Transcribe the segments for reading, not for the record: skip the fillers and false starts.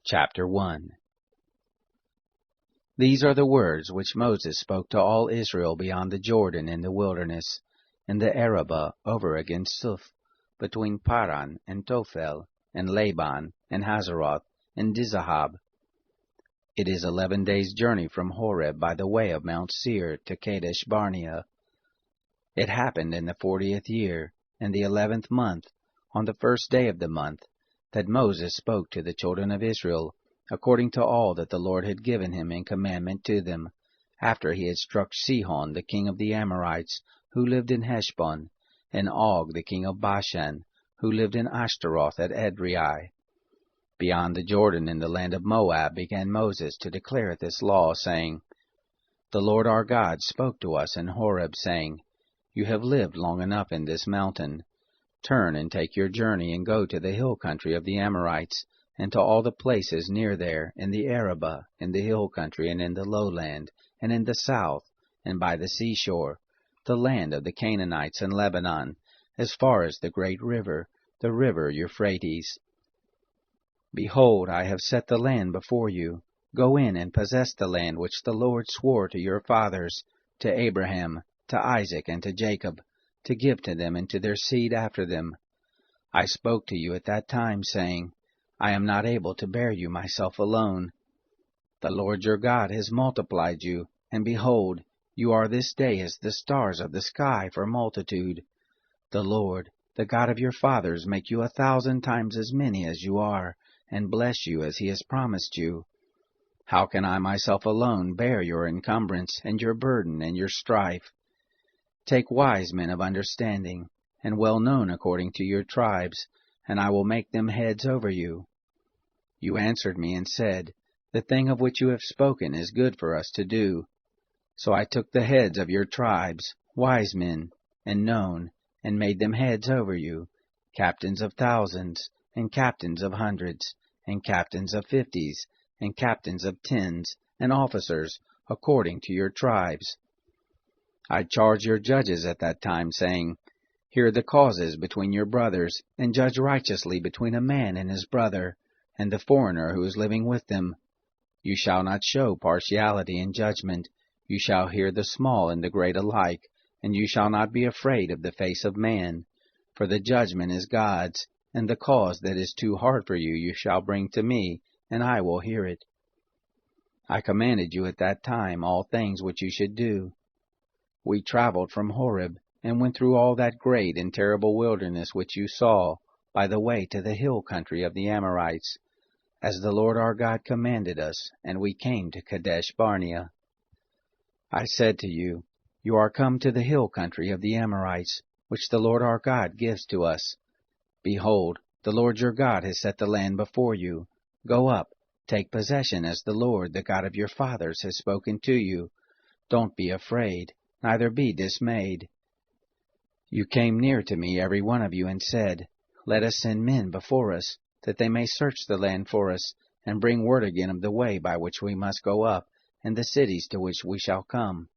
Chapter 1. These are the words which Moses spoke to all Israel beyond the Jordan in the wilderness, in the Arabah over against Suf, between Paran and Tophel, and Laban, and Hazeroth, and Dizahab. It is 11 days' journey from Horeb by the way of Mount Seir to Kadesh Barnea. It happened in the 40th year, in the 11th month, on the first day of the month, that Moses spoke to the children of Israel, according to all that the Lord had given him in commandment to them, after he had struck Sihon the king of the Amorites, who lived in Heshbon, and Og the king of Bashan, who lived in Ashtaroth at Edrei. Beyond the Jordan in the land of Moab began Moses to declare this law, saying, The Lord our God spoke to us in Horeb, saying, You have lived long enough in this mountain. Turn and take your journey and go to the hill country of the Amorites, and to all the places near there, in the Arabah, in the hill country, and in the lowland, and in the south, and by the seashore, the land of the Canaanites and Lebanon, as far as the great river, the river Euphrates. Behold, I have set the land before you. Go in and possess the land which the Lord swore to your fathers, to Abraham, to Isaac, and to Jacob, to give to them and to their seed after them. I spoke to you at that time, saying, I am not able to bear you myself alone. The Lord your God has multiplied you, and behold, you are this day as the stars of the sky for multitude. The Lord, the God of your fathers, make you 1,000 times as many as you are, and bless you as he has promised you. How can I myself alone bear your encumbrance, and your burden, and your strife? Take wise men of understanding, and well known according to your tribes, and I will make them heads over you. You answered me and said, The thing of which you have spoken is good for us to do. So I took the heads of your tribes, wise men, and known, and made them heads over you, captains of thousands, and captains of hundreds, and captains of 50s, and captains of 10s, and officers, according to your tribes. I charged your judges at that time, saying, Hear the causes between your brothers, and judge righteously between a man and his brother, and the foreigner who is living with them. You shall not show partiality in judgment. You shall hear the small and the great alike, and you shall not be afraid of the face of man. For the judgment is God's, and the cause that is too hard for you shall bring to me, and I will hear it. I commanded you at that time all things which you should do. We traveled from Horeb, and went through all that great and terrible wilderness which you saw, by the way to the hill country of the Amorites, as the Lord our God commanded us, and we came to Kadesh Barnea. I said to you, You are come to the hill country of the Amorites, which the Lord our God gives to us. Behold, the Lord your God has set the land before you. Go up, take possession as the Lord, the God of your fathers, has spoken to you. Don't be afraid, neither be dismayed. You came near to me, every one of you, and said, Let us send men before us, that they may search the land for us, and bring word again of the way by which we must go up, and the cities to which we shall come.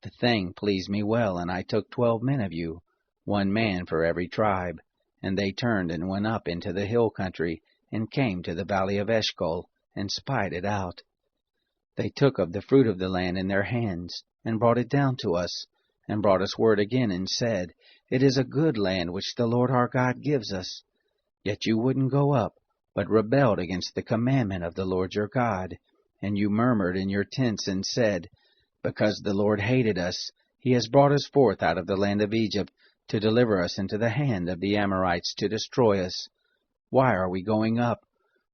The thing pleased me well, and I took 12 men of you, 1 man for every tribe, and they turned and went up into the hill country, and came to the valley of Eshcol, and spied it out. They took of the fruit of the land in their hands, and brought it down to us, and brought us word again, and said, It is a good land which the Lord our God gives us. Yet you wouldn't go up, but rebelled against the commandment of the Lord your God, and you murmured in your tents, and said, Because the Lord hated us, he has brought us forth out of the land of Egypt, to deliver us into the hand of the Amorites, to destroy us. Why are we going up?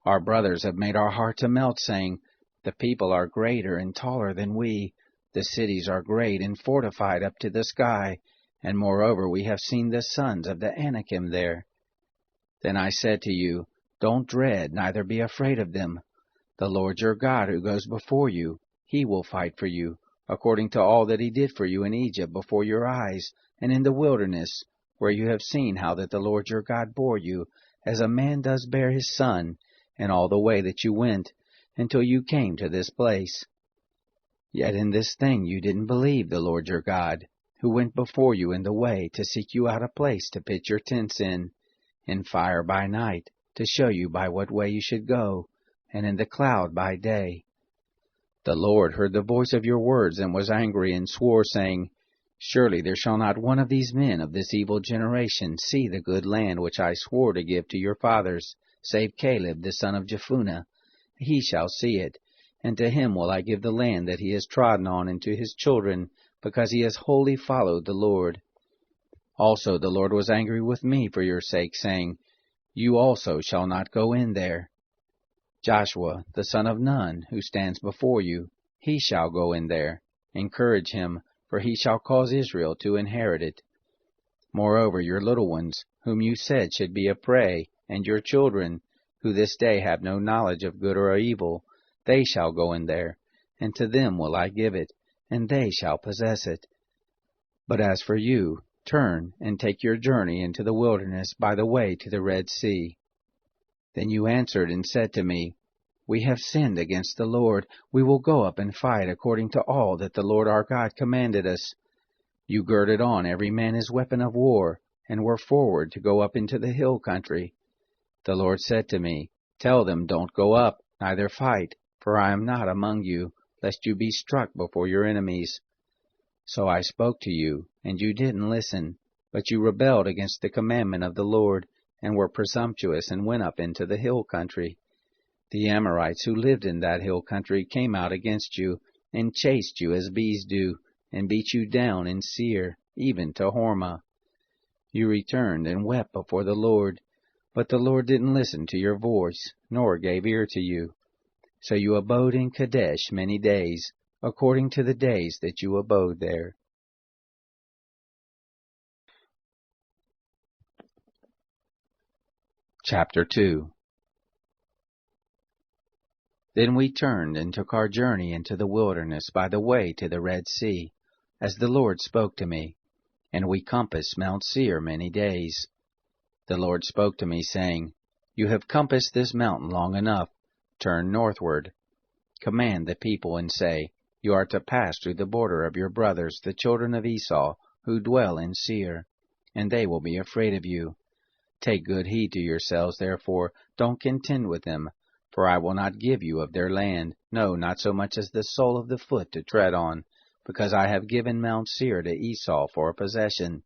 Our brothers have made our heart to melt, saying, The people are greater and taller than we. The cities are great and fortified up to the sky, and moreover we have seen the sons of the Anakim there. Then I said to you, Don't dread, neither be afraid of them. The Lord your God who goes before you, he will fight for you, according to all that he did for you in Egypt before your eyes, and in the wilderness, where you have seen how that the Lord your God bore you, as a man does bear his son, in all the way that you went, until you came to this place. Yet in this thing you didn't believe the Lord your God, who went before you in the way to seek you out a place to pitch your tents in fire by night, to show you by what way you should go, and in the cloud by day. The Lord heard the voice of your words, and was angry, and swore, saying, Surely there shall not one of these men of this evil generation see the good land which I swore to give to your fathers, save Caleb the son of Jephunneh. He shall see it, and to him will I give the land that he has trodden on, and to his children, because he has wholly followed the Lord. Also the Lord was angry with me for your sake, saying, You also shall not go in there. Joshua the son of Nun, who stands before you, he shall go in there. Encourage him, for he shall cause Israel to inherit it. Moreover, your little ones, whom you said should be a prey, and your children, who this day have no knowledge of good or evil, they shall go in there, and to them will I give it, and they shall possess it. But as for you, turn and take your journey into the wilderness by the way to the Red Sea. Then you answered and said to me, We have sinned against the Lord. We will go up and fight according to all that the Lord our God commanded us. You girded on every man his weapon of war, and were forward to go up into the hill country. The Lord said to me, Tell them, Don't go up, neither fight, for I am not among you, lest you be struck before your enemies. So I spoke to you, and you didn't listen, but you rebelled against the commandment of the Lord, and were presumptuous, and went up into the hill country. The Amorites who lived in that hill country came out against you, and chased you as bees do, and beat you down in Seir, even to Hormah. You returned and wept before the Lord, but the Lord didn't listen to your voice, nor gave ear to you. So you abode in Kadesh many days, according to the days that you abode there. Chapter 2. Then we turned and took our journey into the wilderness by the way to the Red Sea, as the Lord spoke to me, and we compassed Mount Seir many days. The Lord spoke to me, saying, You have compassed this mountain long enough. Turn northward. Command the people, and say, You are to pass through the border of your brothers, the children of Esau, who dwell in Seir, and they will be afraid of you. Take good heed to yourselves, therefore, don't contend with them, for I will not give you of their land, no, not so much as the sole of the foot to tread on, because I have given Mount Seir to Esau for a possession.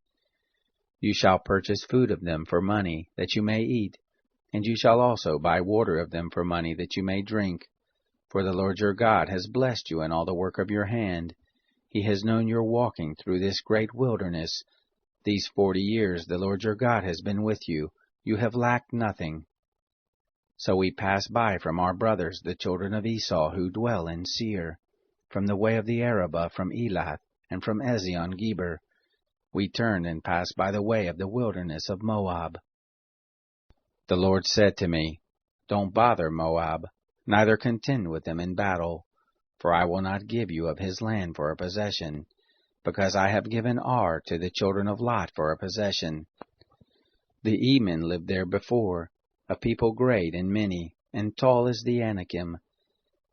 You shall purchase food of them for money, that you may eat, and you shall also buy water of them for money, that you may drink. For the Lord your God has blessed you in all the work of your hand. He has known your walking through this great wilderness. These 40 years the Lord your God has been with you. You have lacked nothing. So we passed by from our brothers, the children of Esau, who dwell in Seir, from the way of the Arabah, from Elath, and from Ezion-Geber. We turned and passed by the way of the wilderness of Moab. The Lord said to me, Don't bother Moab, neither contend with them in battle, for I will not give you of his land for a possession, because I have given Ar to the children of Lot for a possession. The Emin lived there before, a people great and many, and tall as the Anakim.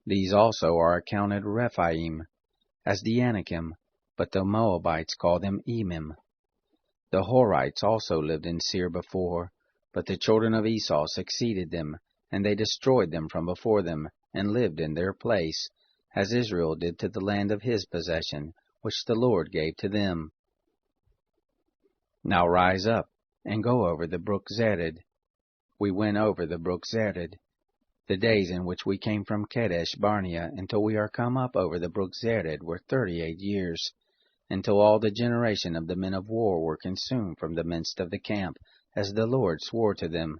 These also are accounted Rephaim, as the Anakim, but the Moabites call them Emim. The Horites also lived in Seir before, but the children of Esau succeeded them, and they destroyed them from before them, and lived in their place, as Israel did to the land of his possession, which the Lord gave to them. Now rise up, and go over the brook Zered. We went over the brook Zered. The days in which we came from Kadesh Barnea until we are come up over the brook Zered were 38 years, until all the generation of the men of war were consumed from the midst of the camp, as the Lord swore to them.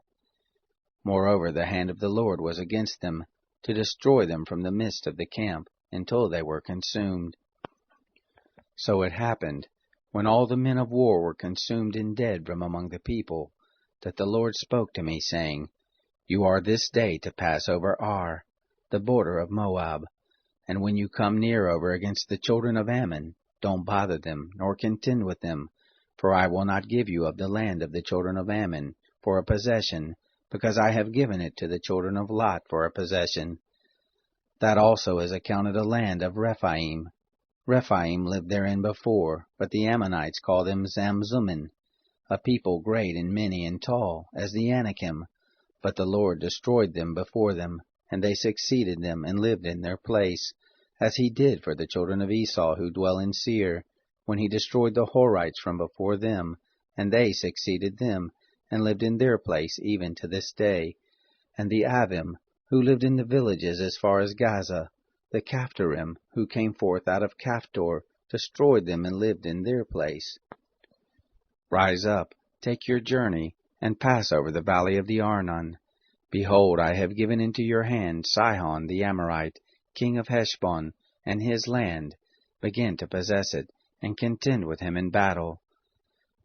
Moreover, the hand of the Lord was against them, to destroy them from the midst of the camp, until they were consumed. So it happened, when all the men of war were consumed and dead from among the people, that the Lord spoke to me, saying, You are this day to pass over Ar, the border of Moab, and when you come near over against the children of Ammon, don't bother them, nor contend with them, for I will not give you of the land of the children of Ammon for a possession, because I have given it to the children of Lot for a possession. That also is accounted a land of Rephaim. Rephaim lived therein before, but the Ammonites call them Zamzummim, a people great and many and tall, as the Anakim, but the Lord destroyed them before them, and they succeeded them and lived in their place, as he did for the children of Esau who dwell in Seir, when he destroyed the Horites from before them, and they succeeded them, and lived in their place even to this day. And the Avim, who lived in the villages as far as Gaza, the Caphtorim, who came forth out of Caphtor, destroyed them and lived in their place. Rise up, take your journey, and pass over the valley of the Arnon. Behold, I have given into your hand Sihon the Amorite, king of Heshbon, and his land. Begin to possess it, and contend with him in battle.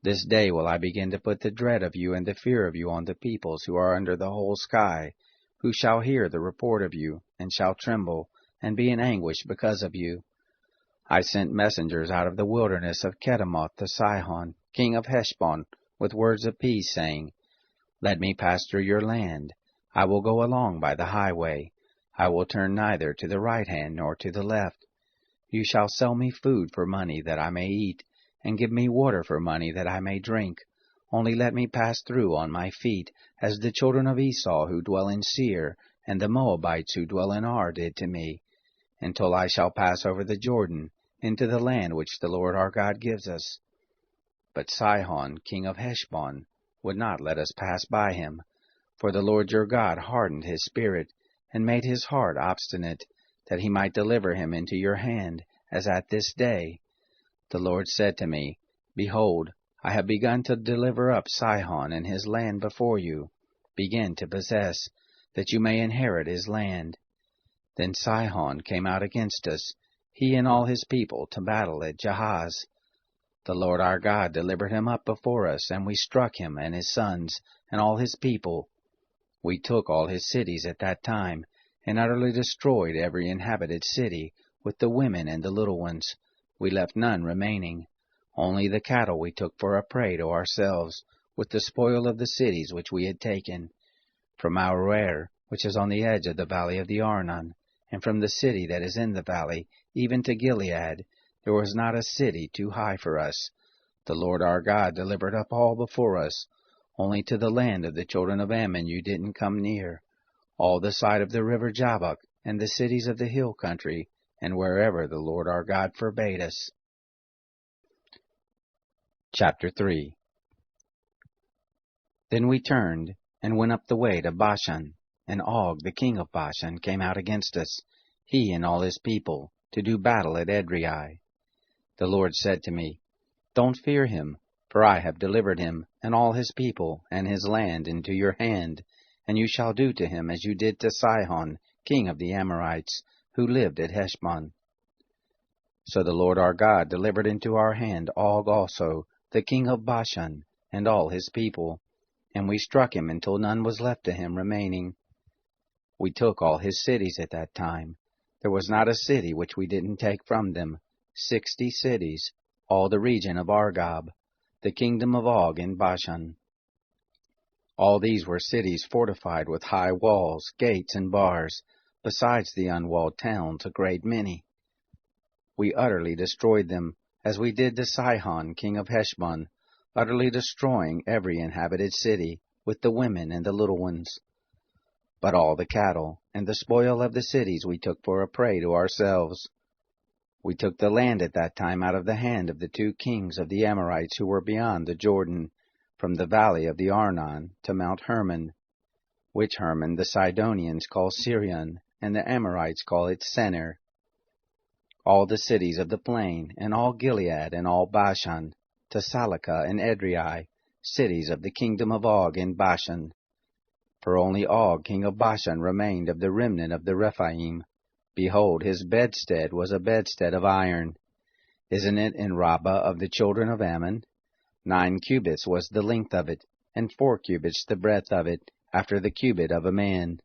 This day will I begin to put the dread of you and the fear of you on the peoples who are under the whole sky, who shall hear the report of you, and shall tremble, and be in anguish because of you. I sent messengers out of the wilderness of Kedemoth to Sihon, king of Heshbon, with words of peace, saying, Let me pass through your land. I will go along by the highway. I will turn neither to the right hand nor to the left. You shall sell me food for money that I may eat, and give me water for money that I may drink. Only let me pass through on my feet, as the children of Esau who dwell in Seir, and the Moabites who dwell in Ar did to me, until I shall pass over the Jordan, into the land which the Lord our God gives us. But Sihon, king of Heshbon, would not let us pass by him, for the Lord your God hardened his spirit, and made his heart obstinate, that he might deliver him into your hand, as at this day. The Lord said to me, Behold, I have begun to deliver up Sihon and his land before you. Begin to possess, that you may inherit his land. Then Sihon came out against us, he and all his people, to battle at Jahaz. The Lord our God delivered him up before us, and we struck him and his sons and all his people. We took all his cities at that time, and utterly destroyed every inhabited city, with the women and the little ones. We left none remaining. Only the cattle we took for a prey to ourselves, with the spoil of the cities which we had taken. From Aroer, which is on the edge of the valley of the Arnon, and from the city that is in the valley, even to Gilead, there was not a city too high for us. The Lord our God delivered up all before us. Only to the land of the children of Ammon you didn't come near. All the side of the river Jabbok, and the cities of the hill country, and wherever the Lord our God forbade us. Chapter 3. Then we turned, and went up the way to Bashan, and Og the king of Bashan came out against us, he and all his people, to do battle at Edrei. The Lord said to me, Don't fear him, for I have delivered him, and all his people, and his land into your hand, and you shall do to him as you did to Sihon, king of the Amorites, who lived at Heshbon. So the Lord our God delivered into our hand Og also, the king of Bashan, and all his people, and we struck him until none was left to him remaining. We took all his cities at that time. There was not a city which we didn't take from them, 60 cities, all the region of Argob, the kingdom of Og in Bashan. All these were cities fortified with high walls, gates, and bars, besides the unwalled towns, a great many. We utterly destroyed them, as we did to Sihon, king of Heshbon, utterly destroying every inhabited city, with the women and the little ones. But all the cattle and the spoil of the cities we took for a prey to ourselves. We took the land at that time out of the hand of the 2 kings of the Amorites who were beyond the Jordan, from the valley of the Arnon to Mount Hermon, which Hermon the Sidonians call Sirion, and the Amorites call it Senir. All the cities of the plain, and all Gilead, and all Bashan, to Salakah and Edrei, cities of the kingdom of Og in Bashan. For only Og king of Bashan remained of the remnant of the Rephaim. Behold, his bedstead was a bedstead of iron. Isn't it in Rabbah of the children of Ammon? 9 cubits was the length of it, and 4 cubits the breadth of it, after the cubit of a man.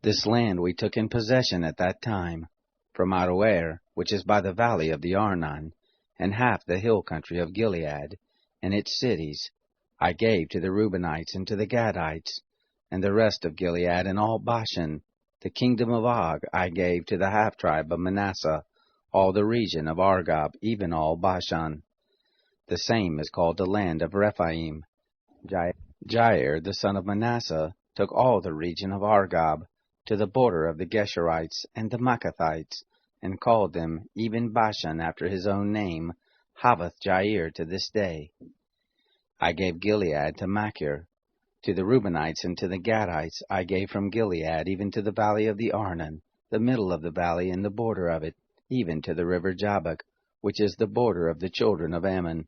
This land we took in possession at that time, from Aroer, which is by the valley of the Arnon, and half the hill country of Gilead, and its cities, I gave to the Reubenites and to the Gadites, and the rest of Gilead and all Bashan. The kingdom of Og I gave to the half-tribe of Manasseh, all the region of Argob, even all Bashan. The same is called the land of Rephaim. Jair the son of Manasseh took all the region of Argob, to the border of the Geshurites and the Maacathites, and called them, even Bashan after his own name, Havoth-Jair to this day. I gave Gilead to Machir. To the Reubenites and to the Gadites I gave from Gilead even to the valley of the Arnon, the middle of the valley and the border of it, even to the river Jabbok, which is the border of the children of Ammon.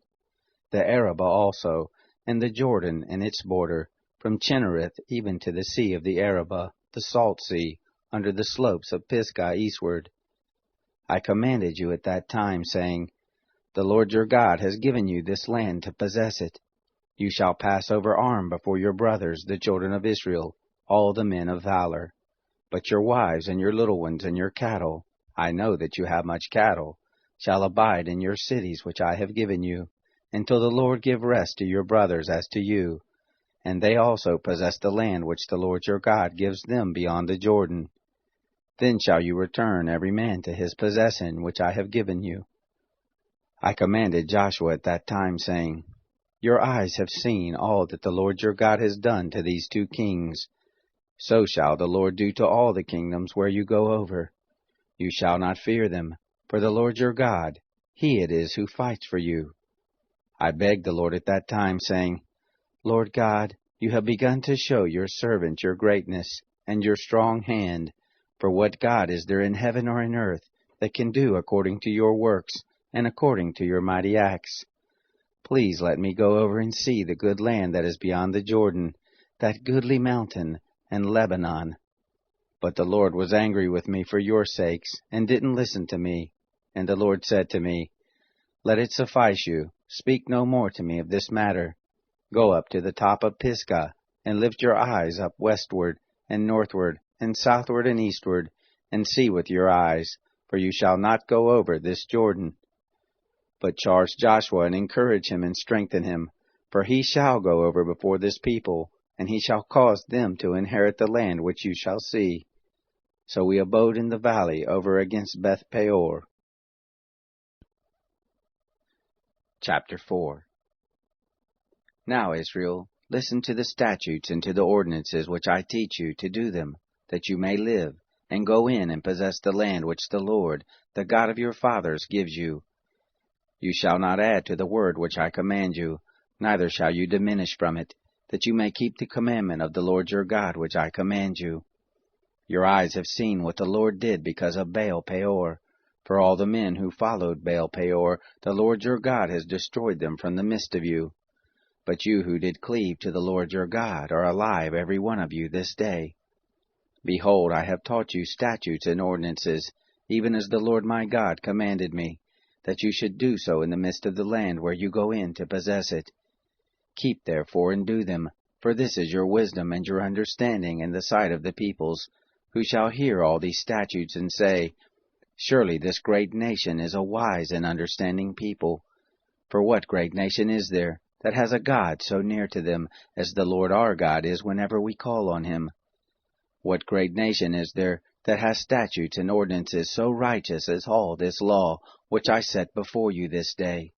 The Arabah also, and the Jordan and its border, from Chinnereth even to the sea of the Arabah, the salt sea, under the slopes of Pisgah eastward. I commanded you at that time, saying, The Lord your God has given you this land to possess it. You shall pass over armed before your brothers, the children of Israel, all the men of valor. But your wives and your little ones and your cattle, I know that you have much cattle, shall abide in your cities which I have given you, until the Lord give rest to your brothers as to you, and they also possess the land which the Lord your God gives them beyond the Jordan. Then shall you return every man to his possession which I have given you. I commanded Joshua at that time, saying, Your eyes have seen all that the Lord your God has done to these two kings. So shall the Lord do to all the kingdoms where you go over. You shall not fear them, for the Lord your God, He it is who fights for you. I begged the Lord at that time, saying, Lord God, you have begun to show your servant your greatness and your strong hand, for what God is there in heaven or in earth that can do according to your works and according to your mighty acts? Please let me go over and see the good land that is beyond the Jordan, that goodly mountain, and Lebanon. But the Lord was angry with me for your sakes, and didn't listen to me. And the Lord said to me, Let it suffice you, speak no more to me of this matter. Go up to the top of Pisgah, and lift your eyes up westward, and northward, and southward, and eastward, and see with your eyes, for you shall not go over this Jordan. But charge Joshua, and encourage him, and strengthen him, for he shall go over before this people, and he shall cause them to inherit the land which you shall see. So we abode in the valley over against Beth Peor. Chapter 4. Now, Israel, listen to the statutes and to the ordinances which I teach you, to do them, that you may live, and go in and possess the land which the Lord, the God of your fathers, gives you. You shall not add to the word which I command you, neither shall you diminish from it, that you may keep the commandment of the Lord your God which I command you. Your eyes have seen what the Lord did because of Baal Peor. For all the men who followed Baal Peor, the Lord your God has destroyed them from the midst of you. But you who did cleave to the Lord your God are alive, every one of you, this day. Behold, I have taught you statutes and ordinances, even as the Lord my God commanded me, that you should do so in the midst of the land where you go in to possess it. Keep therefore and do them, for this is your wisdom and your understanding in the sight of the peoples, who shall hear all these statutes and say, Surely this great nation is a wise and understanding people. For what great nation is there that has a God so near to them as the Lord our God is whenever we call on him? What great nation is there that has statutes and ordinances so righteous as all this law which I set before you this day?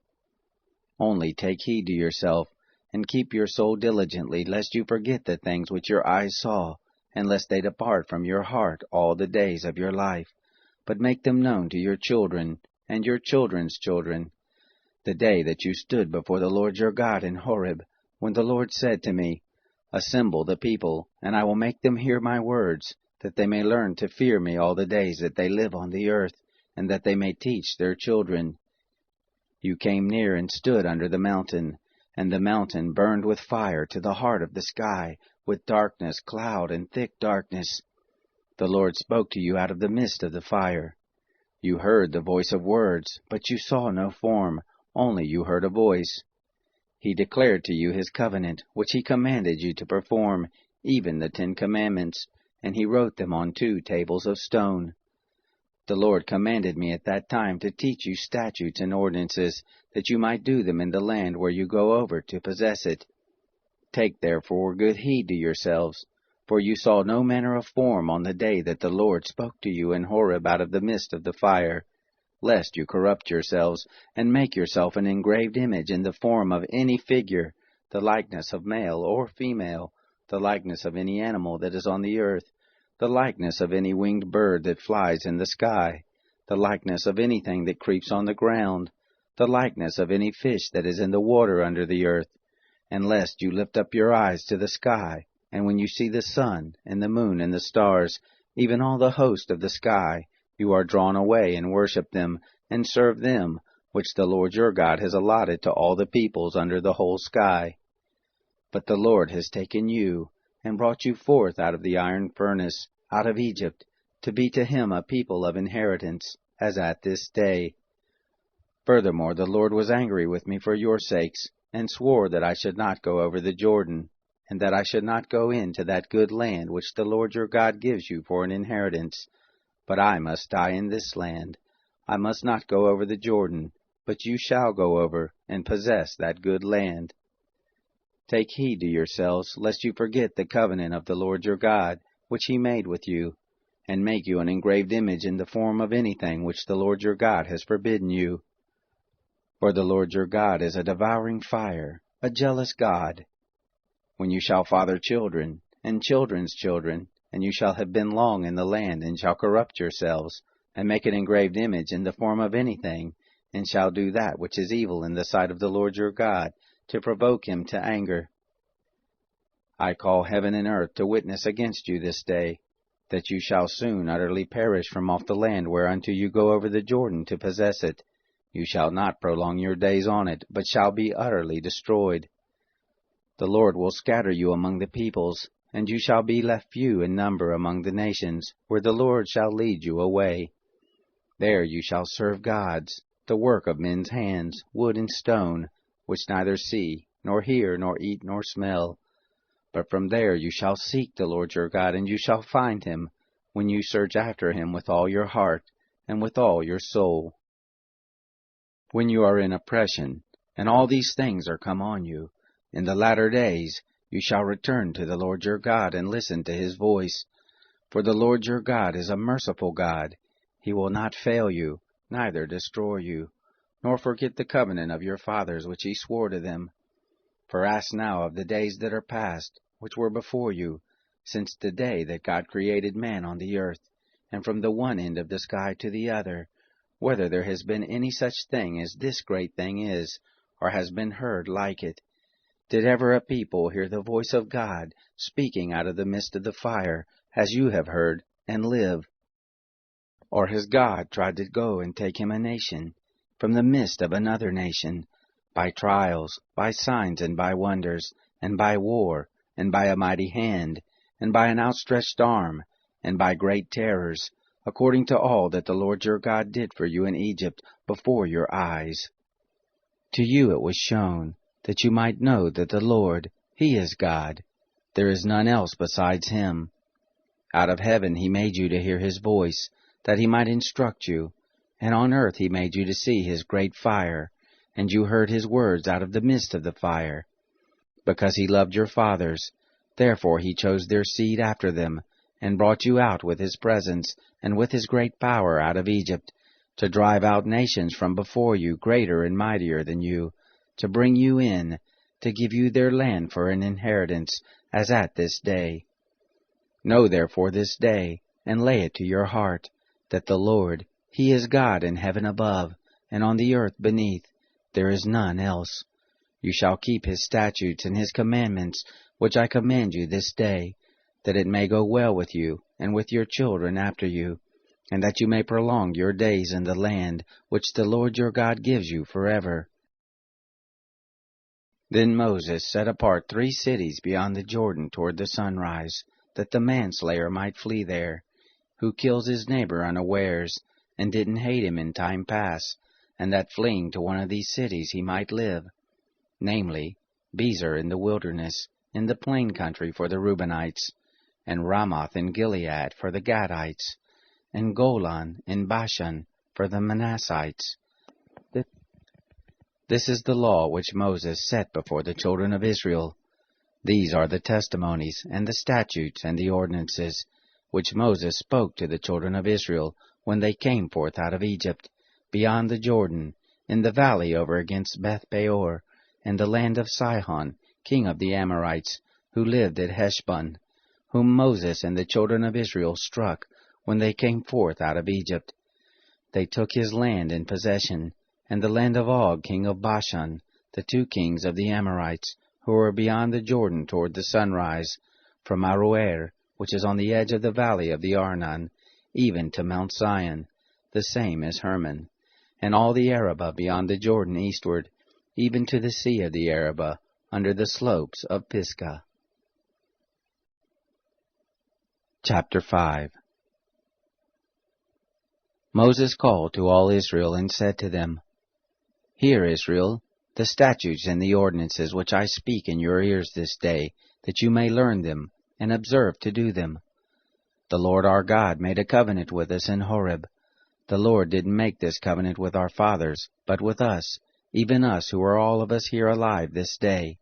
Only take heed to yourself, and keep your soul diligently, lest you forget the things which your eyes saw, and lest they depart from your heart all the days of your life, but make them known to your children and your children's children, the day that you stood before the Lord your God in Horeb, when the Lord said to me, Assemble the people, and I will make them hear my words, that they may learn to fear me all the days that they live on the earth, and that they may teach their children. You came near and stood under the mountain, and the mountain burned with fire to the heart of the sky, with darkness, cloud, and thick darkness. The Lord spoke to you out of the midst of the fire. You heard the voice of words, but you saw no form, only you heard a voice. He declared to you his covenant, which he commanded you to perform, even the 10 Commandments, and he wrote them on 2 tables of stone. The Lord commanded me at that time to teach you statutes and ordinances, that you might do them in the land where you go over to possess it. Take therefore good heed to yourselves, for you saw no manner of form on the day that the Lord spoke to you in Horeb out of the midst of the fire, lest you corrupt yourselves, and make yourself an engraved image in the form of any figure, the likeness of male or female, the likeness of any animal that is on the earth, the likeness of any winged bird that flies in the sky, the likeness of anything that creeps on the ground, the likeness of any fish that is in the water under the earth, and lest you lift up your eyes to the sky, and when you see the sun, and the moon, and the stars, even all the host of the sky, you are drawn away and worship them, and serve them, which the Lord your God has allotted to all the peoples under the whole sky. But the Lord has taken you, and brought you forth out of the iron furnace, out of Egypt, to be to him a people of inheritance, as at this day. Furthermore, the Lord was angry with me for your sakes, and swore that I should not go over the Jordan, and that I should not go into that good land which the Lord your God gives you for an inheritance. But I must die in this land. I must not go over the Jordan, but you shall go over, and possess that good land. Take heed to yourselves, lest you forget the covenant of the Lord your God, which he made with you, and make you an engraved image in the form of anything which the Lord your God has forbidden you. For the Lord your God is a devouring fire, a jealous God. When you shall father children, and children's children, and you shall have been long in the land, and shall corrupt yourselves, and make an engraved image in the form of anything, and shall do that which is evil in the sight of the Lord your God, to provoke him to anger. I call heaven and earth to witness against you this day, that you shall soon utterly perish from off the land whereunto you go over the Jordan to possess it. You shall not prolong your days on it, but shall be utterly destroyed. The Lord will scatter you among the peoples, and you shall be left few in number among the nations, where the Lord shall lead you away. There you shall serve gods, the work of men's hands, wood and stone, which neither see, nor hear, nor eat, nor smell. But from there you shall seek the Lord your God, and you shall find him, when you search after him with all your heart, and with all your soul. When you are in oppression, and all these things are come on you, in the latter days you shall return to the Lord your God, and listen to his voice. For the Lord your God is a merciful God. He will not fail you, neither destroy you, nor forget the covenant of your fathers which he swore to them. For ask now of the days that are past, which were before you, since the day that God created man on the earth, and from the one end of the sky to the other, whether there has been any such thing as this great thing is, or has been heard like it. Did ever a people hear the voice of God speaking out of the midst of the fire, as you have heard, and live? Or has God tried to go and take him a nation, from the midst of another nation, by trials, by signs, and by wonders, and by war, and by a mighty hand, and by an outstretched arm, and by great terrors, according to all that the Lord your God did for you in Egypt before your eyes? To you it was shown, that you might know that the Lord, he is God. There is none else besides him. Out of heaven he made you to hear his voice, that he might instruct you, and on earth he made you to see his great fire, and you heard his words out of the midst of the fire. Because he loved your fathers, therefore he chose their seed after them, and brought you out with his presence, and with his great power out of Egypt, to drive out nations from before you greater and mightier than you, to bring you in, to give you their land for an inheritance, as at this day. Know therefore this day, and lay it to your heart, that the Lord, he is God in heaven above, and on the earth beneath. There is none else. You shall keep his statutes and his commandments, which I command you this day, that it may go well with you, and with your children after you, and that you may prolong your days in the land which the Lord your God gives you forever. Then Moses set apart 3 cities beyond the Jordan toward the sunrise, that the manslayer might flee there, who kills his neighbor unawares, and didn't hate him in time past, and that fleeing to one of these cities he might live, namely, Bezer in the wilderness, in the plain country for the Reubenites, and Ramoth in Gilead for the Gadites, and Golan in Bashan for the Manassites. This is the law which Moses set before the children of Israel. These are the testimonies, and the statutes, and the ordinances, which Moses spoke to the children of Israel when they came forth out of Egypt, beyond the Jordan, in the valley over against Beth-peor, and the land of Sihon, king of the Amorites, who lived at Heshbon, whom Moses and the children of Israel struck when they came forth out of Egypt. They took his land in possession, and the land of Og king of Bashan, the 2 kings of the Amorites, who were beyond the Jordan toward the sunrise, from Aroer, which is on the edge of the valley of the Arnon, even to Mount Sion, the same as Hermon, and all the Arabah beyond the Jordan eastward, even to the sea of the Arabah, under the slopes of Pisgah. Chapter 5. Moses called to all Israel and said to them, Hear, Israel, the statutes and the ordinances which I speak in your ears this day, that you may learn them, and observe to do them. The Lord our God made a covenant with us in Horeb. The Lord didn't make this covenant with our fathers, but with us, even us who are all of us here alive this day.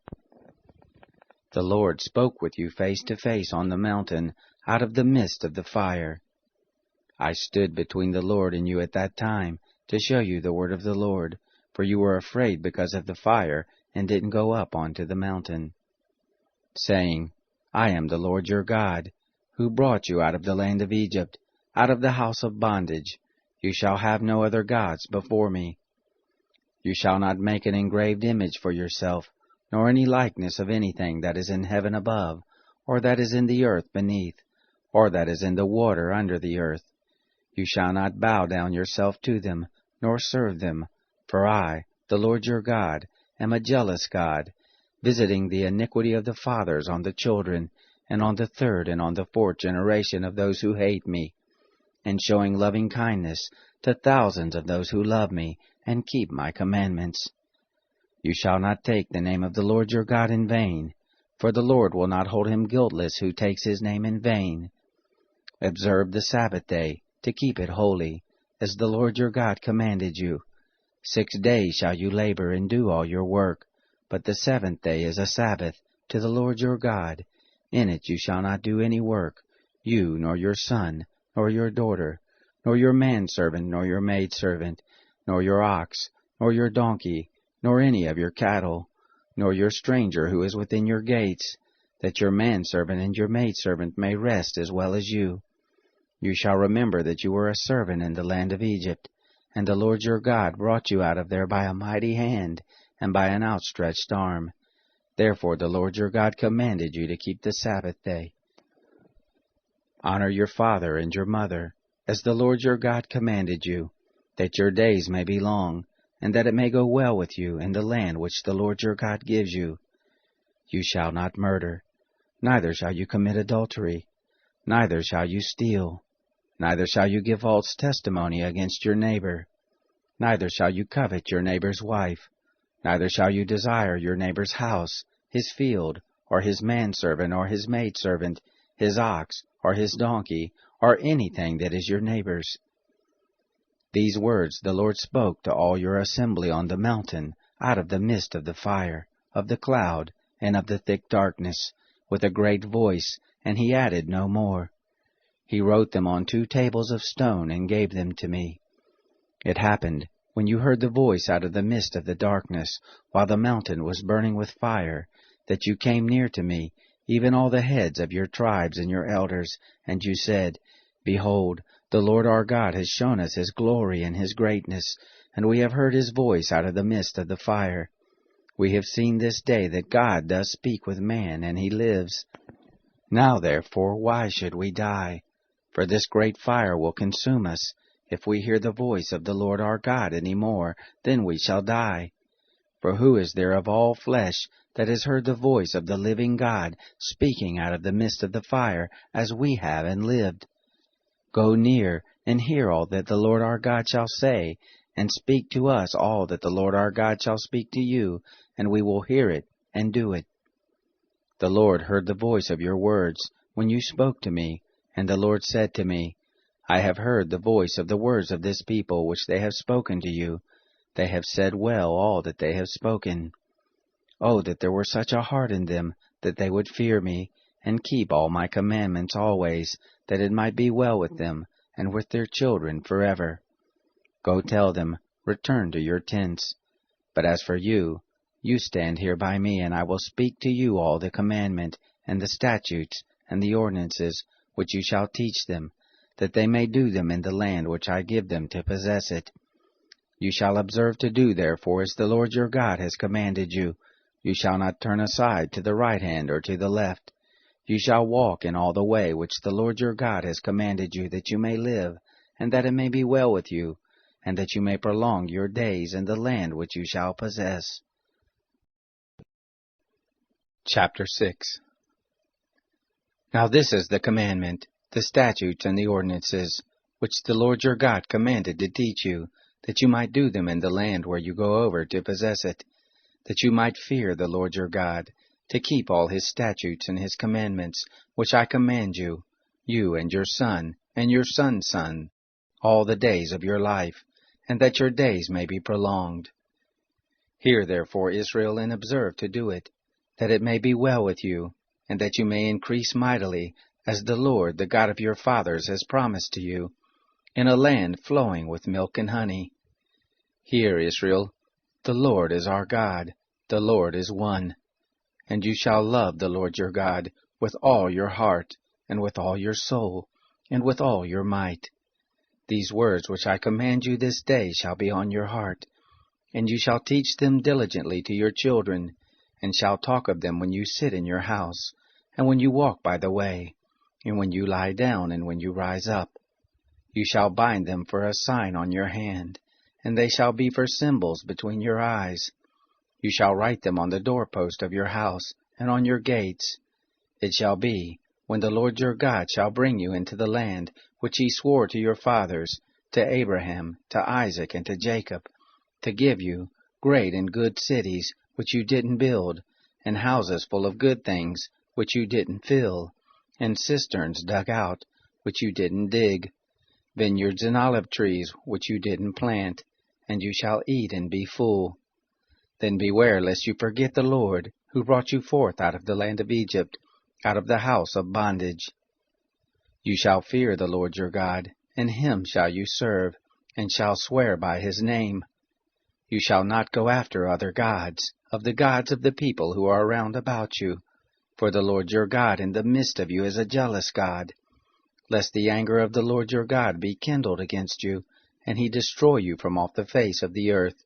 The Lord spoke with you face to face on the mountain, out of the midst of the fire. I stood between the Lord and you at that time, to show you the word of the Lord, for you were afraid because of the fire, and didn't go up onto the mountain, saying, I am the Lord your God, who brought you out of the land of Egypt, out of the house of bondage. You shall have no other gods before me. You shall not make an engraved image for yourself, nor any likeness of anything that is in heaven above, or that is in the earth beneath, or that is in the water under the earth. You shall not bow down yourself to them, nor serve them, for I, the Lord your God, am a jealous God, visiting the iniquity of the fathers on the children, and on the 3rd and on the 4th generation of those who hate me, and showing loving kindness to thousands of those who love me, and keep my commandments. You shall not take the name of the Lord your God in vain, for the Lord will not hold him guiltless who takes his name in vain. Observe the Sabbath day, to keep it holy, as the Lord your God commanded you. 6 days shall you labor and do all your work, but the 7th day is a Sabbath to the Lord your God. In it you shall not do any work, you, nor your son, nor your daughter, nor your manservant, nor your maidservant, nor your ox, nor your donkey, nor any of your cattle, nor your stranger who is within your gates, that your manservant and your maidservant may rest as well as you. You shall remember that you were a servant in the land of Egypt, and the Lord your God brought you out of there by a mighty hand, and by an outstretched arm. Therefore the Lord your God commanded you to keep the Sabbath day. Honor your father and your mother, as the Lord your God commanded you, that your days may be long, and that it may go well with you in the land which the Lord your God gives you. You shall not murder, neither shall you commit adultery, neither shall you steal, neither shall you give false testimony against your neighbor, neither shall you covet your neighbor's wife, neither shall you desire your neighbor's house, his field, or his manservant, or his maidservant, his ox, or his donkey, or anything that is your neighbor's. These words the Lord spoke to all your assembly on the mountain, out of the midst of the fire, of the cloud, and of the thick darkness, with a great voice, and he added no more. He wrote them on 2 tables of stone, and gave them to me. It happened, when you heard the voice out of the midst of the darkness, while the mountain was burning with fire, that you came near to me, even all the heads of your tribes and your elders, and you said, Behold, the Lord our God has shown us his glory and his greatness, and we have heard his voice out of the midst of the fire. We have seen this day that God does speak with man, and he lives. Now therefore, why should we die? For this great fire will consume us. If we hear the voice of the Lord our God any more, then we shall die. For who is there of all flesh that has heard the voice of the living God speaking out of the midst of the fire, as we have, and lived? Go near, and hear all that the Lord our God shall say, and speak to us all that the Lord our God shall speak to you, and we will hear it, and do it. The Lord heard the voice of your words, when you spoke to me, and the Lord said to me, I have heard the voice of the words of this people which they have spoken to you. They have said well all that they have spoken. Oh, that there were such a heart in them, that they would fear me, and keep all my commandments always, that it might be well with them, and with their children forever. Go tell them, return to your tents. But as for you, you stand here by me, and I will speak to you all the commandment, and the statutes, and the ordinances which you shall teach them, that they may do them in the land which I give them to possess it. You shall observe to do therefore as the Lord your God has commanded you. You shall not turn aside to the right hand or to the left. You shall walk in all the way which the Lord your God has commanded you, that you may live, and that it may be well with you, and that you may prolong your days in the land which you shall possess. Chapter 6. Now this is the commandment, the statutes and the ordinances, which the Lord your God commanded to teach you, that you might do them in the land where you go over to possess it, that you might fear the Lord your God, to keep all his statutes and his commandments, which I command you, you and your son, and your son's son, all the days of your life, and that your days may be prolonged. Hear therefore, Israel, and observe to do it, that it may be well with you, and that you may increase mightily, as the Lord, the God of your fathers, has promised to you, in a land flowing with milk and honey. Hear, Israel, the Lord is our God, the Lord is one. And you shall love the Lord your God with all your heart, and with all your soul, and with all your might. These words which I command you this day shall be on your heart, and you shall teach them diligently to your children, and shall talk of them when you sit in your house, and when you walk by the way, and when you lie down, and when you rise up. You shall bind them for a sign on your hand, and they shall be for symbols between your eyes. You shall write them on the doorpost of your house, and on your gates. It shall be, when the Lord your God shall bring you into the land which he swore to your fathers, to Abraham, to Isaac, and to Jacob, to give you great and good cities which you didn't build, and houses full of good things which you didn't fill, and cisterns dug out which you didn't dig, vineyards and olive trees which you didn't plant, and you shall eat and be full. Then beware lest you forget the Lord, who brought you forth out of the land of Egypt, out of the house of bondage. You shall fear the Lord your God, and him shall you serve, and shall swear by his name. You shall not go after other gods, of the gods of the people who are round about you, for the Lord your God in the midst of you is a jealous God, lest the anger of the Lord your God be kindled against you, and he destroy you from off the face of the earth.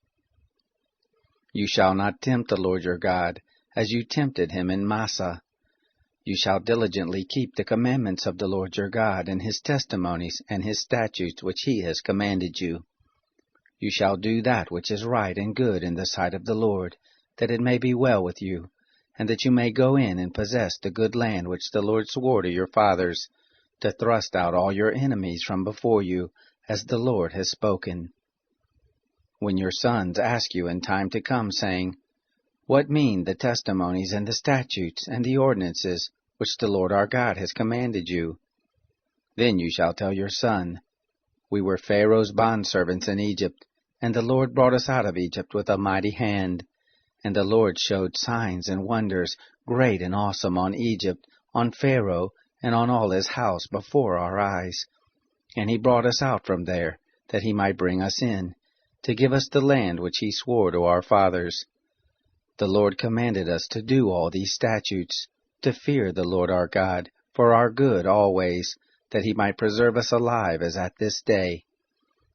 You shall not tempt the Lord your God, as you tempted him in Massah. You shall diligently keep the commandments of the Lord your God, and his testimonies, and his statutes which he has commanded you. You shall do that which is right and good in the sight of the Lord, that it may be well with you, and that you may go in and possess the good land which the Lord swore to your fathers, to thrust out all your enemies from before you, as the Lord has spoken. When your sons ask you in time to come, saying, What mean the testimonies and the statutes and the ordinances which the Lord our God has commanded you? Then you shall tell your son, We were Pharaoh's bondservants in Egypt, and the Lord brought us out of Egypt with a mighty hand. And the Lord showed signs and wonders, great and awesome, on Egypt, on Pharaoh, and on all his house before our eyes. And he brought us out from there, that he might bring us in, to give us the land which he swore to our fathers. The Lord commanded us to do all these statutes, to fear the Lord our God, for our good always, that he might preserve us alive as at this day.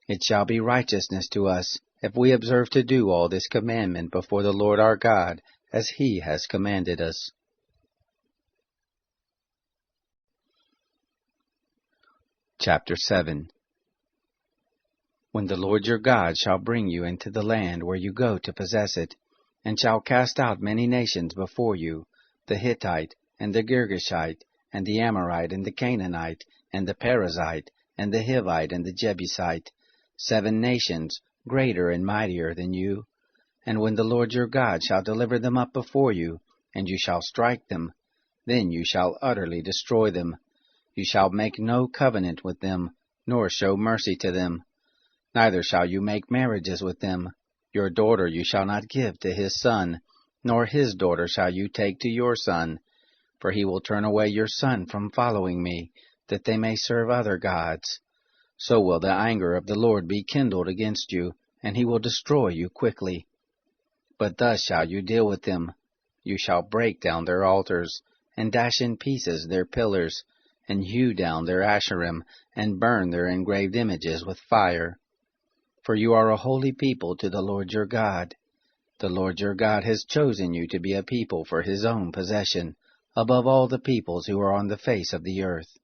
It shall be righteousness to us, if we observe to do all this commandment before the Lord our God, as he has commanded us. Chapter 7. When the Lord your God shall bring you into the land where you go to possess it, and shall cast out many nations before you, the Hittite, and the Girgashite, and the Amorite, and the Canaanite, and the Perizzite, and the Hivite, and the Jebusite, 7 nations, greater and mightier than you. And when the Lord your God shall deliver them up before you, and you shall strike them, then you shall utterly destroy them. You shall make no covenant with them, nor show mercy to them. Neither shall you make marriages with them. Your daughter you shall not give to his son, nor his daughter shall you take to your son, for he will turn away your son from following me, that they may serve other gods. So will the anger of the Lord be kindled against you, and he will destroy you quickly. But thus shall you deal with them. You shall break down their altars, and dash in pieces their pillars, and hew down their Asherim, and burn their engraved images with fire. For you are a holy people to the Lord your God. The Lord your God has chosen you to be a people for his own possession, above all the peoples who are on the face of the earth.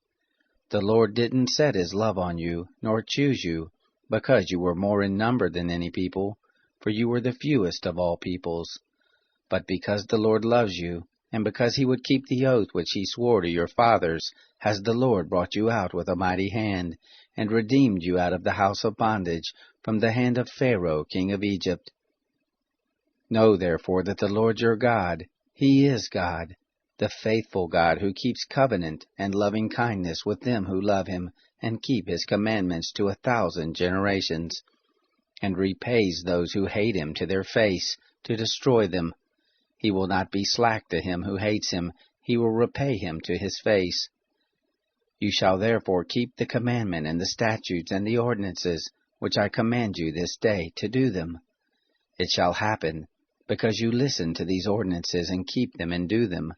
The Lord didn't set his love on you, nor choose you, because you were more in number than any people, for you were the fewest of all peoples. But because the Lord loves you, and because he would keep the oath which he swore to your fathers, has the Lord brought you out with a mighty hand, and redeemed you out of the house of bondage, from the hand of Pharaoh king of Egypt. Know therefore that the Lord your God, he is God, the faithful God who keeps covenant and loving kindness with them who love him, and keep his commandments to 1,000 generations, and repays those who hate him to their face, to destroy them. He will not be slack to him who hates him, he will repay him to his face. You shall therefore keep the commandment and the statutes and the ordinances, which I command you this day, to do them. It shall happen, because you listen to these ordinances and keep them and do them,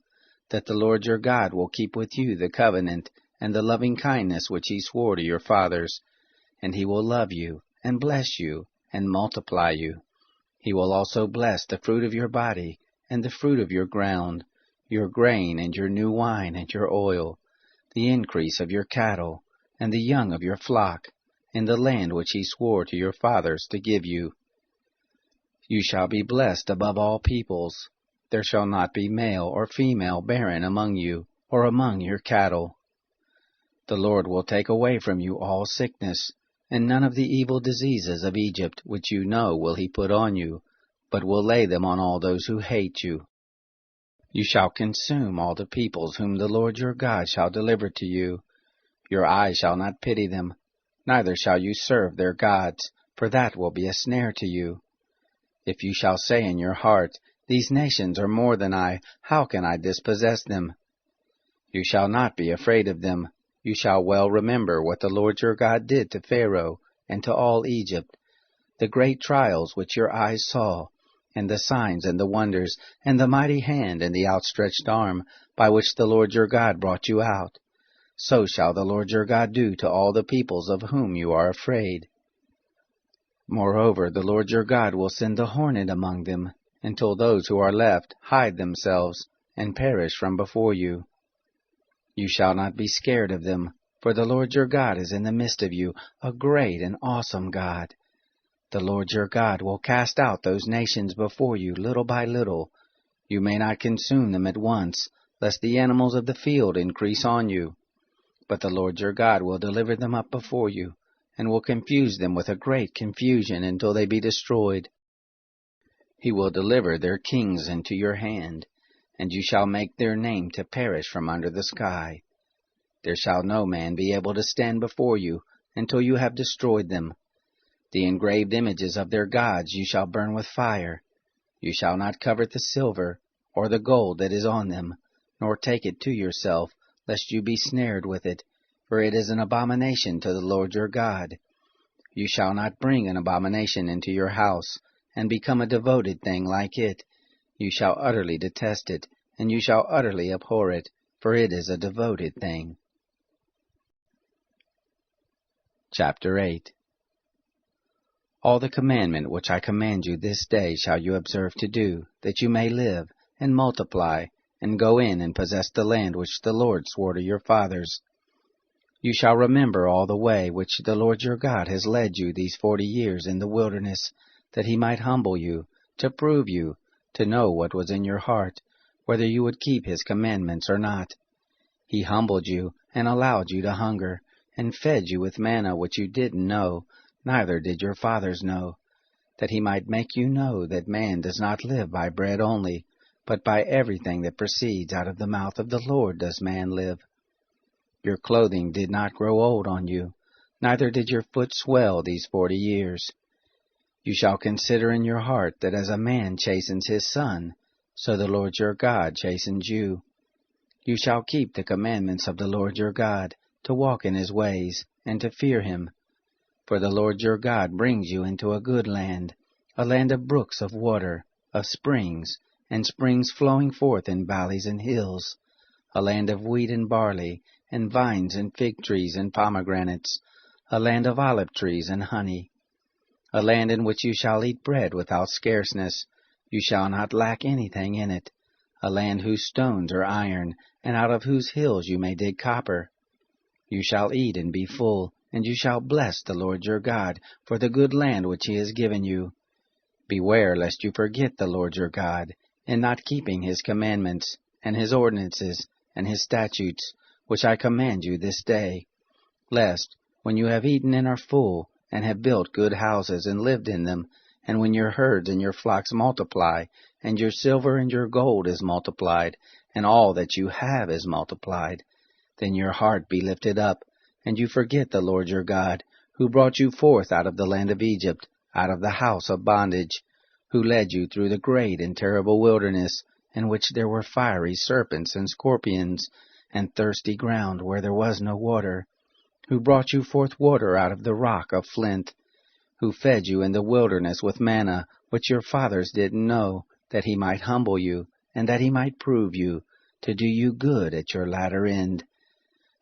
that the Lord your God will keep with you the covenant and the loving kindness which he swore to your fathers, and he will love you, and bless you, and multiply you. He will also bless the fruit of your body, and the fruit of your ground, your grain, and your new wine, and your oil, the increase of your cattle, and the young of your flock, in the land which he swore to your fathers to give you. You shall be blessed above all peoples. There shall not be male or female barren among you, or among your cattle. The Lord will take away from you all sickness, and none of the evil diseases of Egypt which you know will he put on you, but will lay them on all those who hate you. You shall consume all the peoples whom the Lord your God shall deliver to you. Your eye shall not pity them, neither shall you serve their gods, for that will be a snare to you. If you shall say in your heart, These nations are more than I, how can I dispossess them? You shall not be afraid of them. You shall well remember what the Lord your God did to Pharaoh and to all Egypt, the great trials which your eyes saw, and the signs and the wonders, and the mighty hand and the outstretched arm, by which the Lord your God brought you out. So shall the Lord your God do to all the peoples of whom you are afraid. Moreover, the Lord your God will send the hornet among them, until those who are left hide themselves, and perish from before you. You shall not be scared of them, for the Lord your God is in the midst of you, a great and awesome God. The Lord your God will cast out those nations before you little by little. You may not consume them at once, lest the animals of the field increase on you. But the Lord your God will deliver them up before you, and will confuse them with a great confusion until they be destroyed. He will deliver their kings into your hand, and you shall make their name to perish from under the sky. There shall no man be able to stand before you until you have destroyed them. The engraved images of their gods you shall burn with fire. You shall not covet the silver, or the gold that is on them, nor take it to yourself, lest you be snared with it, for it is an abomination to the Lord your God. You shall not bring an abomination into your house, and become a devoted thing like it. You shall utterly detest it, and you shall utterly abhor it, for it is a devoted thing. Chapter 8. All the commandment which I command you this day shall you observe to do, that you may live, and multiply, and go in and possess the land which the Lord swore to your fathers. You shall remember all the way which the Lord your God has led you these 40 years in the wilderness, that he might humble you, to prove you, to know what was in your heart, whether you would keep his commandments or not. He humbled you, and allowed you to hunger, and fed you with manna which you didn't know, neither did your fathers know, that he might make you know that man does not live by bread only, but by everything that proceeds out of the mouth of the Lord does man live. Your clothing did not grow old on you, neither did your foot swell these 40 years. You shall consider in your heart that as a man chastens his son, so the Lord your God chastens you. You shall keep the commandments of the Lord your God, to walk in his ways, and to fear him. For the Lord your God brings you into a good land, a land of brooks of water, of springs, and springs flowing forth in valleys and hills, a land of wheat and barley, and vines and fig trees and pomegranates, a land of olive trees and honey, a land in which you shall eat bread without scarceness, you shall not lack anything in it, a land whose stones are iron, and out of whose hills you may dig copper. You shall eat and be full, and you shall bless the Lord your God for the good land which he has given you. Beware lest you forget the Lord your God, in not keeping his commandments, and his ordinances, and his statutes, which I command you this day, lest, when you have eaten and are full, and have built good houses and lived in them, and when your herds and your flocks multiply, and your silver and your gold is multiplied, and all that you have is multiplied, then your heart be lifted up, and you forget the Lord your God, who brought you forth out of the land of Egypt, out of the house of bondage, who led you through the great and terrible wilderness, in which there were fiery serpents and scorpions, and thirsty ground where there was no water, who brought you forth water out of the rock of flint, who fed you in the wilderness with manna, which your fathers didn't know, that he might humble you, and that he might prove you, to do you good at your latter end.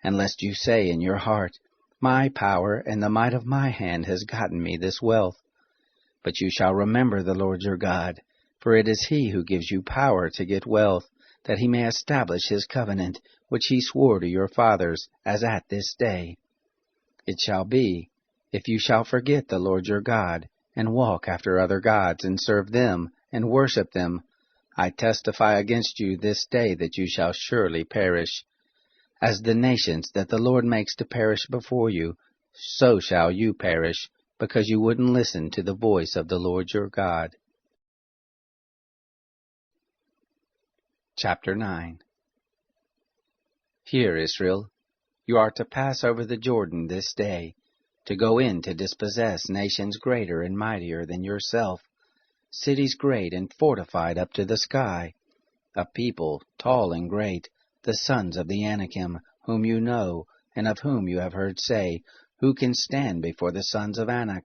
And lest you say in your heart, My power and the might of my hand has gotten me this wealth. But you shall remember the Lord your God, for it is he who gives you power to get wealth, that he may establish his covenant, which he swore to your fathers, as at this day. It shall be, if you shall forget the Lord your God, and walk after other gods, and serve them, and worship them, I testify against you this day that you shall surely perish. As the nations that the Lord makes to perish before you, so shall you perish, because you wouldn't listen to the voice of the Lord your God. Chapter 9. Hear, Israel, you are to pass over the Jordan this day, to go in to dispossess nations greater and mightier than yourself, cities great and fortified up to the sky, a people tall and great, the sons of the Anakim, whom you know, and of whom you have heard say, Who can stand before the sons of Anak?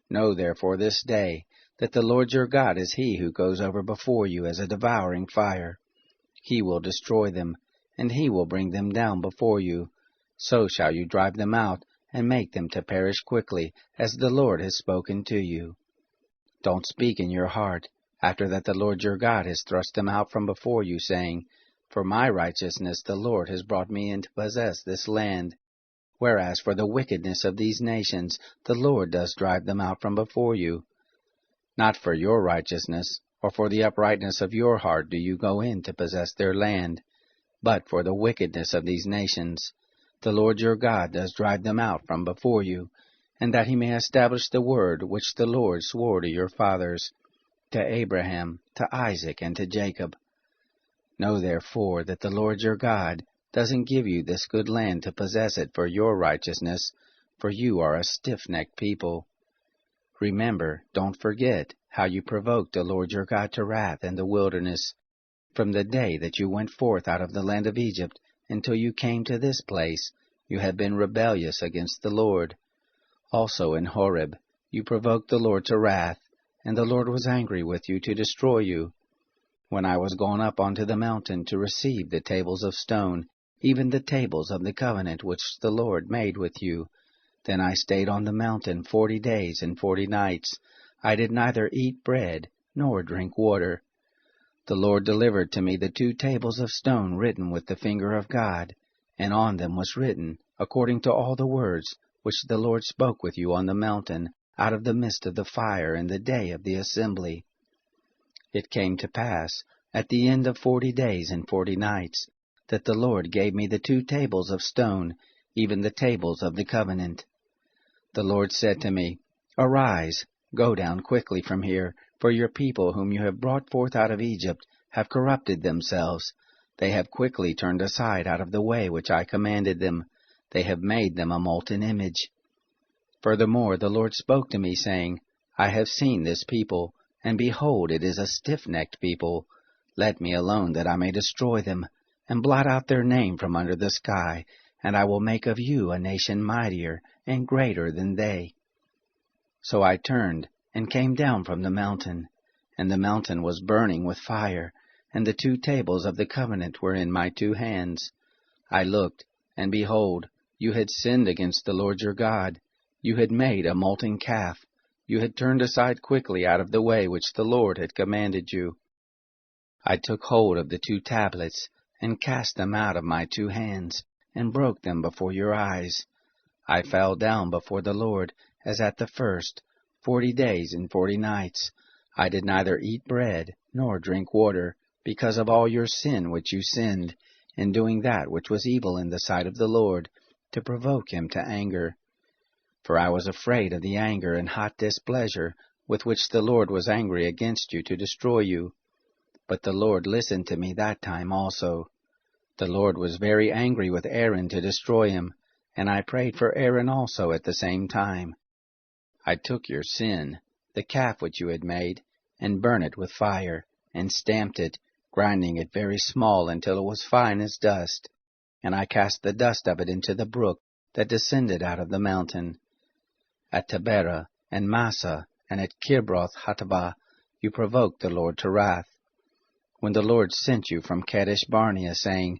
Know therefore this day, that the Lord your God is he who goes over before you as a devouring fire. He will destroy them, and he will bring them down before you. So shall you drive them out, and make them to perish quickly, as the Lord has spoken to you. Don't speak in your heart, after that the Lord your God has thrust them out from before you, saying, For my righteousness the Lord has brought me in to possess this land. Whereas for the wickedness of these nations the Lord does drive them out from before you. Not for your righteousness, or for the uprightness of your heart do you go in to possess their land, but for the wickedness of these nations. The Lord your God does drive them out from before you, and that he may establish the word which the Lord swore to your fathers, to Abraham, to Isaac, and to Jacob. Know therefore that the Lord your God doesn't give you this good land to possess it for your righteousness, for you are a stiff-necked people. Remember, don't forget, how you provoked the Lord your God to wrath in the wilderness, from the day that you went forth out of the land of Egypt until you came to this place. You have been rebellious against the Lord. Also in Horeb you provoked the Lord to wrath, and the Lord was angry with you to destroy you. When I was gone up onto the mountain to receive the tables of stone, even the tables of the covenant which the Lord made with you, then I stayed on the mountain 40 days and 40 nights. I did neither eat bread nor drink water. The Lord delivered to me the 2 tables of stone written with the finger of God, and on them was written, according to all the words which the Lord spoke with you on the mountain, out of the midst of the fire in the day of the assembly. It came to pass, at the end of 40 days and 40 nights, that the Lord gave me the 2 tables of stone, even the tables of the covenant. The Lord said to me, Arise, go down quickly from here, for your people whom you have brought forth out of Egypt have corrupted themselves. They have quickly turned aside out of the way which I commanded them. They have made them a molten image. Furthermore the Lord spoke to me, saying, I have seen this people, and behold, it is a stiff-necked people. Let me alone, that I may destroy them, and blot out their name from under the sky, and I will make of you a nation mightier and greater than they. So I turned, and came down from the mountain, and the mountain was burning with fire, and the 2 tables of the covenant were in my 2 hands. I looked, and behold, you had sinned against the Lord your God. You had made a molten calf. You had turned aside quickly out of the way which the Lord had commanded you. I took hold of the 2 tablets, and cast them out of my 2 hands, and broke them before your eyes. I fell down before the Lord, as at the first, 40 days and 40 nights. I did neither eat bread, nor drink water, because of all your sin which you sinned, in doing that which was evil in the sight of the Lord, to provoke him to anger. For I was afraid of the anger and hot displeasure with which the Lord was angry against you to destroy you. But the Lord listened to me that time also. The Lord was very angry with Aaron to destroy him, and I prayed for Aaron also at the same time. I took your sin, the calf which you had made, and burned it with fire, and stamped it, grinding it very small until it was fine as dust. And I cast the dust of it into the brook that descended out of the mountain. At Taberah, and Massa, and at Kibroth-Hattaavah, you provoked the Lord to wrath. When the Lord sent you from Kadesh Barnea, saying,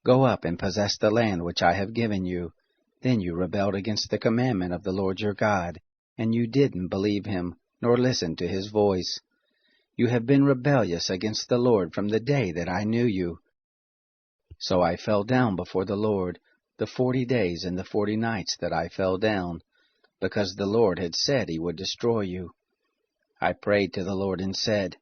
Go up and possess the land which I have given you, then you rebelled against the commandment of the Lord your God, and you didn't believe him, nor listen to his voice. You have been rebellious against the Lord from the day that I knew you. So I fell down before the Lord, the 40 days and the 40 nights that I fell down, because the Lord had said he would destroy you. I prayed to the Lord and said,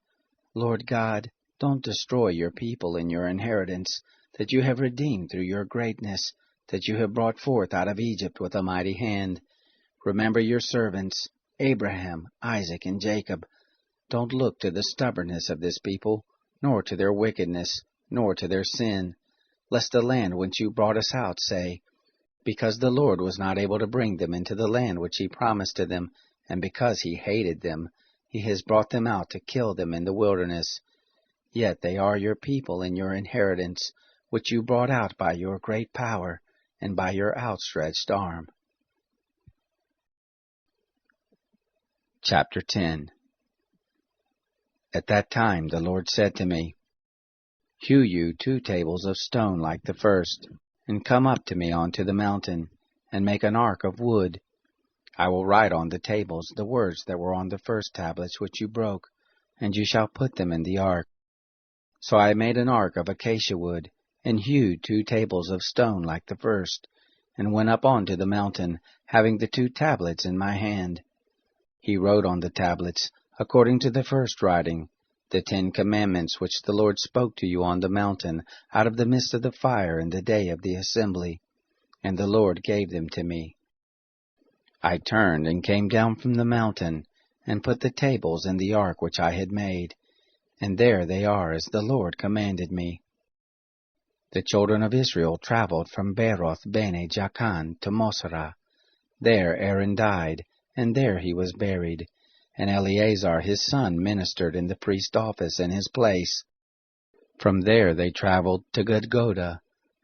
Lord God, don't destroy your people and your inheritance, that you have redeemed through your greatness, that you have brought forth out of Egypt with a mighty hand. Remember your servants, Abraham, Isaac, and Jacob. Don't look to the stubbornness of this people, nor to their wickedness, nor to their sin, lest the land whence you brought us out say, Because the Lord was not able to bring them into the land which he promised to them, and because he hated them, he has brought them out to kill them in the wilderness. Yet they are your people and your inheritance, which you brought out by your great power, and by your outstretched arm. Chapter 10. At that time the Lord said to me, Hew you 2 tables of stone like the first, and come up to me onto the mountain, and make an ark of wood. I will write on the tables the words that were on the first tablets which you broke, and you shall put them in the ark. So I made an ark of acacia wood, and hewed 2 tables of stone like the first, and went up onto the mountain, having the 2 tablets in my hand. He wrote on the tablets, according to the first writing, the 10 commandments which the Lord spoke to you on the mountain, out of the midst of the fire in the day of the assembly. And the Lord gave them to me. I turned and came down from the mountain, and put the tables in the ark which I had made, and there they are as the Lord commanded me. The children of Israel traveled from Beroth Bene Jaakan to Mosera. There Aaron died, and there he was buried, and Eleazar his son ministered in the priest's office in his place. From there they traveled to Gudgoda,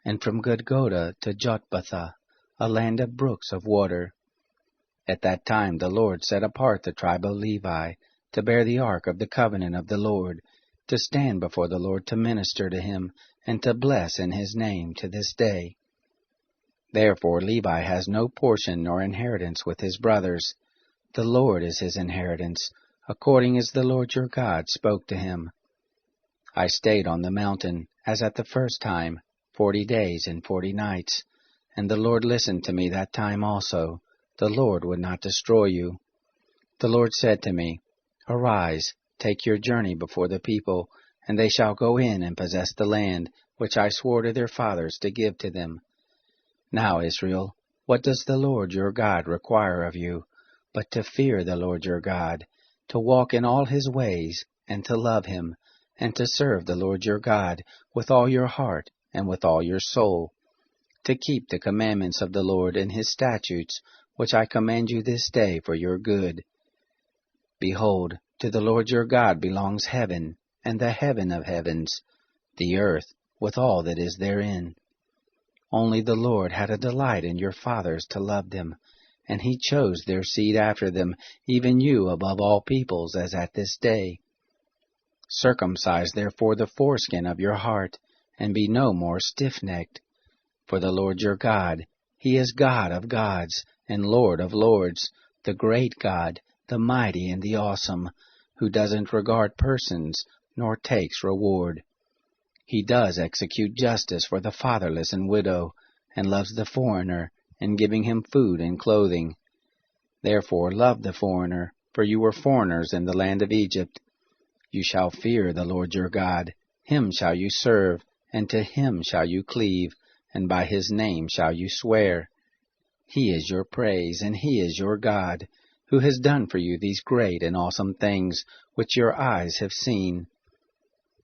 and from Gudgoda to Jotbatha, a land of brooks of water. At that time the Lord set apart the tribe of Levi, to bear the ark of the covenant of the Lord, to stand before the Lord to minister to him, and to bless in his name to this day. Therefore Levi has no portion nor inheritance with his brothers. The Lord is his inheritance, according as the Lord your God spoke to him. I stayed on the mountain, as at the first time, 40 days and 40 nights, and the Lord listened to me that time also. The Lord would not destroy you. The Lord said to me, Arise, take your journey before the people, and they shall go in and possess the land, which I swore to their fathers to give to them. Now, Israel, what does the Lord your God require of you, but to fear the Lord your God, to walk in all his ways, and to love him, and to serve the Lord your God with all your heart and with all your soul, to keep the commandments of the Lord and his statutes, which I command you this day for your good. Behold, to the Lord your God belongs heaven, and the heaven of heavens, the earth, with all that is therein. Only the Lord had a delight in your fathers to love them, and he chose their seed after them, even you above all peoples, as at this day. Circumcise therefore the foreskin of your heart, and be no more stiff-necked. For the Lord your God, He is God of gods, and Lord of lords, the great God, the mighty and the awesome, who doesn't regard persons, nor takes reward. He does execute justice for the fatherless and widow, and loves the foreigner, in giving him food and clothing. Therefore love the foreigner, for you were foreigners in the land of Egypt. You shall fear the Lord your God, Him shall you serve, and to Him shall you cleave, and by His name shall you swear. He is your praise, and He is your God, who has done for you these great and awesome things, which your eyes have seen.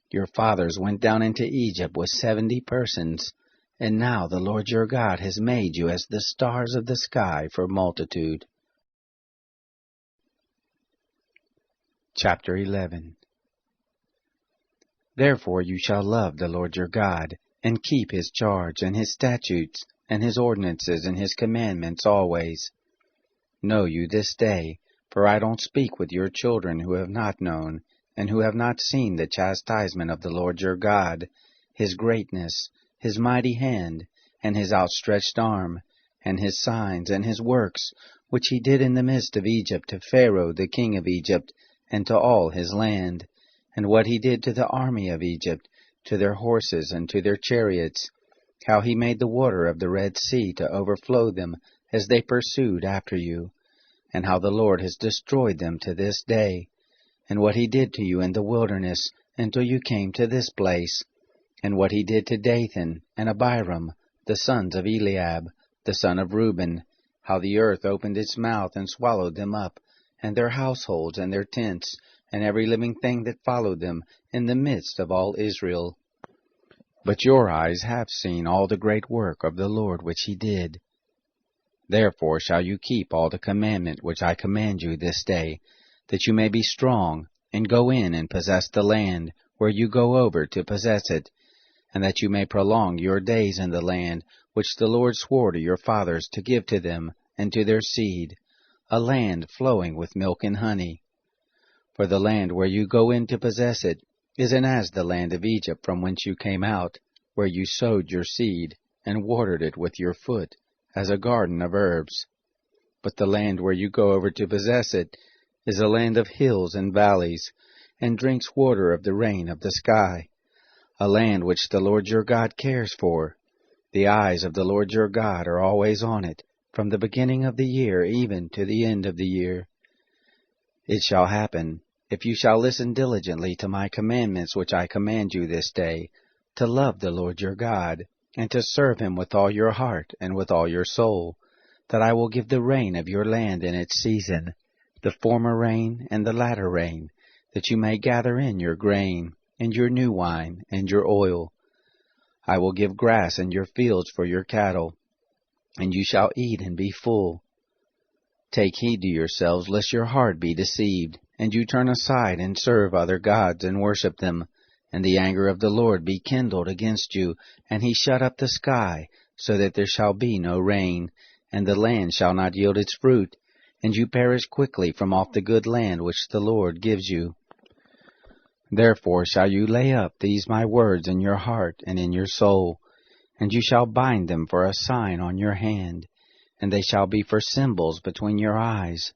Your fathers went down into Egypt with 70 persons, and now the Lord your God has made you as the stars of the sky for multitude. Chapter 11. Therefore you shall love the Lord your God, and keep His charge, and His statutes, and His ordinances, and His commandments always. Know you this day, for I don't speak with your children who have not known, and who have not seen the chastisement of the Lord your God, His greatness, His mighty hand, and His outstretched arm, and His signs, and His works, which He did in the midst of Egypt to Pharaoh the king of Egypt, and to all his land, and what He did to the army of Egypt, to their horses and to their chariots, how He made the water of the Red Sea to overflow them as they pursued after you, and how the Lord has destroyed them to this day, and what He did to you in the wilderness until you came to this place, and what He did to Dathan and Abiram, the sons of Eliab, the son of Reuben, how the earth opened its mouth and swallowed them up, and their households and their tents, and every living thing that followed them, in the midst of all Israel. But your eyes have seen all the great work of the Lord which He did. Therefore shall you keep all the commandment which I command you this day, that you may be strong, and go in and possess the land, where you go over to possess it, and that you may prolong your days in the land, which the Lord swore to your fathers to give to them, and to their seed, a land flowing with milk and honey. For the land where you go in to possess it isn't as the land of Egypt from whence you came out, where you sowed your seed, and watered it with your foot, as a garden of herbs. But the land where you go over to possess it is a land of hills and valleys, and drinks water of the rain of the sky, a land which the Lord your God cares for. The eyes of the Lord your God are always on it, from the beginning of the year even to the end of the year. It shall happen, if you shall listen diligently to my commandments which I command you this day, to love the Lord your God, and to serve Him with all your heart and with all your soul, that I will give the rain of your land in its season, the former rain and the latter rain, that you may gather in your grain, and your new wine, and your oil. I will give grass in your fields for your cattle, and you shall eat and be full. Take heed to yourselves, lest your heart be deceived, and you turn aside and serve other gods and worship them, and the anger of the Lord be kindled against you, and He shut up the sky, so that there shall be no rain, and the land shall not yield its fruit, and you perish quickly from off the good land which the Lord gives you. Therefore shall you lay up these my words in your heart and in your soul, and you shall bind them for a sign on your hand, and they shall be for symbols between your eyes.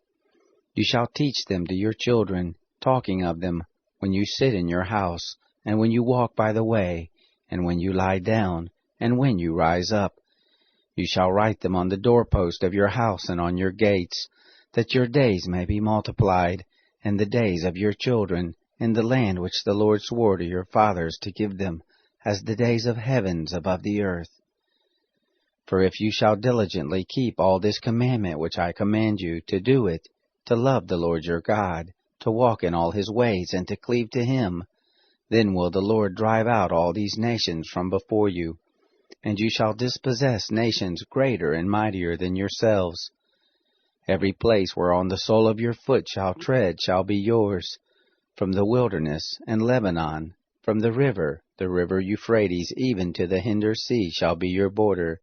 You shall teach them to your children, talking of them, when you sit in your house, and when you walk by the way, and when you lie down, and when you rise up. You shall write them on the doorpost of your house and on your gates, that your days may be multiplied, and the days of your children, in the land which the Lord swore to your fathers to give them, as the days of heavens above the earth. For if you shall diligently keep all this commandment which I command you, to do it, to love the Lord your God, to walk in all His ways, and to cleave to Him, then will the Lord drive out all these nations from before you, and you shall dispossess nations greater and mightier than yourselves. Every place whereon the sole of your foot shall tread shall be yours, from the wilderness and Lebanon, from the river Euphrates, even to the hinder sea shall be your border.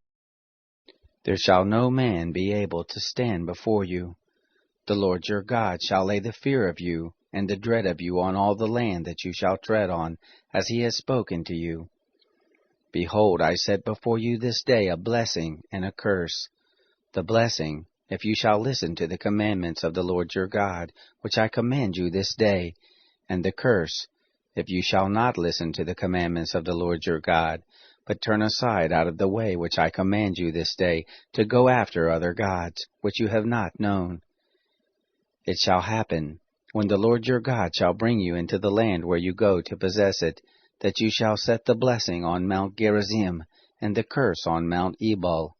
There shall no man be able to stand before you. The Lord your God shall lay the fear of you, and the dread of you on all the land that you shall tread on, as he has spoken to you. Behold, I set before you this day a blessing and a curse. The blessing, if you shall listen to the commandments of the Lord your God, which I command you this day, and the curse, if you shall not listen to the commandments of the Lord your God, but turn aside out of the way which I command you this day, to go after other gods, which you have not known. It shall happen, when the Lord your God shall bring you into the land where you go to possess it, that you shall set the blessing on Mount Gerizim, and the curse on Mount Ebal.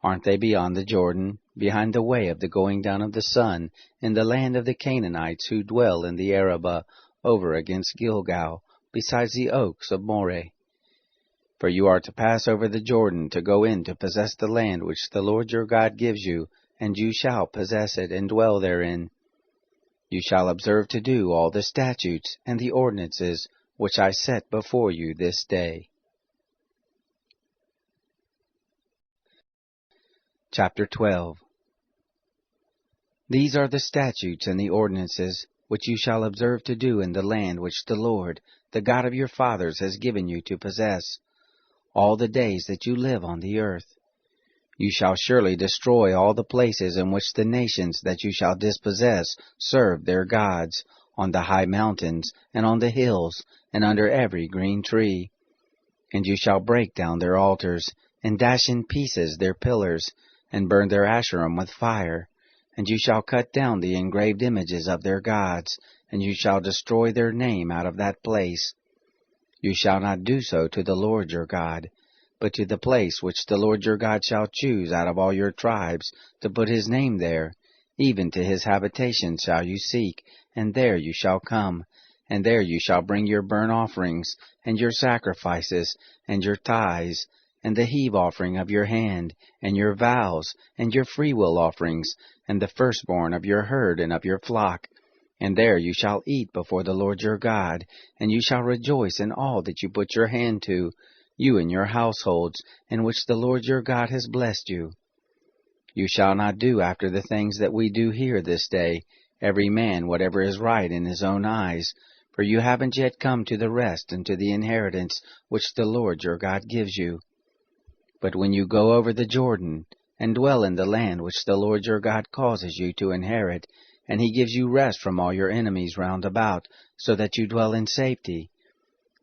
Aren't they beyond the Jordan, behind the way of the going down of the sun, in the land of the Canaanites who dwell in the Arabah, over against Gilgal, besides the oaks of Moreh? For you are to pass over the Jordan to go in to possess the land which the Lord your God gives you, and you shall possess it and dwell therein. You shall observe to do all the statutes and the ordinances which I set before you this day. Chapter 12. These are the statutes and the ordinances which you shall observe to do in the land which the Lord, the God of your fathers, has given you to possess, all the days that you live on the earth. You shall surely destroy all the places in which the nations that you shall dispossess serve their gods, on the high mountains, and on the hills, and under every green tree. And you shall break down their altars, and dash in pieces their pillars, and burn their Asherim with fire. And you shall cut down the engraved images of their gods, and you shall destroy their name out of that place. You shall not do so to the Lord your God, but to the place which the Lord your God shall choose out of all your tribes, to put his name there, even to his habitation shall you seek, and there you shall come, and there you shall bring your burnt offerings, and your sacrifices, and your tithes, and the heave offering of your hand, and your vows, and your freewill offerings, and the firstborn of your herd and of your flock. And there you shall eat before the Lord your God, and you shall rejoice in all that you put your hand to, you and your households, in which the Lord your God has blessed you. You shall not do after the things that we do here this day, every man whatever is right in his own eyes, for you haven't yet come to the rest and to the inheritance which the Lord your God gives you. But when you go over the Jordan, and dwell in the land which the Lord your God causes you to inherit, and he gives you rest from all your enemies round about, so that you dwell in safety,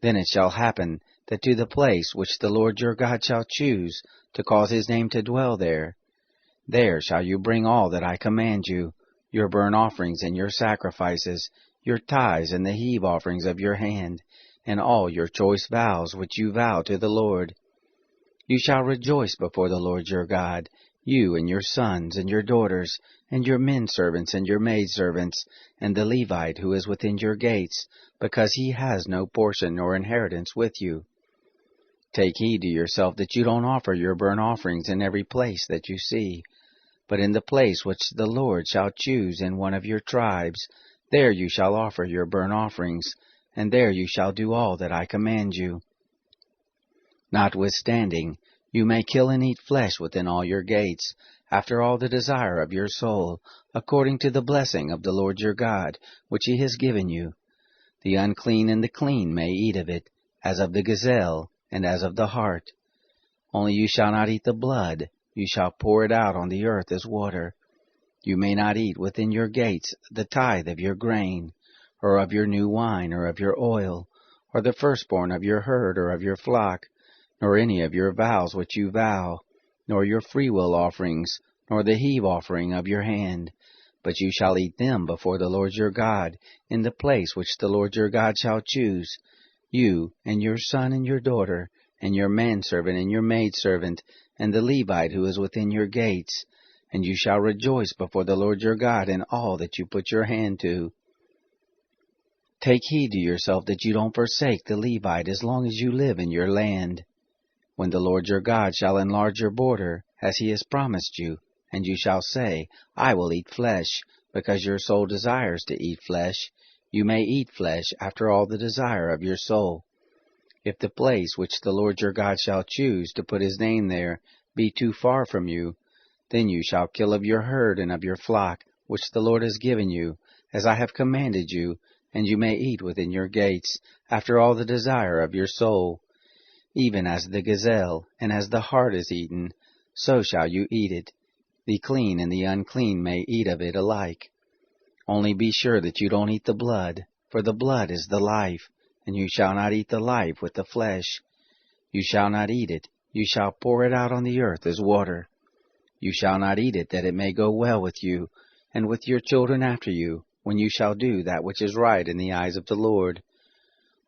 then it shall happen that to the place which the Lord your God shall choose, to cause his name to dwell there, there shall you bring all that I command you, your burnt offerings and your sacrifices, your tithes and the heave offerings of your hand, and all your choice vows which you vow to the Lord. You shall rejoice before the Lord your God, you and your sons and your daughters, and your menservants and your maidservants, and the Levite who is within your gates, because he has no portion nor inheritance with you. Take heed to yourself that you don't offer your burnt offerings in every place that you see, but in the place which the Lord shall choose in one of your tribes, there you shall offer your burnt offerings, and there you shall do all that I command you. Notwithstanding, you may kill and eat flesh within all your gates, after all the desire of your soul, according to the blessing of the Lord your God, which he has given you. The unclean and the clean may eat of it, as of the gazelle, and as of the hart. Only you shall not eat the blood, you shall pour it out on the earth as water. You may not eat within your gates the tithe of your grain, or of your new wine, or of your oil, or the firstborn of your herd or of your flock, nor any of your vows which you vow, nor your freewill offerings, nor the heave offering of your hand. But you shall eat them before the Lord your God, in the place which the Lord your God shall choose, you, and your son and your daughter, and your manservant and your maidservant, and the Levite who is within your gates. And you shall rejoice before the Lord your God in all that you put your hand to. Take heed to yourself that you don't forsake the Levite as long as you live in your land. When the Lord your God shall enlarge your border, as he has promised you, and you shall say, I will eat flesh, because your soul desires to eat flesh, you may eat flesh after all the desire of your soul. If the place which the Lord your God shall choose to put his name there be too far from you, then you shall kill of your herd and of your flock, which the Lord has given you, as I have commanded you, and you may eat within your gates, after all the desire of your soul. Even as the gazelle, and as the hart is eaten, so shall you eat it. The clean and the unclean may eat of it alike. Only be sure that you don't eat the blood, for the blood is the life, and you shall not eat the life with the flesh. You shall not eat it, you shall pour it out on the earth as water. You shall not eat it, that it may go well with you, and with your children after you, when you shall do that which is right in the eyes of the Lord.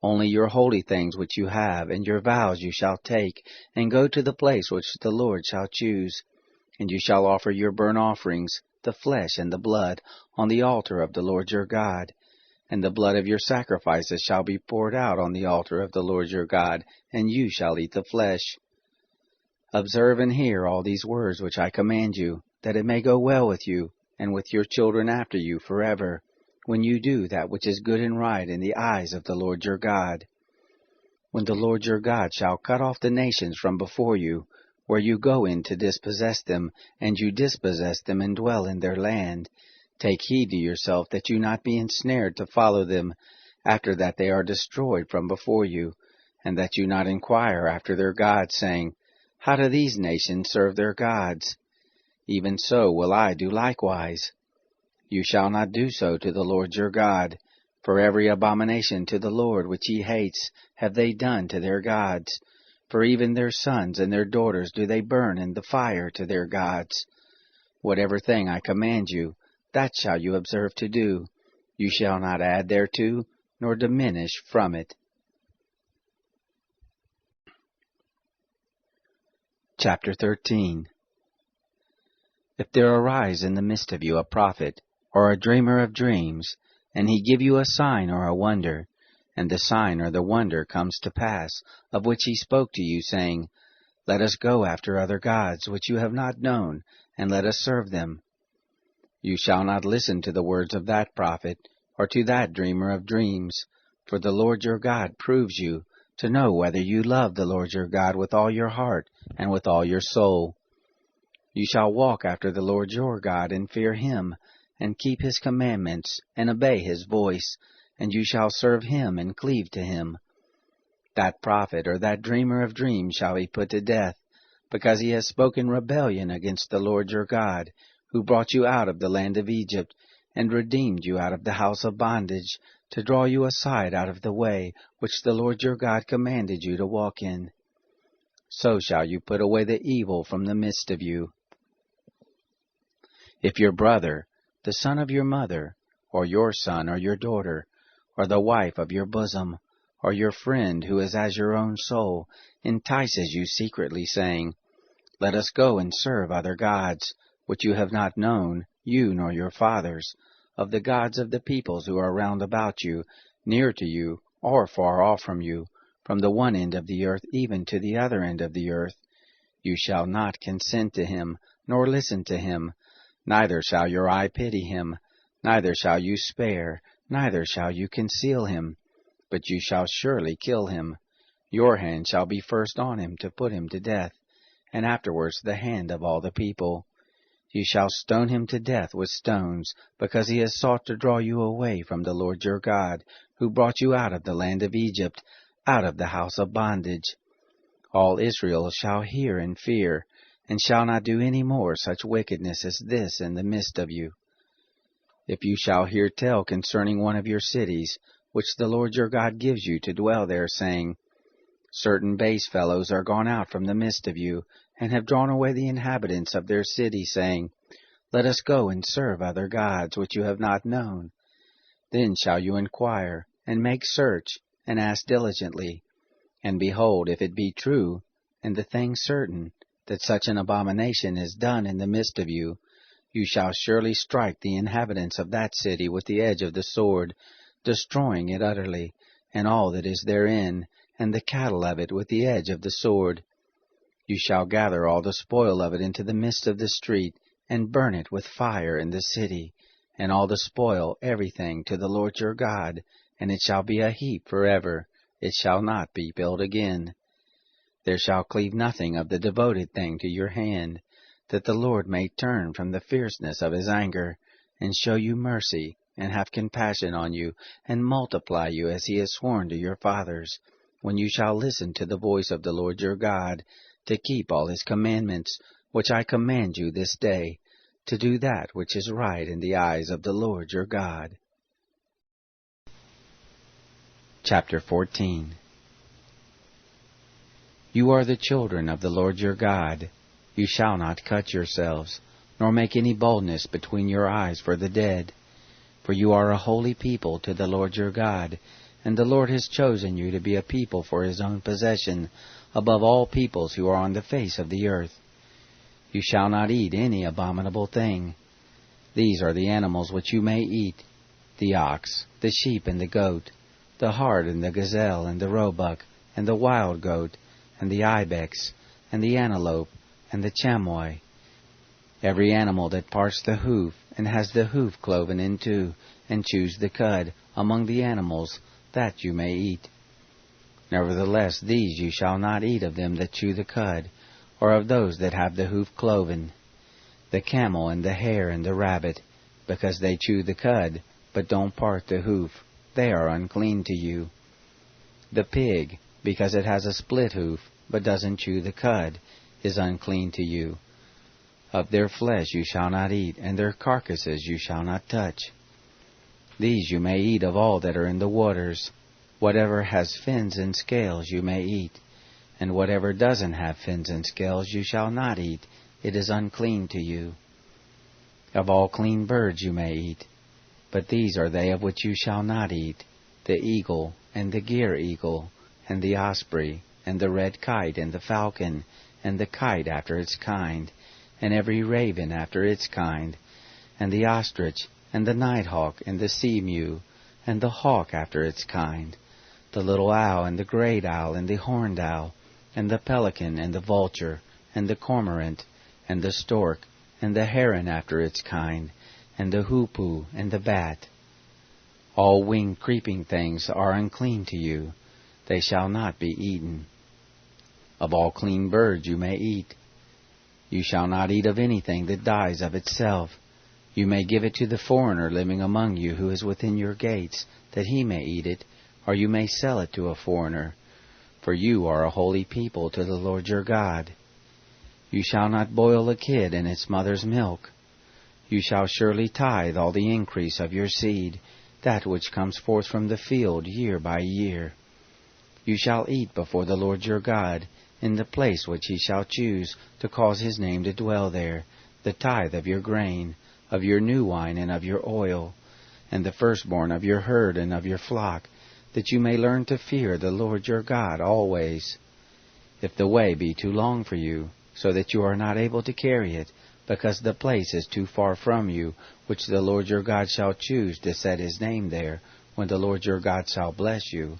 Only your holy things which you have, and your vows you shall take, and go to the place which the Lord shall choose. And you shall offer your burnt offerings, the flesh and the blood, on the altar of the Lord your God. And the blood of your sacrifices shall be poured out on the altar of the Lord your God, and you shall eat the flesh. Observe and hear all these words which I command you, that it may go well with you, and with your children after you forever, when you do that which is good and right in the eyes of the Lord your God. When the Lord your God shall cut off the nations from before you, where you go in to dispossess them, and you dispossess them and dwell in their land, take heed to yourself that you not be ensnared to follow them, after that they are destroyed from before you, and that you not inquire after their gods, saying, How do these nations serve their gods? Even so will I do likewise. You shall not do so to the Lord your God, for every abomination to the Lord which he hates have they done to their gods. For even their sons and their daughters do they burn in the fire to their gods. Whatever thing I command you, that shall you observe to do. You shall not add thereto, nor diminish from it. Chapter 13. If there arise in the midst of you a prophet, or a dreamer of dreams, and he give you a sign or a wonder, and the sign or the wonder comes to pass, of which he spoke to you, saying, Let us go after other gods, which you have not known, and let us serve them. You shall not listen to the words of that prophet, or to that dreamer of dreams, for the Lord your God proves you, to know whether you love the Lord your God with all your heart and with all your soul. You shall walk after the Lord your God, and fear him, and keep his commandments, and obey his voice, and you shall serve him and cleave to him. That prophet or that dreamer of dreams shall be put to death, because he has spoken rebellion against the Lord your God, who brought you out of the land of Egypt, and redeemed you out of the house of bondage, to draw you aside out of the way which the Lord your God commanded you to walk in. So shall you put away the evil from the midst of you. If your brother, the son of your mother, or your son or your daughter, or the wife of your bosom, or your friend who is as your own soul, entices you secretly, saying, Let us go and serve other gods, which you have not known, you nor your fathers, of the gods of the peoples who are round about you, near to you, or far off from you, from the one end of the earth even to the other end of the earth. You shall not consent to him, nor listen to him. Neither shall your eye pity him, neither shall you spare, neither shall you conceal him, but you shall surely kill him. Your hand shall be first on him to put him to death, and afterwards the hand of all the people. You shall stone him to death with stones, because he has sought to draw you away from the Lord your God, who brought you out of the land of Egypt, out of the house of bondage. All Israel shall hear and fear, and shall not do any more such wickedness as this in the midst of you. If you shall hear tell concerning one of your cities, which the Lord your God gives you to dwell there, saying, Certain base fellows are gone out from the midst of you, and have drawn away the inhabitants of their city, saying, Let us go and serve other gods, which you have not known. Then shall you inquire, and make search, and ask diligently. And behold, if it be true, and the thing certain, that such an abomination is done in the midst of you, you shall surely strike the inhabitants of that city with the edge of the sword, destroying it utterly, and all that is therein, and the cattle of it with the edge of the sword. You shall gather all the spoil of it into the midst of the street, and burn it with fire in the city, and all the spoil, everything, to the Lord your God, and it shall be a heap forever, it shall not be built again. There shall cleave nothing of the devoted thing to your hand, that the Lord may turn from the fierceness of his anger, and show you mercy, and have compassion on you, and multiply you as he has sworn to your fathers, when you shall listen to the voice of the Lord your God, to keep all his commandments, which I command you this day, to do that which is right in the eyes of the Lord your God. Chapter 14. You are the children of the Lord your God. You shall not cut yourselves, nor make any boldness between your eyes for the dead. For you are a holy people to the Lord your God, and the Lord has chosen you to be a people for his own possession, above all peoples who are on the face of the earth. You shall not eat any abominable thing. These are the animals which you may eat: the ox, the sheep, and the goat, the hart, and the gazelle, and the roebuck, and the wild goat, and the ibex, and the antelope, and the chamois. Every animal that parts the hoof, and has the hoof cloven in two, and chews the cud, among the animals, that you may eat. Nevertheless these you shall not eat of them that chew the cud, or of those that have the hoof cloven: the camel, and the hare, and the rabbit, because they chew the cud, but don't part the hoof, they are unclean to you. The pig, because it has a split hoof, but doesn't chew the cud, is unclean to you. Of their flesh you shall not eat, and their carcasses you shall not touch. These you may eat of all that are in the waters. Whatever has fins and scales you may eat, and whatever doesn't have fins and scales you shall not eat, it is unclean to you. Of all clean birds you may eat, but these are they of which you shall not eat: the eagle, and the gyre eagle, and the osprey, and the red kite, and the falcon, and the kite after its kind, and every raven after its kind, and the ostrich, and the nighthawk, and the sea-mew, and the hawk after its kind, the little owl, and the great owl, and the horned owl, and the pelican, and the vulture, and the cormorant, and the stork, and the heron after its kind, and the hoopoe, and the bat. All winged creeping things are unclean to you. They shall not be eaten. Of all clean birds you may eat. You shall not eat of anything that dies of itself. You may give it to the foreigner living among you who is within your gates, that he may eat it, or you may sell it to a foreigner. For you are a holy people to the Lord your God. You shall not boil a kid in its mother's milk. You shall surely tithe all the increase of your seed, that which comes forth from the field year by year. You shall eat before the Lord your God, in the place which he shall choose to cause his name to dwell there, the tithe of your grain, of your new wine, and of your oil, and the firstborn of your herd and of your flock, that you may learn to fear the Lord your God always. If the way be too long for you, so that you are not able to carry it, because the place is too far from you, which the Lord your God shall choose to set his name there, when the Lord your God shall bless you,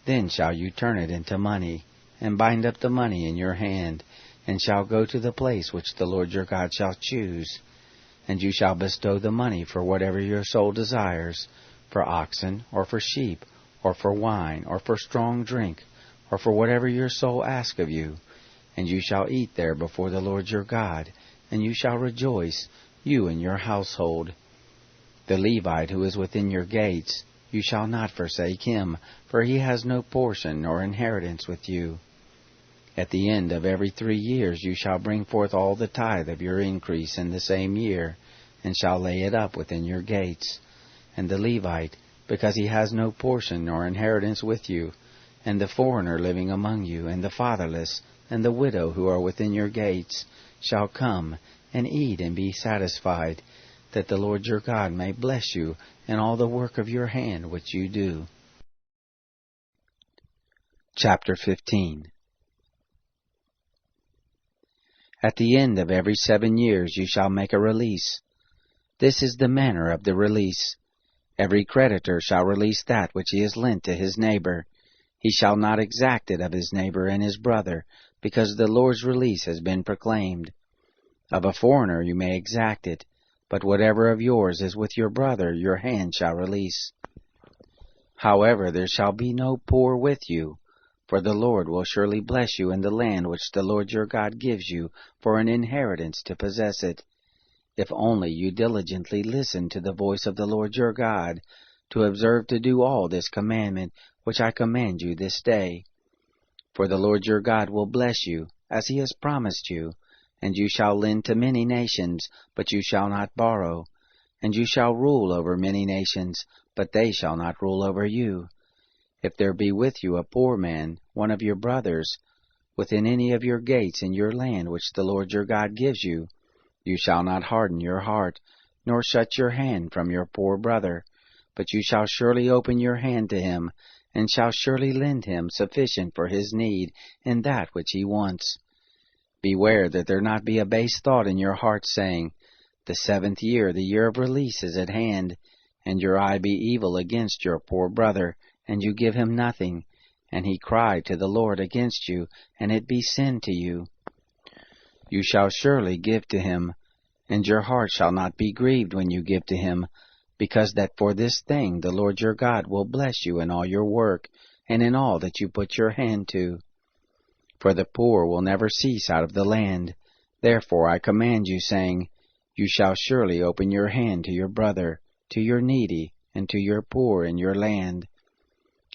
then shall you turn it into money, and bind up the money in your hand, and shall go to the place which the Lord your God shall choose. And you shall bestow the money for whatever your soul desires, for oxen, or for sheep, or for wine, or for strong drink, or for whatever your soul asks of you. And you shall eat there before the Lord your God, and you shall rejoice, you and your household. The Levite who is within your gates, you shall not forsake him, for he has no portion nor inheritance with you. At the end of every 3 years you shall bring forth all the tithe of your increase in the same year, and shall lay it up within your gates. And the Levite, because he has no portion nor inheritance with you, and the foreigner living among you, and the fatherless, and the widow who are within your gates, shall come and eat and be satisfied, that the Lord your God may bless you in all the work of your hand which you do. Chapter 15. At the end of every 7 years you shall make a release. This is the manner of the release. Every creditor shall release that which he has lent to his neighbor. He shall not exact it of his neighbor and his brother, because the Lord's release has been proclaimed. Of a foreigner you may exact it, but whatever of yours is with your brother your hand shall release. However, there shall be no poor with you, for the Lord will surely bless you in the land which the Lord your God gives you for an inheritance to possess it. if only you diligently listen to the voice of the Lord your God, to observe to do all this commandment which I command you this day. For the Lord your God will bless you, as he has promised you, and you shall lend to many nations, but you shall not borrow. And you shall rule over many nations, but they shall not rule over you. If there be with you a poor man, one of your brothers, within any of your gates in your land which the Lord your God gives you, you shall not harden your heart, nor shut your hand from your poor brother, but you shall surely open your hand to him, and shall surely lend him sufficient for his need in that which he wants. Beware that there not be a base thought in your heart, saying, The 7th year, the year of release, is at hand, and your eye be evil against your poor brother, and you give him nothing, and he cry to the Lord against you, and it be sin to you. You shall surely give to him, and your heart shall not be grieved when you give to him, because that for this thing the Lord your God will bless you in all your work, and in all that you put your hand to. For the poor will never cease out of the land. Therefore I command you, saying, You shall surely open your hand to your brother, to your needy, and to your poor in your land.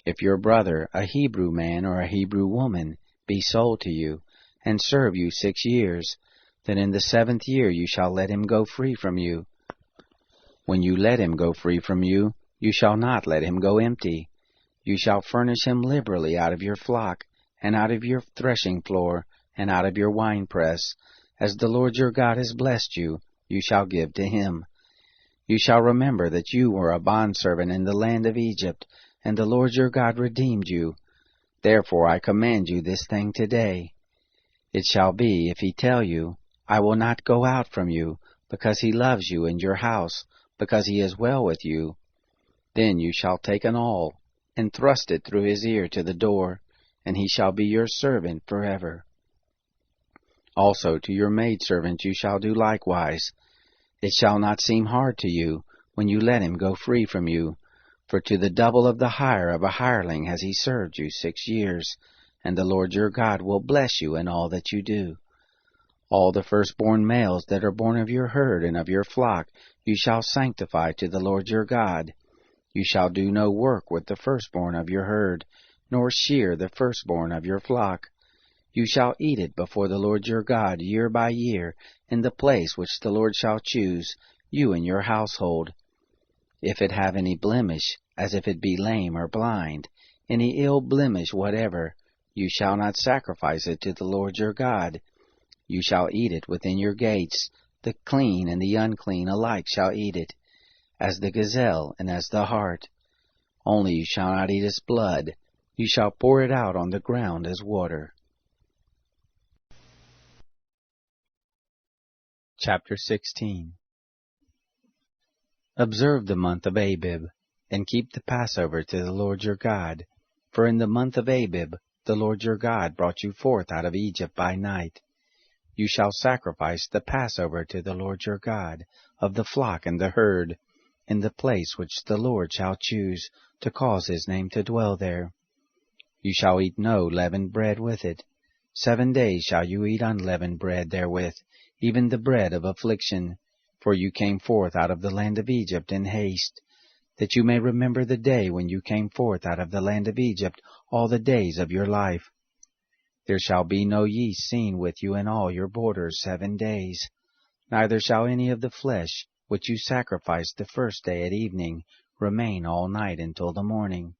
If your brother, a Hebrew man or a Hebrew woman, be sold to you, and serve you 6 years, then in the 7th year you shall let him go free from you. When you let him go free from you, you shall not let him go empty. You shall furnish him liberally out of your flock, and out of your threshing floor, and out of your winepress. As the Lord your God has blessed you, you shall give to him. You shall remember that you were a bondservant in the land of Egypt, and the Lord your God redeemed you. Therefore I command you this thing today. It shall be, if he tell you, I will not go out from you, because he loves you and your house, because he is well with you, then you shall take an awl, and thrust it through his ear to the door, and he shall be your servant forever. Also to your maidservant you shall do likewise. It shall not seem hard to you, when you let him go free from you, for to the double of the hire of a hireling has he served you 6 years, and the Lord your God will bless you in all that you do. All the firstborn males that are born of your herd and of your flock you shall sanctify to the Lord your God. You shall do no work with the firstborn of your herd, nor shear the firstborn of your flock. You shall eat it before the Lord your God year by year, in the place which the Lord shall choose, you and your household. If it have any blemish, as if it be lame or blind, any ill blemish whatever, you shall not sacrifice it to the Lord your God. You shall eat it within your gates. The clean and the unclean alike shall eat it, as the gazelle and as the hart. Only you shall not eat its blood. You shall pour it out on the ground as water. Chapter 16. Observe the month of Abib, and keep the Passover to the Lord your God. For in the month of Abib the Lord your God brought you forth out of Egypt by night. You shall sacrifice the Passover to the Lord your God, of the flock and the herd, in the place which the Lord shall choose, to cause his name to dwell there. You shall eat no leavened bread with it. 7 days shall you eat unleavened bread therewith, even the bread of affliction, for you came forth out of the land of Egypt in haste, that you may remember the day when you came forth out of the land of Egypt all the days of your life. There shall be no yeast seen with you in all your borders 7 days, neither shall any of the flesh, which you sacrifice the first day at evening, remain all night until the morning.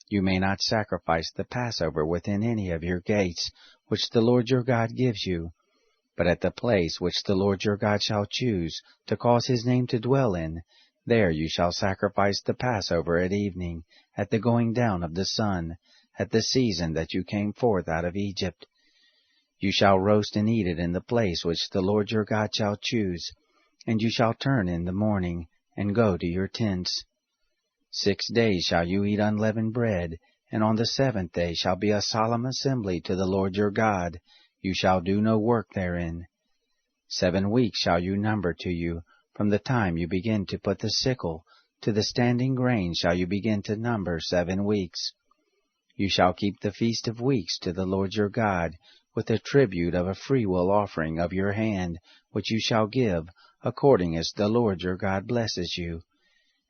You may not sacrifice the Passover within any of your gates, which the Lord your God gives you, but at the place which the Lord your God shall choose, to cause his name to dwell in, there you shall sacrifice the Passover at evening, at the going down of the sun, at the season that you came forth out of Egypt. You shall roast and eat it in the place which the Lord your God shall choose, and you shall turn in the morning, and go to your tents. 6 days shall you eat unleavened bread, and on the 7th day shall be a solemn assembly to the Lord your God. You shall do no work therein. 7 weeks shall you number to you, from the time you begin to put the sickle, to the standing grain shall you begin to number 7 weeks. You shall keep the feast of weeks to the Lord your God, with a tribute of a freewill offering of your hand, which you shall give, according as the Lord your God blesses you.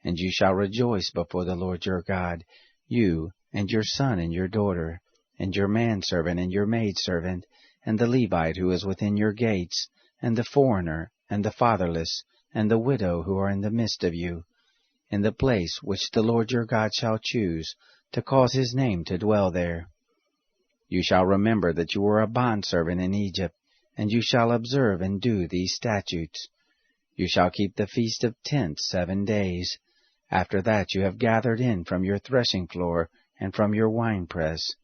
And you shall rejoice before the Lord your God, you, and your son and your daughter, and your manservant and your maidservant, and the Levite who is within your gates, and the foreigner, and the fatherless, and the widow who are in the midst of you, in the place which the Lord your God shall choose, to cause his name to dwell there. You shall remember that you were a bondservant in Egypt, and you shall observe and do these statutes. You shall keep the Feast of Tents 7 days. After that you have gathered in from your threshing floor and from your winepress.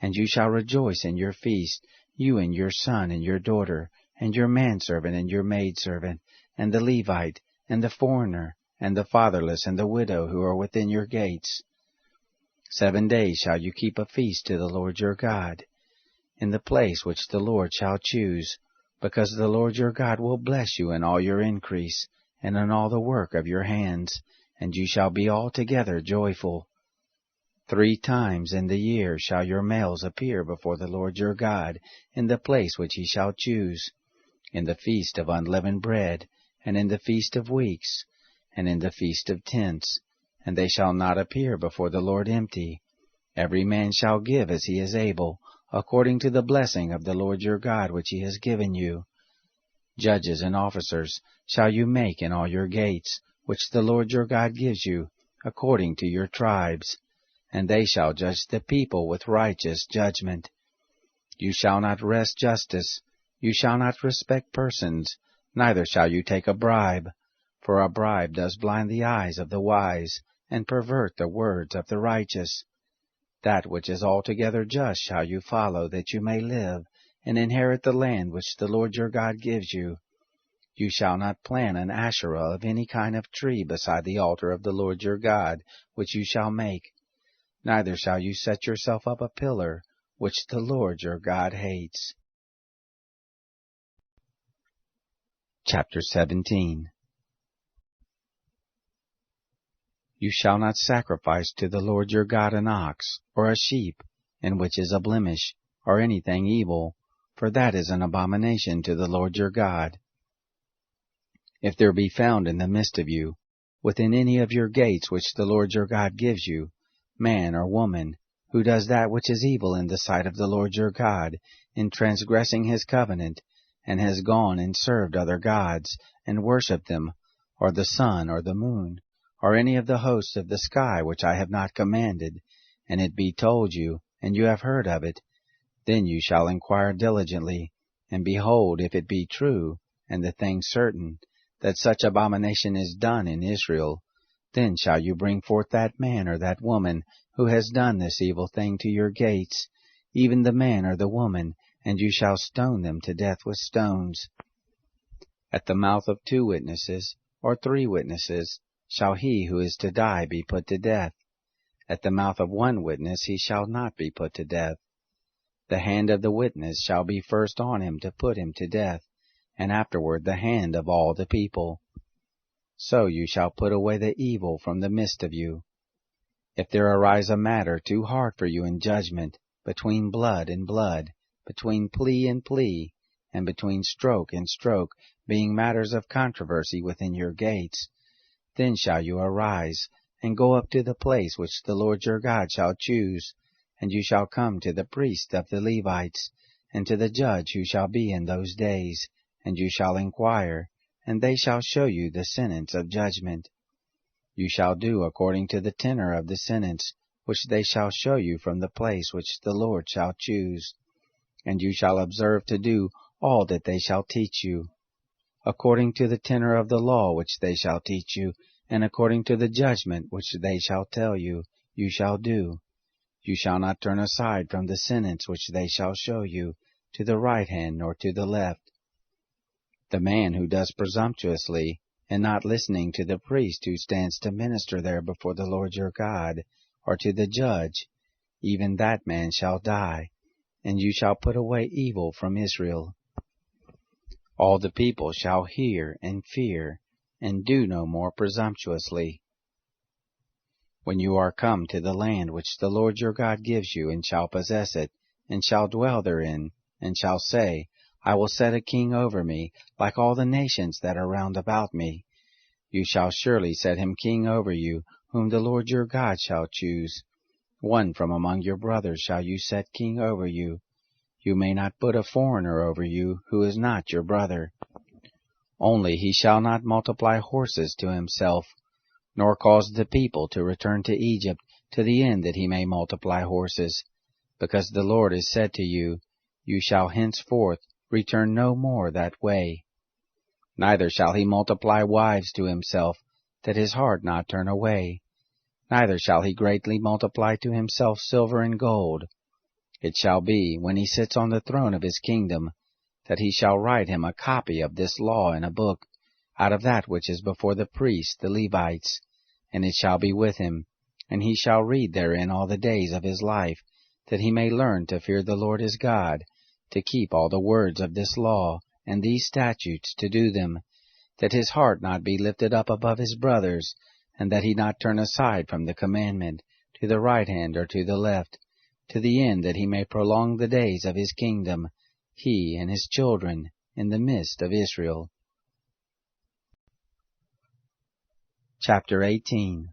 And you shall rejoice in your feast, you and your son and your daughter, and your manservant and your maidservant, and the Levite, and the foreigner, and the fatherless, and the widow who are within your gates. 7 days shall you keep a feast to the Lord your God, in the place which the Lord shall choose, because the Lord your God will bless you in all your increase, and in all the work of your hands, and you shall be altogether joyful. 3 times in the year shall your males appear before the Lord your God, in the place which he shall choose, in the feast of unleavened bread, and in the feast of weeks, and in the feast of tents, and they shall not appear before the Lord empty. Every man shall give as he is able, according to the blessing of the Lord your God which he has given you. Judges and officers shall you make in all your gates, which the Lord your God gives you, according to your tribes, and they shall judge the people with righteous judgment. You shall not wrest justice, you shall not respect persons, neither shall you take a bribe, for a bribe does blind the eyes of the wise, and pervert the words of the righteous. That which is altogether just shall you follow, that you may live, and inherit the land which the Lord your God gives you. You shall not plant an Asherah of any kind of tree beside the altar of the Lord your God, which you shall make. Neither shall you set yourself up a pillar, which the Lord your God hates. Chapter 17. You shall not sacrifice to the Lord your God an ox, or a sheep, in which is a blemish, or anything evil, for that is an abomination to the Lord your God. If there be found in the midst of you, within any of your gates which the Lord your God gives you, man or woman, who does that which is evil in the sight of the Lord your God, in transgressing his covenant, and has gone and served other gods, and worshipped them, or the sun, or the moon, or any of the hosts of the sky which I have not commanded, and it be told you, and you have heard of it, then you shall inquire diligently, and behold, if it be true, and the thing certain, that such abomination is done in Israel, then shall you bring forth that man or that woman who has done this evil thing to your gates, even the man or the woman, and you shall stone them to death with stones. At the mouth of 2 witnesses, or 3 witnesses, shall he who is to die be put to death. At the mouth of 1 witness he shall not be put to death. The hand of the witness shall be first on him to put him to death, and afterward the hand of all the people. So you shall put away the evil from the midst of you. If there arise a matter too hard for you in judgment, between blood and blood, between plea and plea, and between stroke and stroke, being matters of controversy within your gates, then shall you arise, and go up to the place which the Lord your God shall choose, and you shall come to the priest of the Levites, and to the judge who shall be in those days, and you shall inquire, and they shall show you the sentence of judgment. You shall do according to the tenor of the sentence, which they shall show you from the place which the Lord shall choose. And you shall observe to do all that they shall teach you. According to the tenor of the law which they shall teach you, and according to the judgment which they shall tell you, you shall do. You shall not turn aside from the sentence which they shall show you, to the right hand nor to the left. The man who does presumptuously, and not listening to the priest who stands to minister there before the Lord your God, or to the judge, even that man shall die, and you shall put away evil from Israel. All the people shall hear and fear, and do no more presumptuously. When you are come to the land which the Lord your God gives you, and shall possess it, and shall dwell therein, and shall say, I will set a king over me, like all the nations that are round about me. You shall surely set him king over you, whom the Lord your God shall choose. One from among your brothers shall you set king over you. You may not put a foreigner over you, who is not your brother. Only he shall not multiply horses to himself, nor cause the people to return to Egypt, to the end that he may multiply horses. Because the Lord has said to you, You shall henceforth return no more that way. Neither shall he multiply wives to himself, that his heart not turn away. Neither shall he greatly multiply to himself silver and gold. It shall be, when he sits on the throne of his kingdom, that he shall write him a copy of this law in a book, out of that which is before the priests the Levites, and it shall be with him, and he shall read therein all the days of his life, that he may learn to fear the Lord his God, to keep all the words of this law, and these statutes to do them, that his heart not be lifted up above his brothers, and that he not turn aside from the commandment, to the right hand or to the left, to the end that he may prolong the days of his kingdom, he and his children, in the midst of Israel. Chapter 18.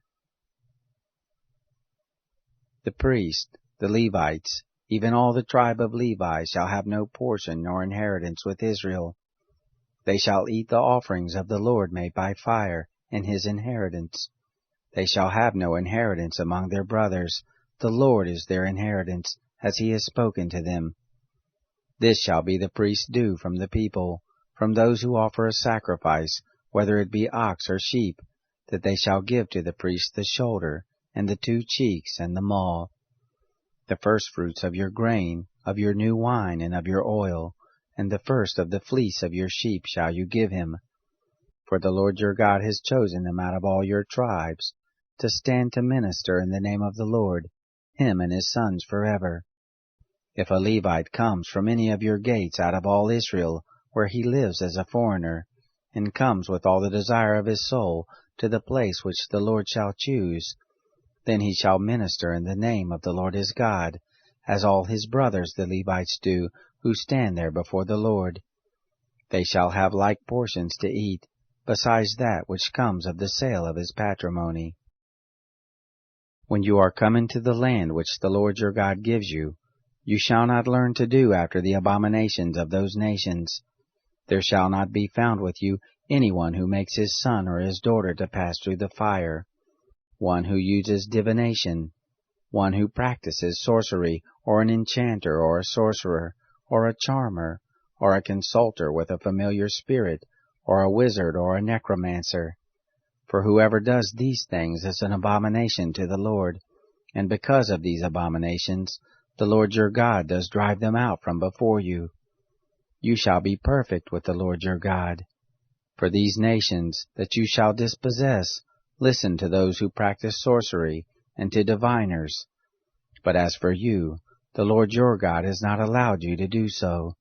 The priest, the Levites, even all the tribe of Levi, shall have no portion nor inheritance with Israel. They shall eat the offerings of the Lord made by fire, and his inheritance. They shall have no inheritance among their brothers. The Lord is their inheritance, as he has spoken to them. This shall be the priest's due from the people, from those who offer a sacrifice, whether it be ox or sheep, that they shall give to the priest the shoulder, and the 2 cheeks, and the maw. The firstfruits of your grain, of your new wine, and of your oil, and the first of the fleece of your sheep shall you give him. For the Lord your God has chosen them out of all your tribes, to stand to minister in the name of the Lord, him and his sons forever. If a Levite comes from any of your gates out of all Israel, where he lives as a foreigner, and comes with all the desire of his soul to the place which the Lord shall choose, then he shall minister in the name of the Lord his God, as all his brothers the Levites do, who stand there before the Lord. They shall have like portions to eat, besides that which comes of the sale of his patrimony. When you are come into the land which the Lord your God gives you, you shall not learn to do after the abominations of those nations. There shall not be found with you anyone who makes his son or his daughter to pass through the fire, one who uses divination, one who practices sorcery, or an enchanter, or a sorcerer, or a charmer, or a consulter with a familiar spirit, or a wizard, or a necromancer. For whoever does these things is an abomination to the Lord, and because of these abominations, the Lord your God does drive them out from before you. You shall be perfect with the Lord your God. For these nations that you shall dispossess, listen to those who practice sorcery, and to diviners. But as for you, the Lord your God has not allowed you to do so.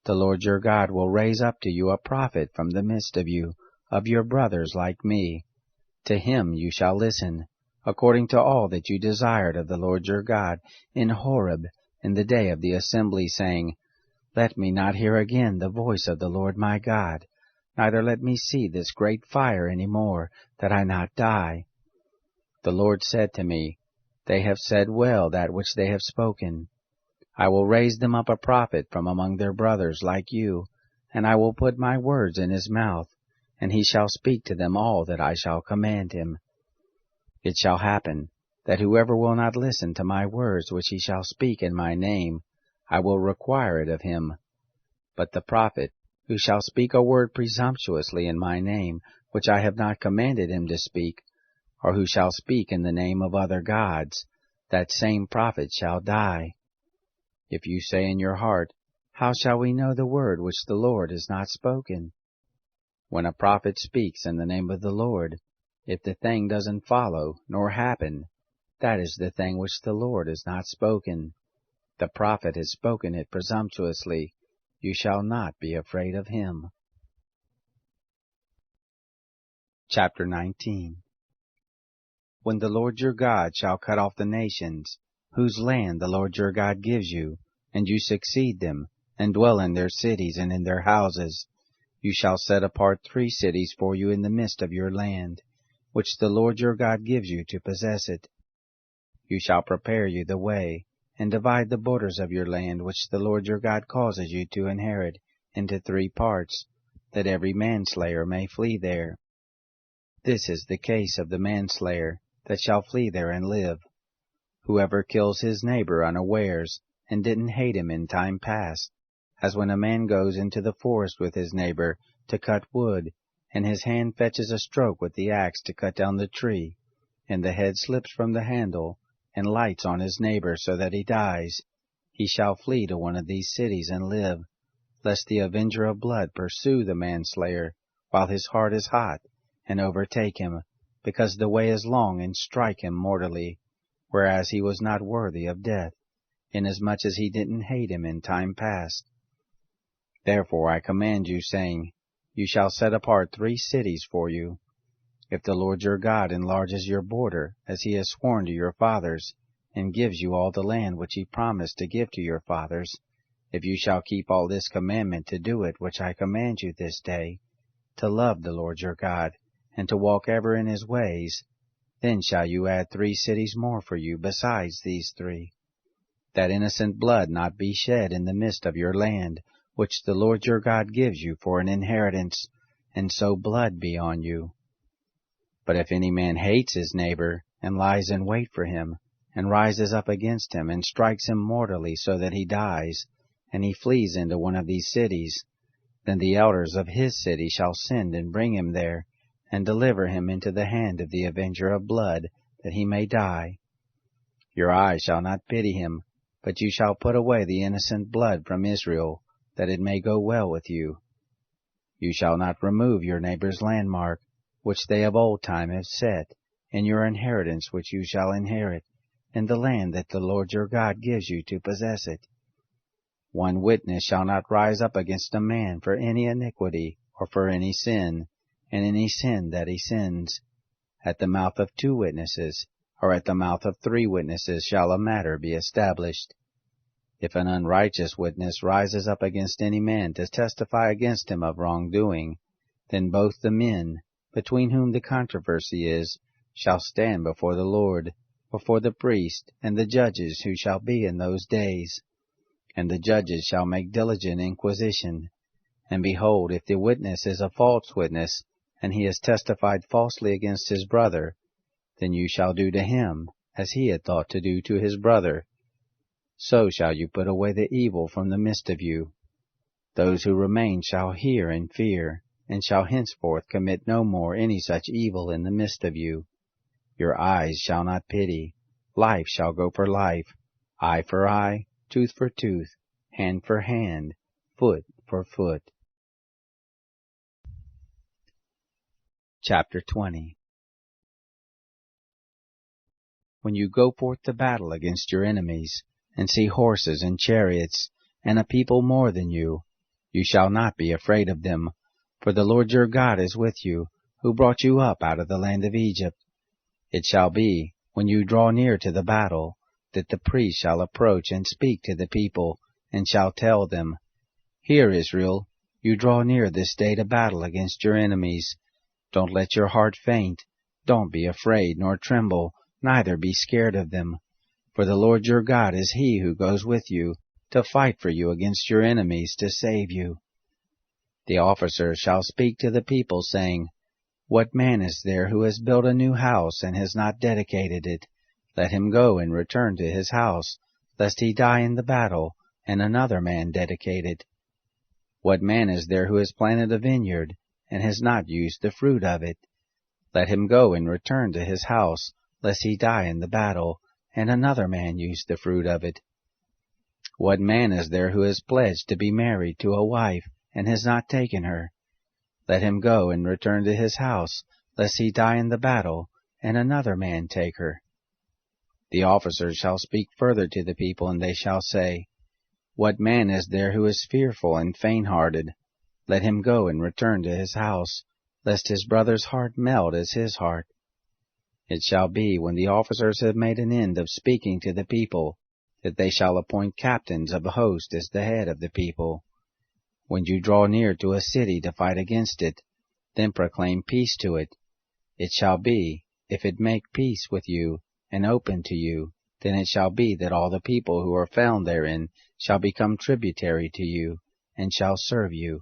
The Lord your God will raise up to you a prophet from the midst of you, of your brothers like me. To him you shall listen, according to all that you desired of the Lord your God in Horeb in the day of the assembly, saying, Let me not hear again the voice of the Lord my God, neither let me see this great fire any more, that I not die. The Lord said to me, They have said well that which they have spoken. I will raise them up a prophet from among their brothers like you, and I will put my words in his mouth, and he shall speak to them all that I shall command him. It shall happen, that whoever will not listen to my words which he shall speak in my name, I will require it of him. But the prophet, who shall speak a word presumptuously in my name, which I have not commanded him to speak, or who shall speak in the name of other gods, that same prophet shall die. If you say in your heart, How shall we know the word which the Lord has not spoken? When a prophet speaks in the name of the Lord, if the thing doesn't follow nor happen, that is the thing which the Lord has not spoken. The prophet has spoken it presumptuously. You shall not be afraid of him. Chapter 19. When the Lord your God shall cut off the nations, whose land the Lord your God gives you, and you succeed them, and dwell in their cities and in their houses. You shall set apart 3 cities for you in the midst of your land, which the Lord your God gives you to possess it. You shall prepare you the way, and divide the borders of your land which the Lord your God causes you to inherit into 3 parts, that every manslayer may flee there. This is the case of the manslayer that shall flee there and live. Whoever kills his neighbor unawares, and didn't hate him in time past, as when a man goes into the forest with his neighbor to cut wood, and his hand fetches a stroke with the axe to cut down the tree, and the head slips from the handle, and lights on his neighbor so that he dies, he shall flee to one of these cities and live, lest the avenger of blood pursue the manslayer while his heart is hot, and overtake him, because the way is long, and strike him mortally, whereas he was not worthy of death, inasmuch as he didn't hate him in time past. Therefore I command you, saying, You shall set apart 3 cities for you. If the Lord your God enlarges your border, as he has sworn to your fathers, and gives you all the land which he promised to give to your fathers, if you shall keep all this commandment to do it which I command you this day, to love the Lord your God, and to walk ever in his ways, then shall you add 3 cities more for you besides these 3, that innocent blood not be shed in the midst of your land, which the Lord your God gives you for an inheritance, and so blood be on you. But if any man hates his neighbor, and lies in wait for him, and rises up against him, and strikes him mortally so that he dies, and he flees into one of these cities, then the elders of his city shall send and bring him there, and deliver him into the hand of the avenger of blood, that he may die. Your eye shall not pity him, but you shall put away the innocent blood from Israel, that it may go well with you. You shall not remove your neighbor's landmark, which they of old time have set, in your inheritance which you shall inherit, in the land that the Lord your God gives you to possess it. One witness shall not rise up against a man for any iniquity, or for any sin, and any sin that he sins. At the mouth of 2 witnesses, or at the mouth of 3 witnesses shall a matter be established. If an unrighteous witness rises up against any man to testify against him of wrongdoing, then both the men, between whom the controversy is, shall stand before the Lord, before the priest and the judges who shall be in those days. And the judges shall make diligent inquisition. And behold, if the witness is a false witness, and he has testified falsely against his brother, then you shall do to him as he had thought to do to his brother. So shall you put away the evil from the midst of you. Those who remain shall hear and fear, and shall henceforth commit no more any such evil in the midst of you. Your eyes shall not pity. Life shall go for life, eye for eye, tooth for tooth, hand for hand, foot for foot. Chapter 20. When you go forth to battle against your enemies, and see horses and chariots, and a people more than you, you shall not be afraid of them, for the Lord your God is with you, who brought you up out of the land of Egypt. It shall be, when you draw near to the battle, that the priest shall approach and speak to the people, and shall tell them, Hear, Israel, you draw near this day to battle against your enemies. Don't let your heart faint. Don't be afraid, nor tremble, neither be scared of them. For the Lord your God is he who goes with you, to fight for you against your enemies, to save you. The officers shall speak to the people, saying, What man is there who has built a new house, and has not dedicated it? Let him go and return to his house, lest he die in the battle, and another man dedicate it. What man is there who has planted a vineyard, and has not used the fruit of it? Let him go and return to his house, lest he die in the battle, and another man use the fruit of it. What man is there who has pledged to be married to a wife, and has not taken her? Let him go and return to his house, lest he die in the battle, and another man take her. The officers shall speak further to the people, and they shall say, What man is there who is fearful and faint-hearted? Let him go and return to his house, lest his brother's heart melt as his heart. It shall be, when the officers have made an end of speaking to the people, that they shall appoint captains of a host as the head of the people. When you draw near to a city to fight against it, then proclaim peace to it. It shall be, if it make peace with you, and open to you, then it shall be that all the people who are found therein shall become tributary to you, and shall serve you.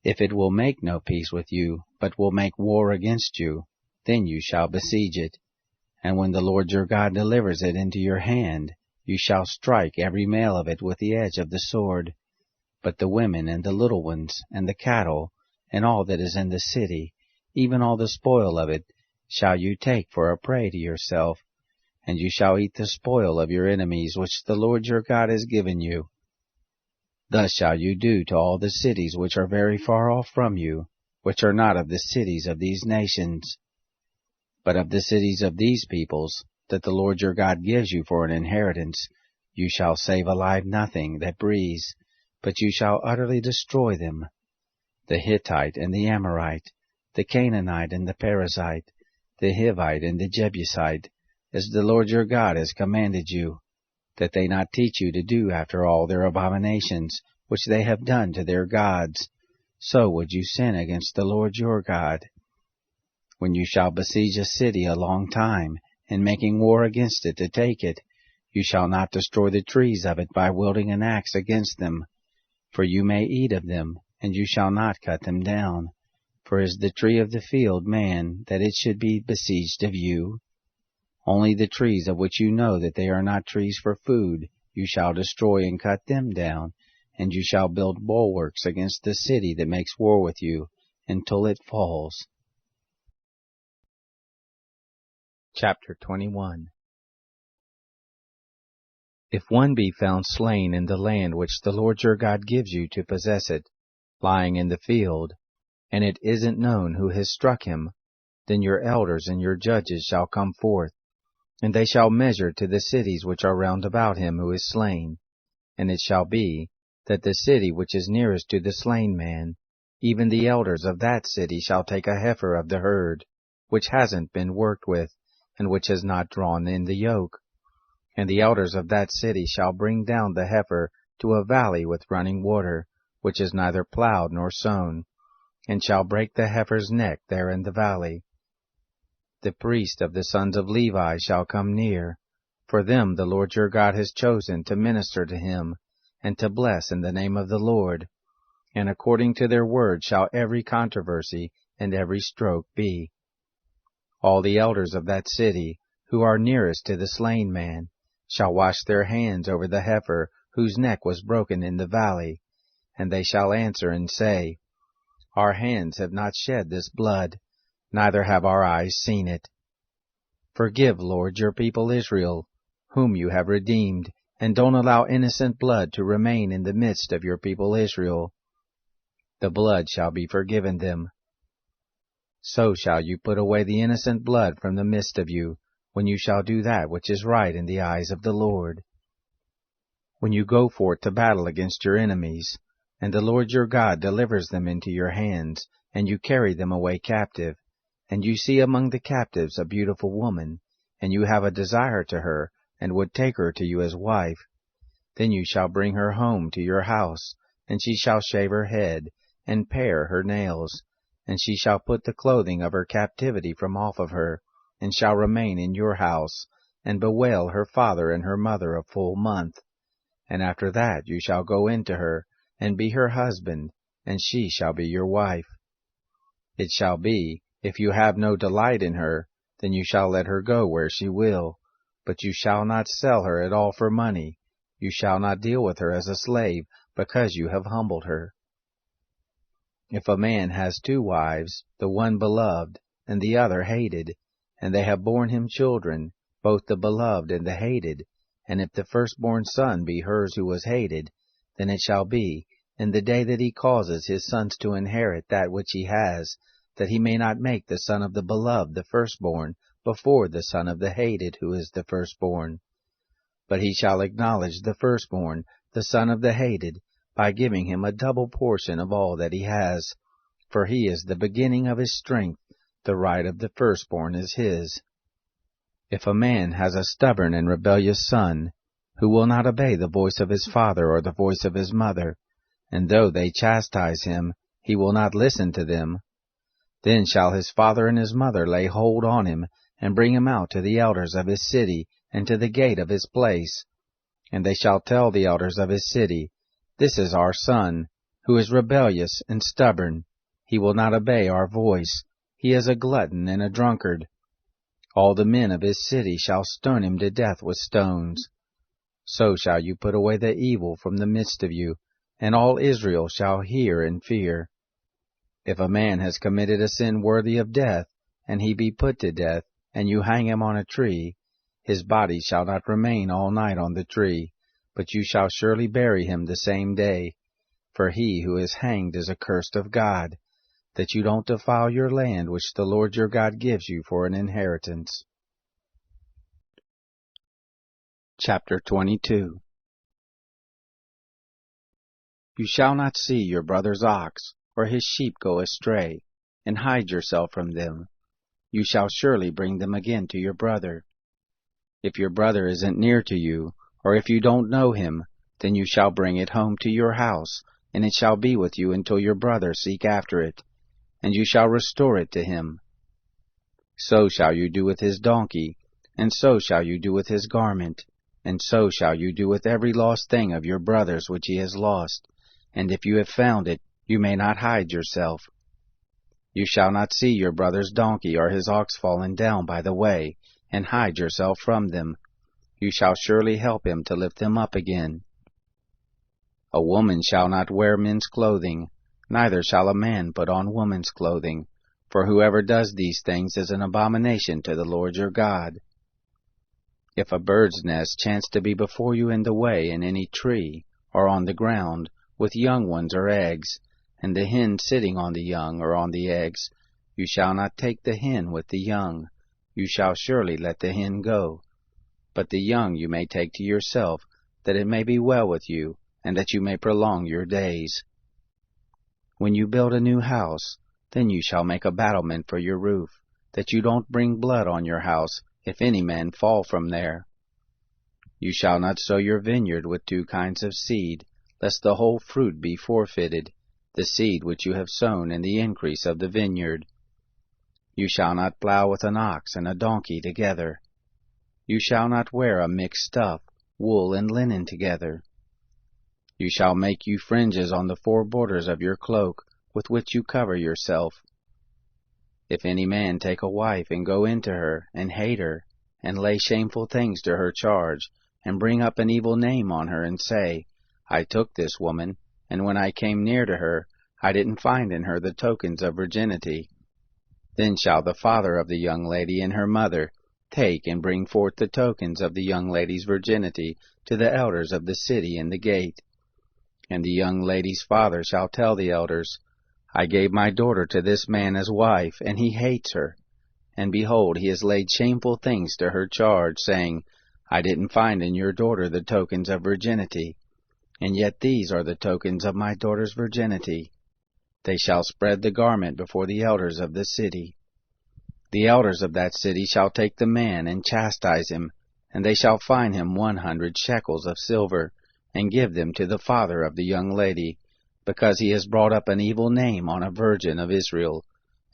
If it will make no peace with you, but will make war against you, then you shall besiege it. And when the Lord your God delivers it into your hand, you shall strike every male of it with the edge of the sword. But the women and the little ones, and the cattle, and all that is in the city, even all the spoil of it, shall you take for a prey to yourself, and you shall eat the spoil of your enemies which the Lord your God has given you. Thus shall you do to all the cities which are very far off from you, which are not of the cities of these nations, but of the cities of these peoples, that the Lord your God gives you for an inheritance. You shall save alive nothing that breathes, but you shall utterly destroy them. The Hittite and the Amorite, the Canaanite and the Perizzite, the Hivite and the Jebusite, as the Lord your God has commanded you, that they not teach you to do after all their abominations, which they have done to their gods. So would you sin against the Lord your God. When you shall besiege a city a long time, and making war against it to take it, you shall not destroy the trees of it by wielding an axe against them. For you may eat of them, and you shall not cut them down. For is the tree of the field man, that it should be besieged of you? Only the trees of which you know that they are not trees for food, you shall destroy and cut them down, and you shall build bulwarks against the city that makes war with you, until it falls. Chapter 21. If one be found slain in the land which the Lord your God gives you to possess it, lying in the field, and it isn't known who has struck him, then your elders and your judges shall come forth, and they shall measure to the cities which are round about him who is slain. And it shall be, that the city which is nearest to the slain man, even the elders of that city shall take a heifer of the herd, which hasn't been worked with, and which has not drawn in the yoke. And the elders of that city shall bring down the heifer to a valley with running water, which is neither plowed nor sown, and shall break the heifer's neck there in the valley. The priest of the sons of Levi shall come near, for them the Lord your God has chosen to minister to him, and to bless in the name of the Lord. And according to their word shall every controversy and every stroke be. All the elders of that city, who are nearest to the slain man, shall wash their hands over the heifer whose neck was broken in the valley, and they shall answer and say, Our hands have not shed this blood, neither have our eyes seen it. Forgive, Lord, your people Israel, whom you have redeemed, and don't allow innocent blood to remain in the midst of your people Israel. The blood shall be forgiven them. So shall you put away the innocent blood from the midst of you, when you shall do that which is right in the eyes of the Lord. When you go forth to battle against your enemies, and the Lord your God delivers them into your hands, and you carry them away captive, and you see among the captives a beautiful woman, and you have a desire to her, and would take her to you as wife, then you shall bring her home to your house, and she shall shave her head, and pare her nails, and she shall put the clothing of her captivity from off of her, and shall remain in your house, and bewail her father and her mother a full month. And after that you shall go into her, and be her husband, and she shall be your wife. It shall be, if you have no delight in her, then you shall let her go where she will, but you shall not sell her at all for money. You shall not deal with her as a slave, because you have humbled her. If a man has 2 wives, the one beloved, and the other hated, and they have borne him children, both the beloved and the hated, and if the firstborn son be hers who was hated, then it shall be, in the day that he causes his sons to inherit that which he has, that he may not make the son of the beloved the firstborn before the son of the hated who is the firstborn. But he shall acknowledge the firstborn, the son of the hated, by giving him a double portion of all that he has, for he is the beginning of his strength, the right of the firstborn is his. If a man has a stubborn and rebellious son, who will not obey the voice of his father or the voice of his mother, and though they chastise him, he will not listen to them. Then shall his father and his mother lay hold on him, and bring him out to the elders of his city, and to the gate of his place. And they shall tell the elders of his city, This is our son, who is rebellious and stubborn. He will not obey our voice. He is a glutton and a drunkard. All the men of his city shall stone him to death with stones. So shall you put away the evil from the midst of you, and all Israel shall hear and fear. If a man has committed a sin worthy of death, and he be put to death, and you hang him on a tree, his body shall not remain all night on the tree, but you shall surely bury him the same day. For he who is hanged is accursed of God, that you don't defile your land which the Lord your God gives you for an inheritance. Chapter 22. You shall not see your brother's ox, or his sheep go astray, and hide yourself from them. You shall surely bring them again to your brother. If your brother isn't near to you, or if you don't know him, then you shall bring it home to your house, and it shall be with you until your brother seek after it, and you shall restore it to him. So shall you do with his donkey, and so shall you do with his garment, and so shall you do with every lost thing of your brother's which he has lost. And if you have found it, you may not hide yourself. You shall not see your brother's donkey or his ox fallen down by the way, and hide yourself from them. You shall surely help him to lift them up again. A woman shall not wear men's clothing, neither shall a man put on woman's clothing, for whoever does these things is an abomination to the Lord your God. If a bird's nest chance to be before you in the way in any tree, or on the ground, with young ones or eggs, and the hen sitting on the young or on the eggs, you shall not take the hen with the young. You shall surely let the hen go. But the young you may take to yourself, that it may be well with you, and that you may prolong your days. When you build a new house, then you shall make a battlement for your roof, that you don't bring blood on your house, if any man fall from there. You shall not sow your vineyard with two kinds of seed, lest the whole fruit be forfeited, the seed which you have sown and the increase of the vineyard. You shall not plow with an ox and a donkey together. You shall not wear a mixed stuff, wool and linen together. You shall make you fringes on the four borders of your cloak, with which you cover yourself. If any man take a wife and go into her, and hate her, and lay shameful things to her charge, and bring up an evil name on her, and say, I took this woman, and when I came near to her, I didn't find in her the tokens of virginity. Then shall the father of the young lady and her mother take and bring forth the tokens of the young lady's virginity to the elders of the city in the gate. And the young lady's father shall tell the elders, I gave my daughter to this man as wife, and he hates her. And behold, he has laid shameful things to her charge, saying, I didn't find in your daughter the tokens of virginity. And yet these are the tokens of my daughter's virginity. They shall spread the garment before the elders of the city. The elders of that city shall take the man and chastise him, and they shall fine him 100 shekels of silver, and give them to the father of the young lady, because he has brought up an evil name on a virgin of Israel,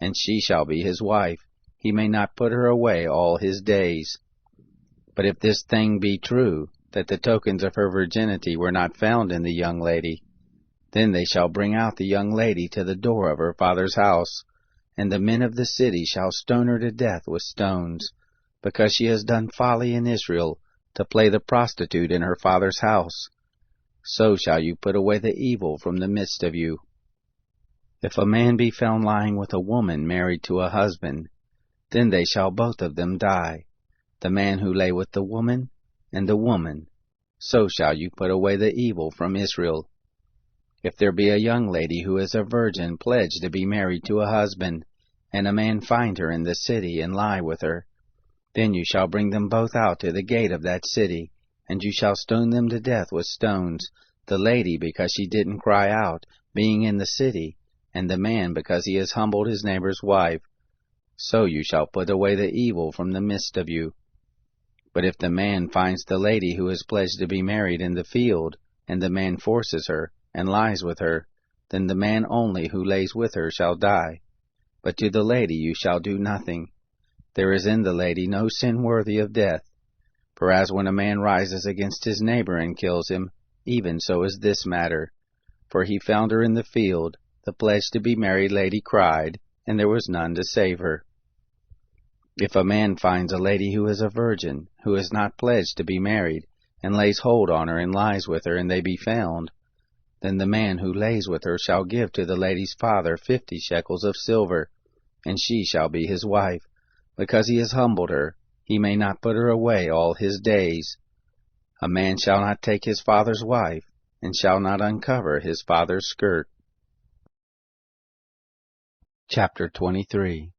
and she shall be his wife. He may not put her away all his days. But if this thing be true, that the tokens of her virginity were not found in the young lady, then they shall bring out the young lady to the door of her father's house, and the men of the city shall stone her to death with stones, because she has done folly in Israel, to play the prostitute in her father's house. So shall you put away the evil from the midst of you. If a man be found lying with a woman married to a husband, then they shall both of them die, the man who lay with the woman, and the woman. So shall you put away the evil from Israel. If there be a young lady who is a virgin pledged to be married to a husband, and a man find her in the city and lie with her, then you shall bring them both out to the gate of that city, and you shall stone them to death with stones, the lady because she didn't cry out, being in the city, and the man because he has humbled his neighbor's wife. So you shall put away the evil from the midst of you. But if the man finds the lady who is pledged to be married in the field, and the man forces her, and lies with her, then the man only who lays with her shall die. But to the lady you shall do nothing. There is in the lady no sin worthy of death. For as when a man rises against his neighbor and kills him, even so is this matter. For he found her in the field, the pledged to be married lady cried, and there was none to save her. If a man finds a lady who is a virgin, who is not pledged to be married, and lays hold on her and lies with her, and they be found, then the man who lays with her shall give to the lady's father 50 shekels of silver, and she shall be his wife, because he has humbled her. He may not put her away all his days. A man shall not take his father's wife, and shall not uncover his father's skirt. Chapter 23.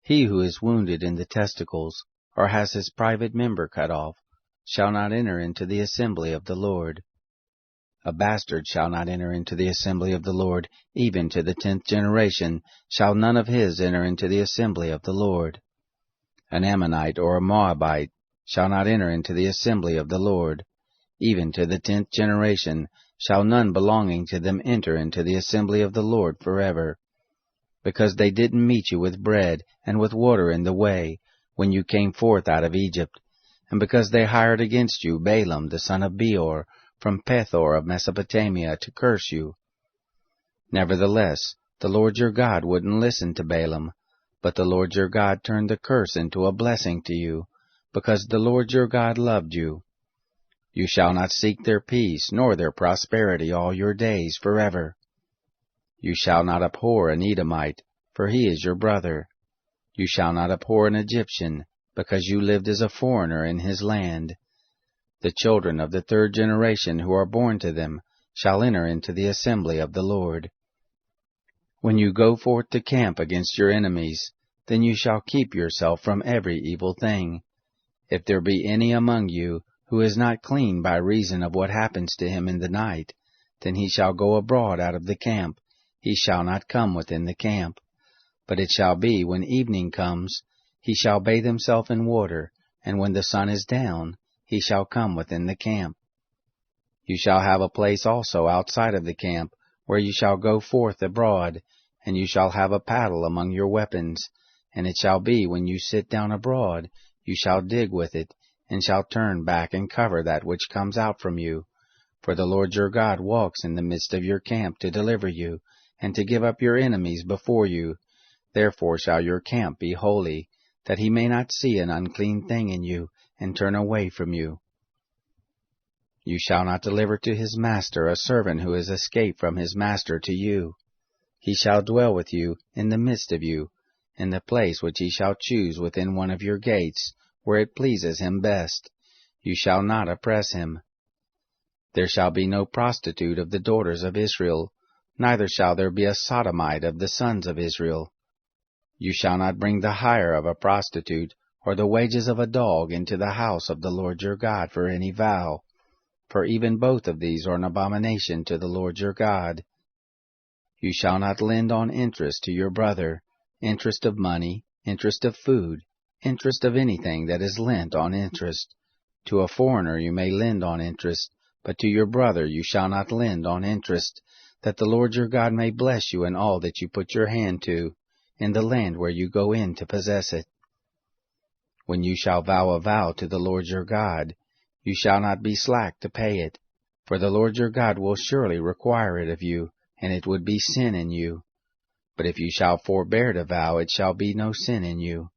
He who is wounded in the testicles, or has his private member cut off, shall not enter into the assembly of the Lord. A bastard shall not enter into the assembly of the Lord, even to the 10th generation shall none of his enter into the assembly of the Lord. An Ammonite or a Moabite shall not enter into the assembly of the Lord. Even to the 10th generation shall none belonging to them enter into the assembly of the Lord forever. Because they didn't meet you with bread and with water in the way, when you came forth out of Egypt, and because they hired against you Balaam the son of Beor, from Pethor of Mesopotamia, to curse you. Nevertheless, the Lord your God wouldn't listen to Balaam, but the Lord your God turned the curse into a blessing to you, because the Lord your God loved you. You shall not seek their peace, nor their prosperity all your days forever. You shall not abhor an Edomite, for he is your brother. You shall not abhor an Egyptian, because you lived as a foreigner in his land. The children of the 3rd generation who are born to them shall enter into the assembly of the Lord. When you go forth to camp against your enemies, then you shall keep yourself from every evil thing. If there be any among you who is not clean by reason of what happens to him in the night, then he shall go abroad out of the camp. He shall not come within the camp. But it shall be, when evening comes, he shall bathe himself in water, and when the sun is down, he shall come within the camp. You shall have a place also outside of the camp, where you shall go forth abroad, and you shall have a paddle among your weapons. And it shall be, when you sit down abroad, you shall dig with it, and shall turn back and cover that which comes out from you. For the Lord your God walks in the midst of your camp to deliver you, and to give up your enemies before you. Therefore shall your camp be holy, that he may not see an unclean thing in you, and turn away from you. You shall not deliver to his master a servant who has escaped from his master to you. He shall dwell with you in the midst of you, in the place which he shall choose within one of your gates, where it pleases him best. You shall not oppress him. There shall be no prostitute of the daughters of Israel, neither shall there be a sodomite of the sons of Israel. You shall not bring the hire of a prostitute, or the wages of a dog into the house of the Lord your God for any vow, for even both of these are an abomination to the Lord your God. You shall not lend on interest to your brother, interest of money, interest of food, interest of anything that is lent on interest. To a foreigner you may lend on interest, but to your brother you shall not lend on interest, that the Lord your God may bless you in all that you put your hand to, in the land where you go in to possess it. When you shall vow a vow to the Lord your God, you shall not be slack to pay it, for the Lord your God will surely require it of you, and it would be sin in you. But if you shall forbear to vow, it shall be no sin in you.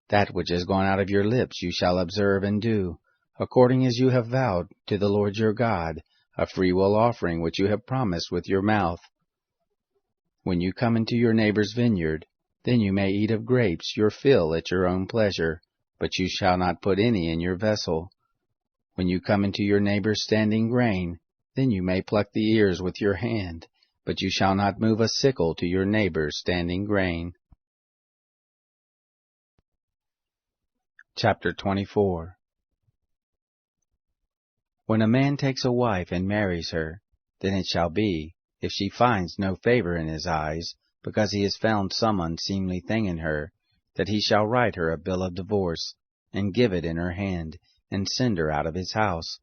That which has gone out of your lips you shall observe and do, according as you have vowed to the Lord your God, a freewill offering which you have promised with your mouth. When you come into your neighbor's vineyard, then you may eat of grapes your fill at your own pleasure, but you shall not put any in your vessel. When you come into your neighbor's standing grain, then you may pluck the ears with your hand, but you shall not move a sickle to your neighbor's standing grain. Chapter 24. When a man takes a wife and marries her, then it shall be, if she finds no favor in his eyes, because he has found some unseemly thing in her, that he shall write her a bill of divorce, and give it in her hand, and send her out of his house.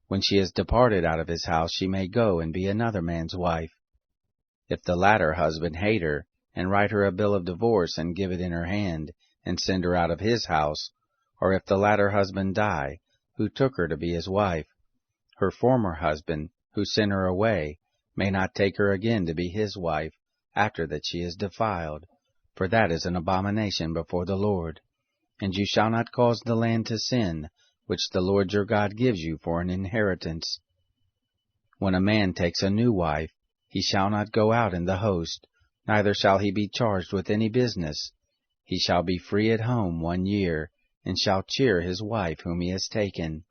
When she has departed out of his house, she may go and be another man's wife. If the latter husband hate her, and write her a bill of divorce, and give it in her hand, and send her out of his house, or if the latter husband die, who took her to be his wife, her former husband, who sent her away, may not take her again to be his wife, after that she is defiled, for that is an abomination before the Lord. And you shall not cause the land to sin, which the Lord your God gives you for an inheritance. When a man takes a new wife, he shall not go out in the host, neither shall he be charged with any business. He shall be free at home 1 year, and shall cheer his wife whom he has taken.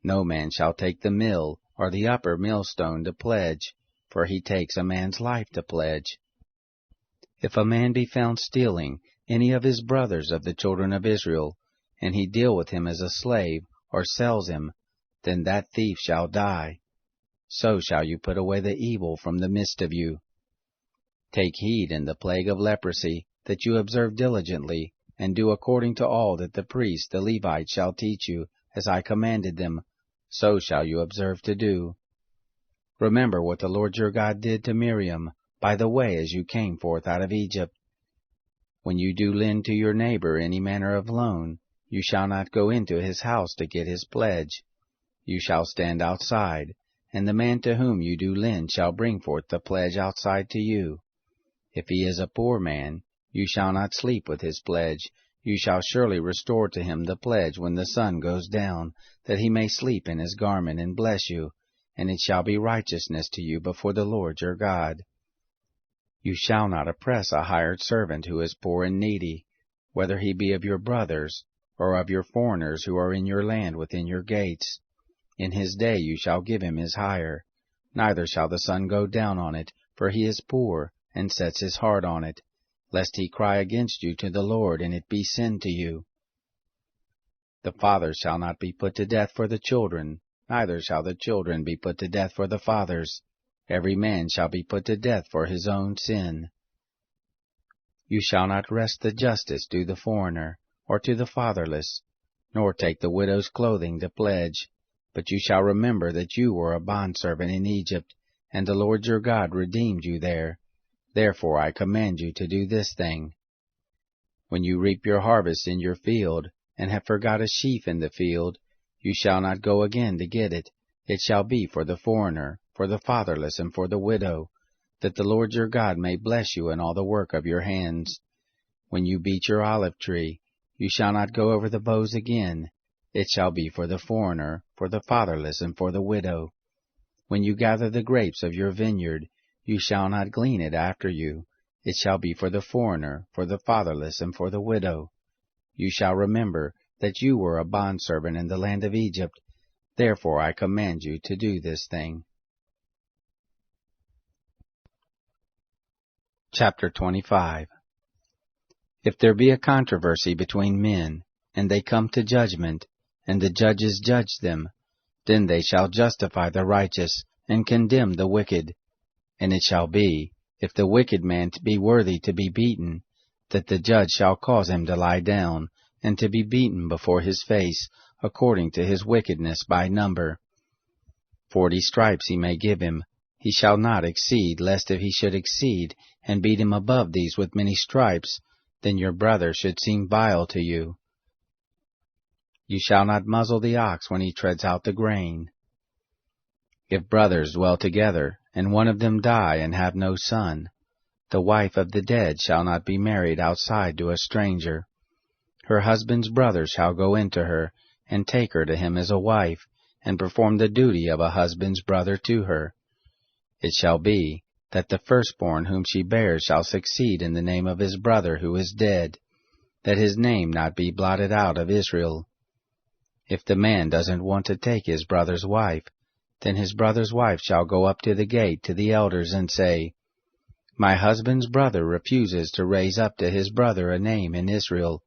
No man shall take the mill or the upper millstone to pledge, for he takes a man's life to pledge. If a man be found stealing any of his brothers of the children of Israel, and he deal with him as a slave, or sells him, then that thief shall die. So shall you put away the evil from the midst of you. Take heed in the plague of leprosy, that you observe diligently, and do according to all that the priests, the Levites, shall teach you, as I commanded them, so shall you observe to do. Remember what the Lord your God did to Miriam, by the way as you came forth out of Egypt. When you do lend to your neighbor any manner of loan, you shall not go into his house to get his pledge. You shall stand outside, and the man to whom you do lend shall bring forth the pledge outside to you. If he is a poor man, you shall not sleep with his pledge. You shall surely restore to him the pledge when the sun goes down, that he may sleep in his garment and bless you, and it shall be righteousness to you before the Lord your God. You shall not oppress a hired servant who is poor and needy, whether he be of your brothers, or of your foreigners who are in your land within your gates. In his day you shall give him his hire, neither shall the sun go down on it, for he is poor, and sets his heart on it, lest he cry against you to the Lord, and it be sin to you. The fathers shall not be put to death for the children, neither shall the children be put to death for the fathers. Every man shall be put to death for his own sin. You shall not wrest the justice to the foreigner, or to the fatherless, nor take the widow's clothing to pledge. But you shall remember that you were a bondservant in Egypt, and the Lord your God redeemed you there. Therefore I command you to do this thing. When you reap your harvest in your field, and have forgot a sheaf in the field, you shall not go again to get it. It shall be for the foreigner, for the fatherless, and for the widow, that the Lord your God may bless you in all the work of your hands. When you beat your olive tree, you shall not go over the boughs again. It shall be for the foreigner, for the fatherless, and for the widow. When you gather the grapes of your vineyard, you shall not glean it after you. It shall be for the foreigner, for the fatherless, and for the widow. You shall remember that you were a bondservant in the land of Egypt. Therefore I command you to do this thing. Chapter 25. If there be a controversy between men, and they come to judgment, and the judges judge them, then they shall justify the righteous, and condemn the wicked. And it shall be, if the wicked man be worthy to be beaten, that the judge shall cause him to lie down, and to be beaten before his face, according to his wickedness by number. 40 stripes he may give him. He shall not exceed, lest if he should exceed, and beat him above these with many stripes, then your brother should seem vile to you. You shall not muzzle the ox when he treads out the grain. If brothers dwell together, and one of them die and have no son, the wife of the dead shall not be married outside to a stranger. Her husband's brother shall go into her, and take her to him as a wife, and perform the duty of a husband's brother to her. It shall be, that the firstborn whom she bears shall succeed in the name of his brother who is dead, that his name not be blotted out of Israel. If the man doesn't want to take his brother's wife, then his brother's wife shall go up to the gate to the elders and say, My husband's brother refuses to raise up to his brother a name in Israel.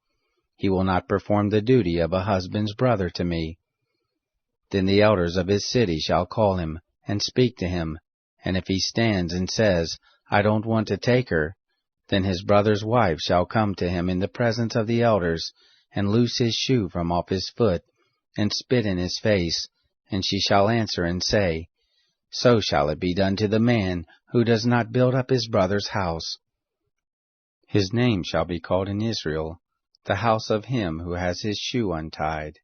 He will not perform the duty of a husband's brother to me. Then the elders of his city shall call him, and speak to him, and if he stands and says, I don't want to take her, then his brother's wife shall come to him in the presence of the elders, and loose his shoe from off his foot, and spit in his face, and she shall answer and say, So shall it be done to the man who does not build up his brother's house. His name shall be called in Israel, the house of him who has his shoe untied.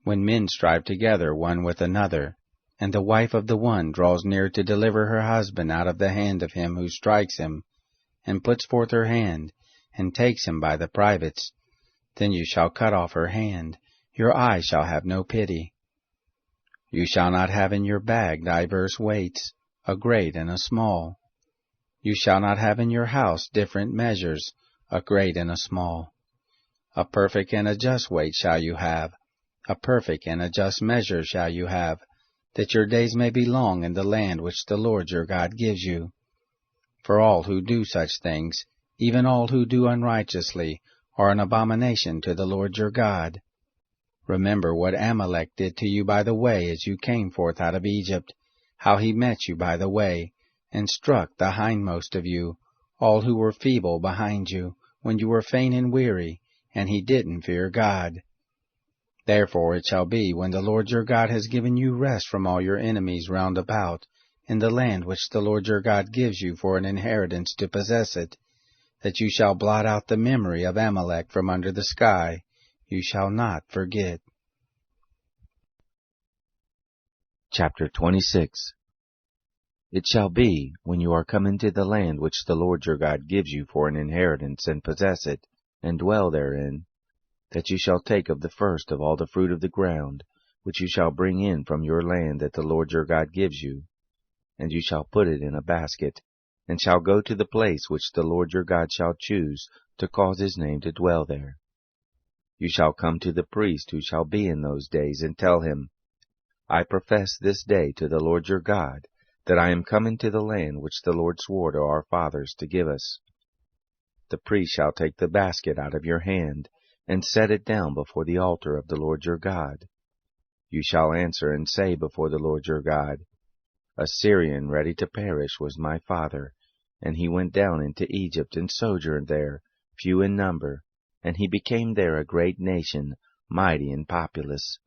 When men strive together one with another, and the wife of the one draws near to deliver her husband out of the hand of him who strikes him, and puts forth her hand, and takes him by the privates, then you shall cut off her hand, your eye shall have no pity. You shall not have in your bag divers weights, a great and a small. You shall not have in your house different measures, a great and a small. A perfect and a just weight shall you have, a perfect and a just measure shall you have, that your days may be long in the land which the Lord your God gives you. For all who do such things, even all who do unrighteously, are an abomination to the Lord your God. Remember what Amalek did to you by the way as you came forth out of Egypt, how he met you by the way, and struck the hindmost of you, all who were feeble behind you, when you were faint and weary, and he didn't fear God. Therefore it shall be, when the Lord your God has given you rest from all your enemies round about, in the land which the Lord your God gives you for an inheritance to possess it, that you shall blot out the memory of Amalek from under the sky, you shall not forget. Chapter 26. It shall be, when you are come into the land which the Lord your God gives you for an inheritance, and possess it, and dwell therein, that you shall take of the first of all the fruit of the ground, which you shall bring in from your land that the Lord your God gives you, and you shall put it in a basket, and shall go to the place which the Lord your God shall choose to cause his name to dwell there. You shall come to the priest who shall be in those days, and tell him, I profess this day to the Lord your God, that I am come into the land which the Lord swore to our fathers to give us. The priest shall take the basket out of your hand, and set it down before the altar of the Lord your God. You shall answer and say before the Lord your God, A Syrian ready to perish was my father, and he went down into Egypt and sojourned there, few in number, and he became there a great nation, mighty and populous.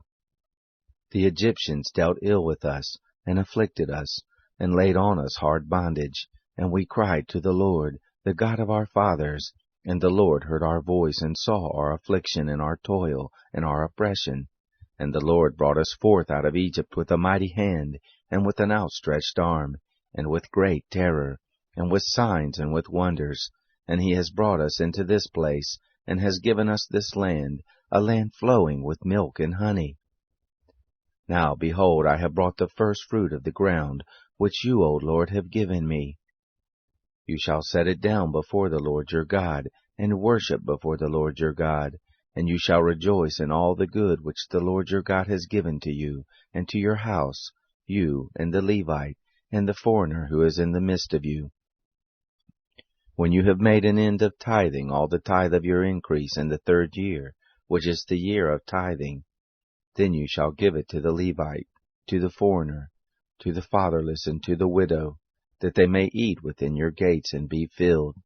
The Egyptians dealt ill with us, and afflicted us, and laid on us hard bondage, and we cried to the Lord, the God of our fathers, and the Lord heard our voice, and saw our affliction, and our toil, and our oppression. And the Lord brought us forth out of Egypt with a mighty hand, and with an outstretched arm, and with great terror, and with signs and with wonders. And he has brought us into this place, and has given us this land, a land flowing with milk and honey. Now, behold, I have brought the first fruit of the ground, which you, O Lord, have given me. You shall set it down before the Lord your God, and worship before the Lord your God, and you shall rejoice in all the good which the Lord your God has given to you, and to your house, you, and the Levite, and the foreigner who is in the midst of you. When you have made an end of tithing all the tithe of your increase in the 3rd year, which is the year of tithing, then you shall give it to the Levite, to the foreigner, to the fatherless, and to the widow, that they may eat within your gates and be filled.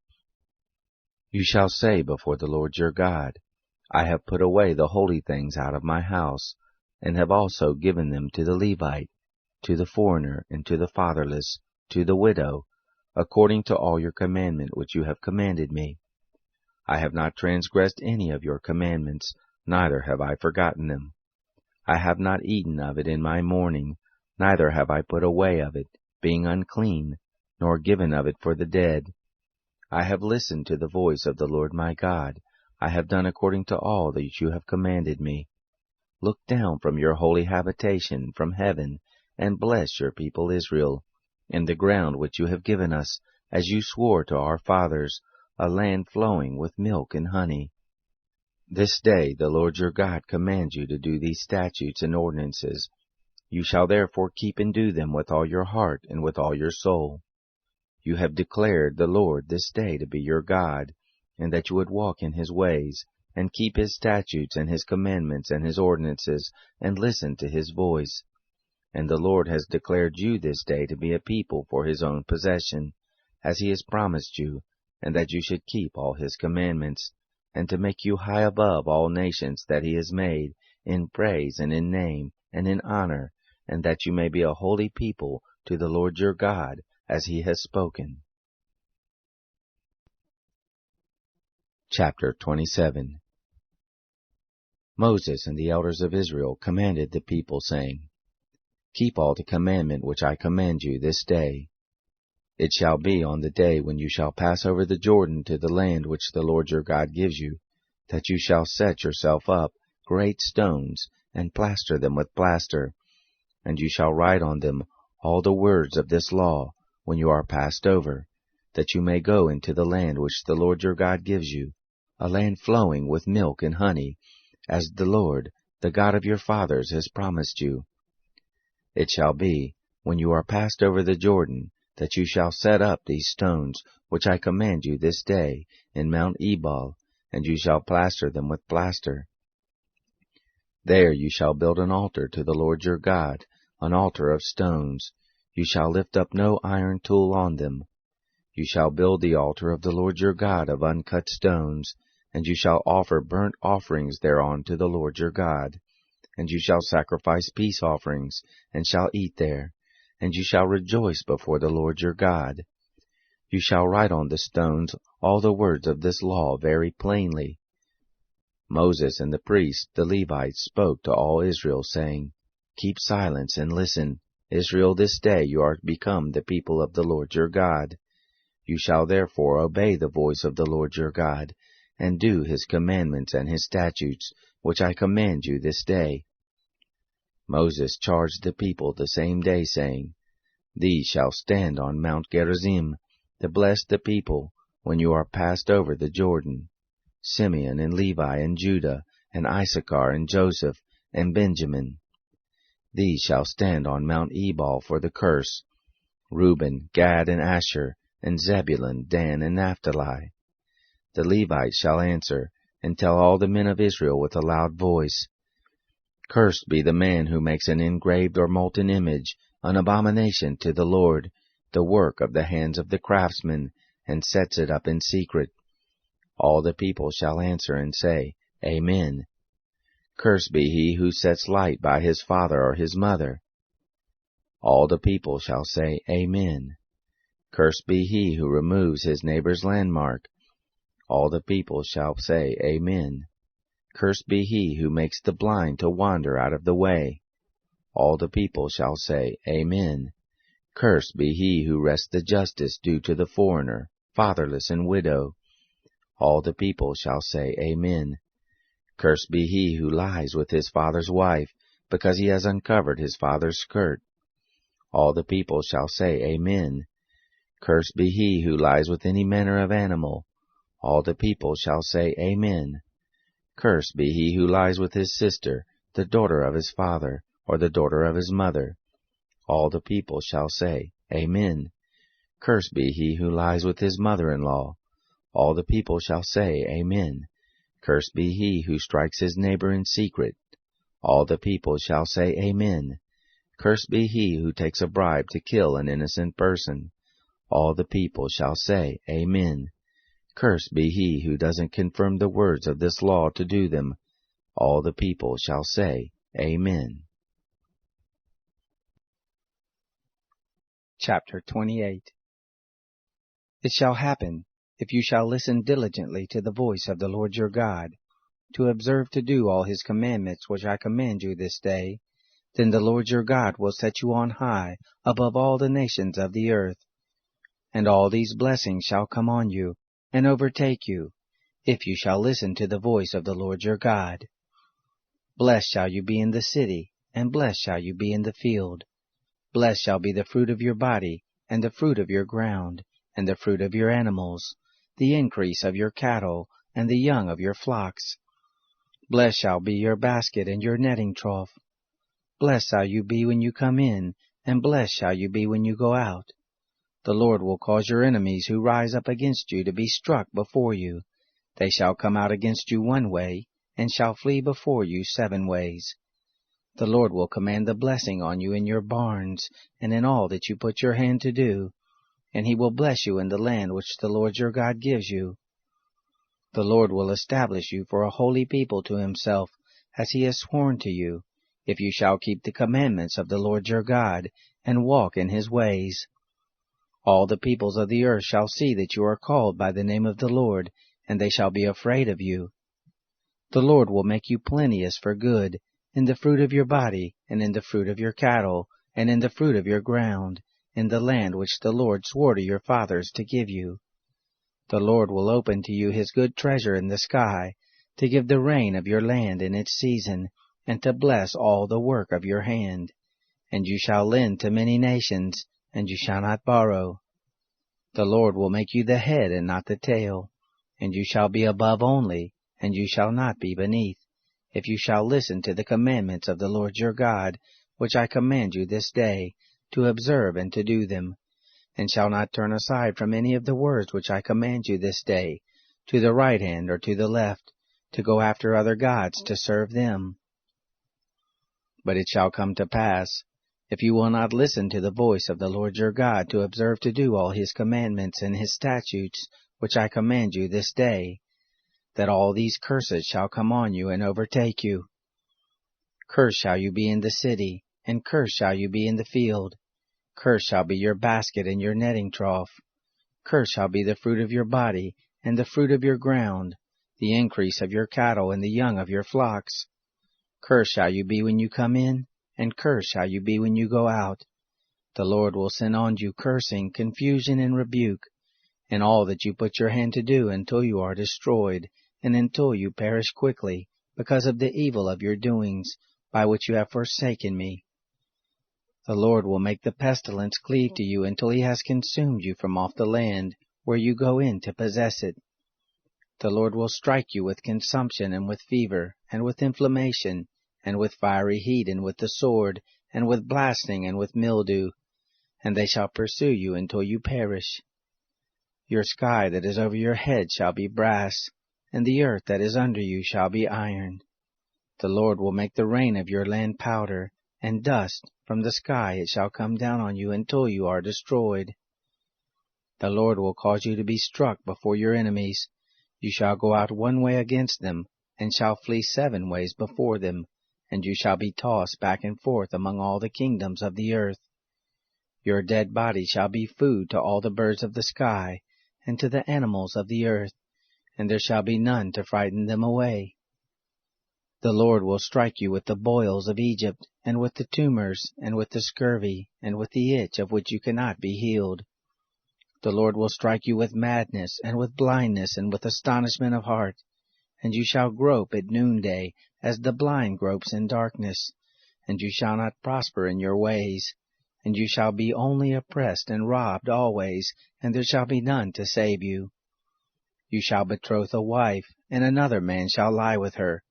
You shall say before the Lord your God, I have put away the holy things out of my house, and have also given them to the Levite, to the foreigner, and to the fatherless, to the widow, according to all your commandment which you have commanded me. I have not transgressed any of your commandments, neither have I forgotten them. I have not eaten of it in my mourning, neither have I put away of it, being unclean, nor given of it for the dead. I have listened to the voice of the Lord my God. I have done according to all that you have commanded me. Look down from your holy habitation, from heaven, and bless your people Israel, in the ground which you have given us, as you swore to our fathers, a land flowing with milk and honey. This day the Lord your God commands you to do these statutes and ordinances. You shall therefore keep and do them with all your heart and with all your soul. You have declared the Lord this day to be your God, and that you would walk in his ways, and keep his statutes and his commandments and his ordinances, and listen to his voice. And the Lord has declared you this day to be a people for his own possession, as he has promised you, and that you should keep all his commandments, and to make you high above all nations that he has made, in praise and in name and in honor, and that you may be a holy people to the Lord your God, as he has spoken. Chapter 27. Moses and the elders of Israel commanded the people, saying, Keep all the commandment which I command you this day. It shall be on the day when you shall pass over the Jordan to the land which the Lord your God gives you, that you shall set yourself up great stones, and plaster them with plaster, and you shall write on them all the words of this law when you are passed over, that you may go into the land which the Lord your God gives you, a land flowing with milk and honey, as the Lord, the God of your fathers, has promised you. It shall be, when you are passed over the Jordan, that you shall set up these stones, which I command you this day, in Mount Ebal, and you shall plaster them with plaster. There you shall build an altar to the Lord your God, an altar of stones. You shall lift up no iron tool on them. You shall build the altar of the Lord your God of uncut stones, and you shall offer burnt offerings thereon to the Lord your God. And you shall sacrifice peace offerings, and shall eat there, and you shall rejoice before the Lord your God. You shall write on the stones all the words of this law very plainly. Moses and the priests, the Levites, spoke to all Israel, saying, Keep silence and listen. Israel, this day you are become the people of the Lord your God. You shall therefore obey the voice of the Lord your God, and do his commandments and his statutes, which I command you this day. Moses charged the people the same day, saying, These shall stand on Mount Gerizim, to bless the people, when you are passed over the Jordan. Simeon and Levi and Judah, and Issachar and Joseph, and Benjamin. These shall stand on Mount Ebal for the curse. Reuben, Gad, and Asher, and Zebulun, Dan, and Naphtali. The Levites shall answer, and tell all the men of Israel with a loud voice, Cursed be the man who makes an engraved or molten image, an abomination to the Lord, the work of the hands of the craftsman, and sets it up in secret. All the people shall answer and say, Amen. Cursed be he who sets light by his father or his mother. All the people shall say, Amen. Cursed be he who removes his neighbor's landmark. All the people shall say, Amen. Cursed be he who makes the blind to wander out of the way. All the people shall say, Amen. Cursed be he who wrests the justice due to the foreigner, fatherless and widow. All the people shall say, Amen. Cursed be he who lies with his father's wife, because he has uncovered his father's skirt. All the people shall say, Amen. Cursed be he who lies with any manner of animal. All the people shall say, Amen. Cursed be he who lies with his sister, the daughter of his father, or the daughter of his mother. All the people shall say, Amen. Cursed be he who lies with his mother-in-law. All the people shall say, Amen. Cursed be he who strikes his neighbor in secret. All the people shall say, Amen. Cursed be he who takes a bribe to kill an innocent person. All the people shall say, Amen. Cursed be he who doesn't confirm the words of this law to do them. All the people shall say, Amen. Chapter 28. It shall happen, if you shall listen diligently to the voice of the Lord your God, to observe to do all his commandments which I command you this day, then the Lord your God will set you on high above all the nations of the earth. And all these blessings shall come on you, and overtake you, if you shall listen to the voice of the Lord your God. Blessed shall you be in the city, and blessed shall you be in the field. Blessed shall be the fruit of your body, and the fruit of your ground, and the fruit of your animals, the increase of your cattle, and the young of your flocks. Blessed shall be your basket and your netting trough. Blessed shall you be when you come in, and blessed shall you be when you go out. The Lord will cause your enemies who rise up against you to be struck before you. They shall come out against you one way, and shall flee before you 7 ways. The Lord will command the blessing on you in your barns, and in all that you put your hand to do, and he will bless you in the land which the Lord your God gives you. The Lord will establish you for a holy people to himself, as he has sworn to you, if you shall keep the commandments of the Lord your God, and walk in his ways. All the peoples of the earth shall see that you are called by the name of the Lord, and they shall be afraid of you. The Lord will make you plenteous for good, in the fruit of your body, and in the fruit of your cattle, and in the fruit of your ground, in the land which the Lord swore to your fathers to give you. The Lord will open to you his good treasure in the sky, to give the rain of your land in its season, and to bless all the work of your hand. And you shall lend to many nations, and you shall not borrow. The Lord will make you the head and not the tail, and you shall be above only, and you shall not be beneath, if you shall listen to the commandments of the Lord your God, which I command you this day, to observe and to do them, and shall not turn aside from any of the words which I command you this day, to the right hand or to the left, to go after other gods to serve them. But it shall come to pass, if you will not listen to the voice of the Lord your God to observe to do all his commandments and his statutes, which I command you this day, that all these curses shall come on you and overtake you. Cursed shall you be in the city, and cursed shall you be in the field. Cursed shall be your basket and your netting trough. Cursed shall be the fruit of your body, and the fruit of your ground, the increase of your cattle, and the young of your flocks. Cursed shall you be when you come in, and cursed shall you be when you go out. The Lord will send on you cursing, confusion, and rebuke, in all that you put your hand to do until you are destroyed, and until you perish quickly, because of the evil of your doings, by which you have forsaken me. The Lord will make the pestilence cleave to you until he has consumed you from off the land, where you go in to possess it. The Lord will strike you with consumption, and with fever, and with inflammation, and with fiery heat, and with the sword, and with blasting, and with mildew, and they shall pursue you until you perish. Your sky that is over your head shall be brass, and the earth that is under you shall be iron. The Lord will make the rain of your land powder, and dust from the sky it shall come down on you until you are destroyed. The Lord will cause you to be struck before your enemies. You shall go out one way against them, and shall flee 7 ways before them, and you shall be tossed back and forth among all the kingdoms of the earth. Your dead body shall be food to all the birds of the sky, and to the animals of the earth, and there shall be none to frighten them away. The Lord will strike you with the boils of Egypt, and with the tumors, and with the scurvy, and with the itch of which you cannot be healed. The Lord will strike you with madness, and with blindness, and with astonishment of heart, and you shall grope at noonday, as the blind gropes in darkness, and you shall not prosper in your ways, and you shall be only oppressed and robbed always, and there shall be none to save you. You shall betroth a wife, and another man shall lie with her.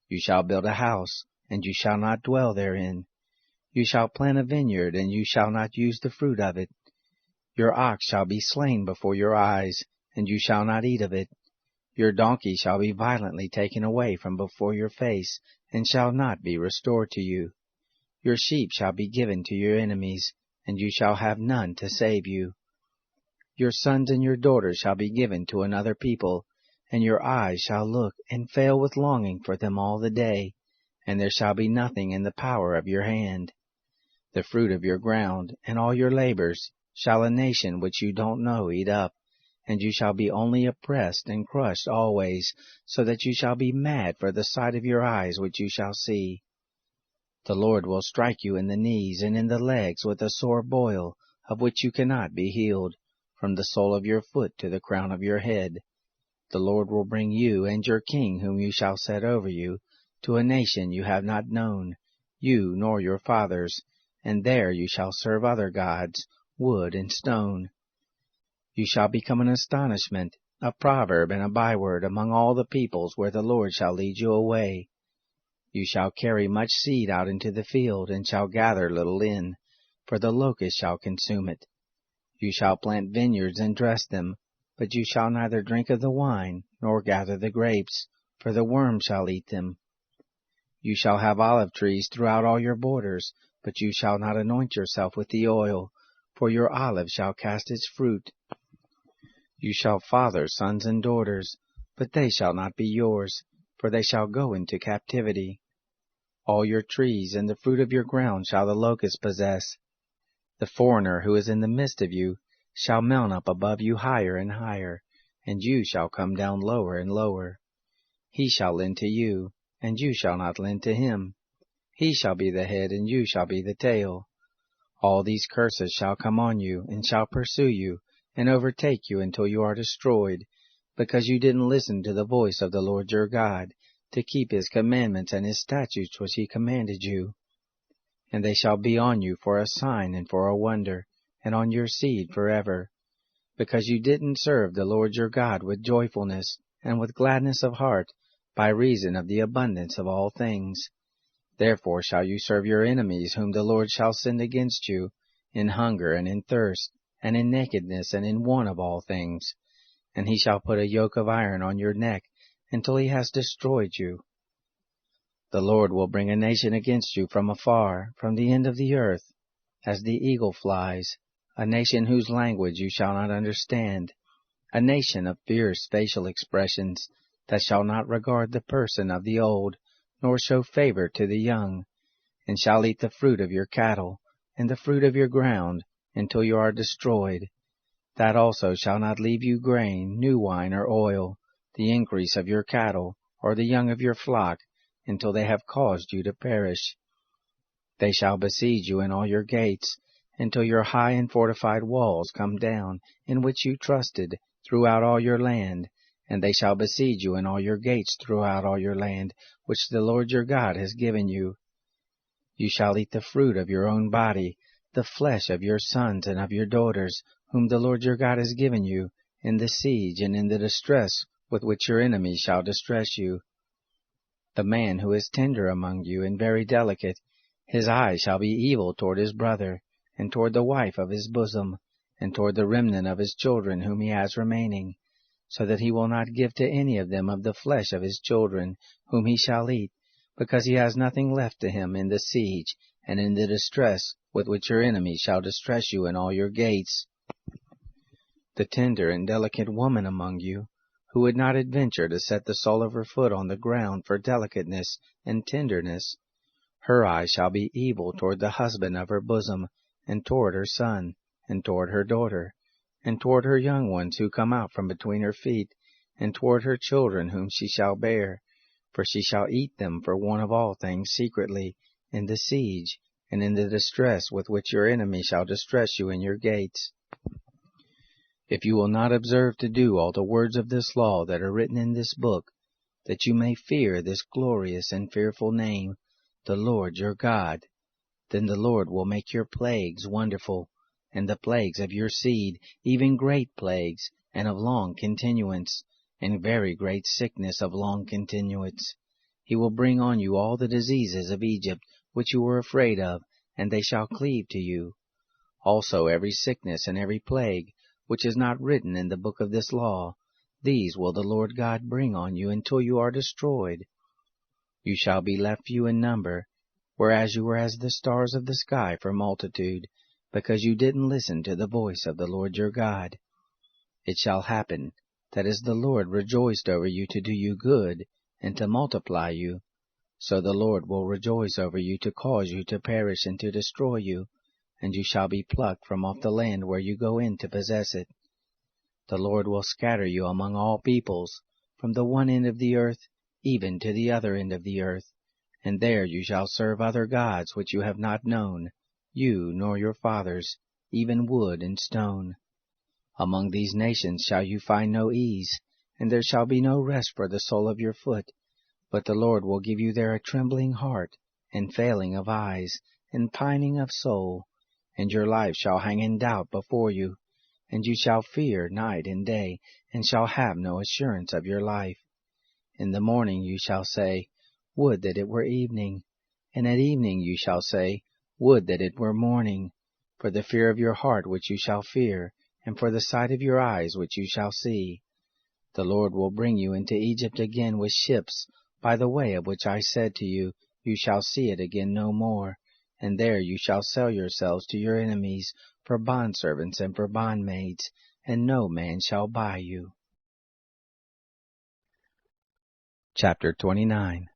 You shall build a house, and you shall not dwell therein. You shall plant a vineyard, and you shall not use the fruit of it. Your ox shall be slain before your eyes, and you shall not eat of it. Your donkey shall be violently taken away from before your face, and shall not be restored to you. Your sheep shall be given to your enemies, and you shall have none to save you. Your sons and your daughters shall be given to another people, and your eyes shall look and fail with longing for them all the day, and there shall be nothing in the power of your hand. The fruit of your ground and all your labors shall a nation which you don't know eat up, and you shall be only oppressed and crushed always, so that you shall be mad for the sight of your eyes which you shall see. The Lord will strike you in the knees and in the legs with a sore boil, of which you cannot be healed, from the sole of your foot to the crown of your head. The Lord will bring you and your king whom you shall set over you, to a nation you have not known, you nor your fathers, and there you shall serve other gods, wood and stone. You shall become an astonishment, a proverb and a byword among all the peoples where the Lord shall lead you away. You shall carry much seed out into the field, and shall gather little in, for the locust shall consume it. You shall plant vineyards and dress them, but you shall neither drink of the wine, nor gather the grapes, for the worm shall eat them. You shall have olive trees throughout all your borders, but you shall not anoint yourself with the oil, for your olive shall cast its fruit. You shall father sons and daughters, but they shall not be yours, for they shall go into captivity. All your trees and the fruit of your ground shall the locust possess. The foreigner who is in the midst of you shall mount up above you higher and higher, and you shall come down lower and lower. He shall lend to you, and you shall not lend to him. He shall be the head, and you shall be the tail. All these curses shall come on you, and shall pursue you, and overtake you until you are destroyed, because you didn't listen to the voice of the Lord your God, to keep his commandments and his statutes which he commanded you. And they shall be on you for a sign and for a wonder, and on your seed forever, because you didn't serve the Lord your God with joyfulness and with gladness of heart, by reason of the abundance of all things. Therefore shall you serve your enemies whom the Lord shall send against you, in hunger and in thirst, and in nakedness and in want of all things. And he shall put a yoke of iron on your neck, until he has destroyed you. The Lord will bring a nation against you from afar, from the end of the earth, as the eagle flies, a nation whose language you shall not understand, a nation of fierce facial expressions, that shall not regard the person of the old, nor show favor to the young, and shall eat the fruit of your cattle, and the fruit of your ground, until you are destroyed. That also shall not leave you grain, new wine, or oil, the increase of your cattle, or the young of your flock, until they have caused you to perish. They shall besiege you in all your gates, until your high and fortified walls come down, in which you trusted, throughout all your land, and they shall besiege you in all your gates throughout all your land, which the Lord your God has given you. You shall eat the fruit of your own body, the flesh of your sons and of your daughters, whom the Lord your God has given you, in the siege and in the distress with which your enemies shall distress you. The man who is tender among you and very delicate, his eye shall be evil toward his brother, and toward the wife of his bosom, and toward the remnant of his children whom he has remaining, so that he will not give to any of them of the flesh of his children, whom he shall eat, because he has nothing left to him in the siege, and in the distress with which your enemies shall distress you in all your gates. The tender and delicate woman among you, who would not adventure to set the sole of her foot on the ground for delicateness and tenderness, her eye shall be evil toward the husband of her bosom, and toward her son, and toward her daughter, and toward her young ones who come out from between her feet, and toward her children whom she shall bear, for she shall eat them for want of all things secretly, in the siege, and in the distress with which your enemy shall distress you in your gates. If you will not observe to do all the words of this law that are written in this book, that you may fear this glorious and fearful name, the Lord your God, then the Lord will make your plagues wonderful, and the plagues of your seed, even great plagues, and of long continuance, and very great sickness of long continuance. He will bring on you all the diseases of Egypt, which you were afraid of, and they shall cleave to you. Also every sickness and every plague, which is not written in the book of this law, these will the Lord God bring on you until you are destroyed. You shall be left few in number, whereas you were as the stars of the sky for multitude, because you didn't listen to the voice of the Lord your God. It shall happen, that as the Lord rejoiced over you to do you good, and to multiply you, so the Lord will rejoice over you to cause you to perish and to destroy you, and you shall be plucked from off the land where you go in to possess it. The Lord will scatter you among all peoples, from the one end of the earth even to the other end of the earth, and there you shall serve other gods which you have not known, you nor your fathers, even wood and stone. Among these nations shall you find no ease, and there shall be no rest for the sole of your foot, but the Lord will give you there a trembling heart, and failing of eyes, and pining of soul, and your life shall hang in doubt before you, and you shall fear night and day, and shall have no assurance of your life. In the morning you shall say, Would that it were evening, and at evening you shall say, Would that it were morning, for the fear of your heart which you shall fear, and for the sight of your eyes which you shall see. The Lord will bring you into Egypt again with ships, by the way of which I said to you, You shall see it again no more, and there you shall sell yourselves to your enemies for bondservants and for bondmaids, and no man shall buy you. Chapter 29.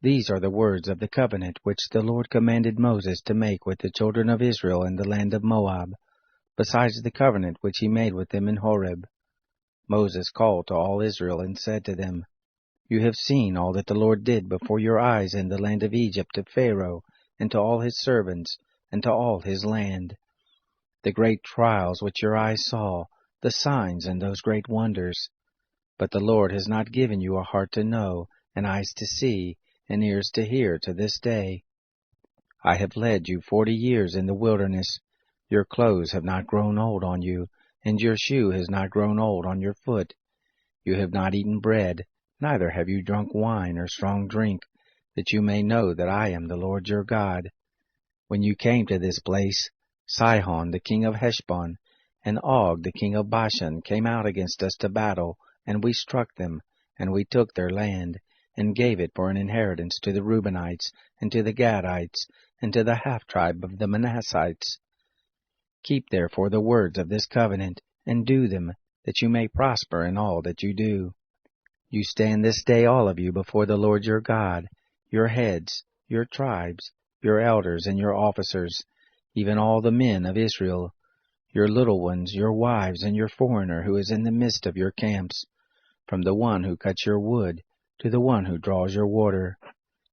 These are the words of the covenant which the Lord commanded Moses to make with the children of Israel in the land of Moab, besides the covenant which he made with them in Horeb. Moses called to all Israel and said to them, You have seen all that the Lord did before your eyes in the land of Egypt to Pharaoh, and to all his servants, and to all his land. The great trials which your eyes saw, the signs and those great wonders. But the Lord has not given you a heart to know, and eyes to see, and ears to hear to this day. I have led you 40 years in the wilderness. Your clothes have not grown old on you, and your shoe has not grown old on your foot. You have not eaten bread, neither have you drunk wine or strong drink, that you may know that I am the Lord your God. When you came to this place, Sihon the king of Heshbon, and Og the king of Bashan came out against us to battle, and we struck them, and we took their land, and gave it for an inheritance to the Reubenites, and to the Gadites, and to the half-tribe of the Manassites. Keep therefore the words of this covenant, and do them, that you may prosper in all that you do. You stand this day all of you before the Lord your God, your heads, your tribes, your elders, and your officers, even all the men of Israel, your little ones, your wives, and your foreigner who is in the midst of your camps, from the one who cuts your wood to the one who draws your water,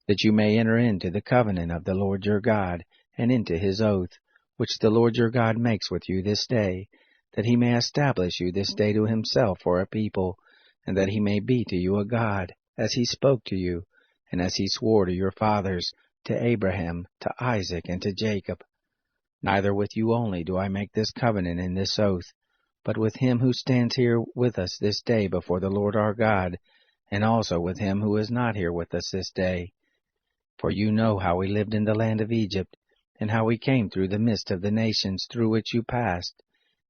that you may enter into the covenant of the Lord your God, and into his oath, which the Lord your God makes with you this day, that he may establish you this day to himself for a people, and that he may be to you a God, as he spoke to you, and as he swore to your fathers, to Abraham, to Isaac, and to Jacob. Neither with you only do I make this covenant and this oath, but with him who stands here with us this day before the Lord our God, and also with him who is not here with us this day. For you know how we lived in the land of Egypt, and how we came through the midst of the nations through which you passed,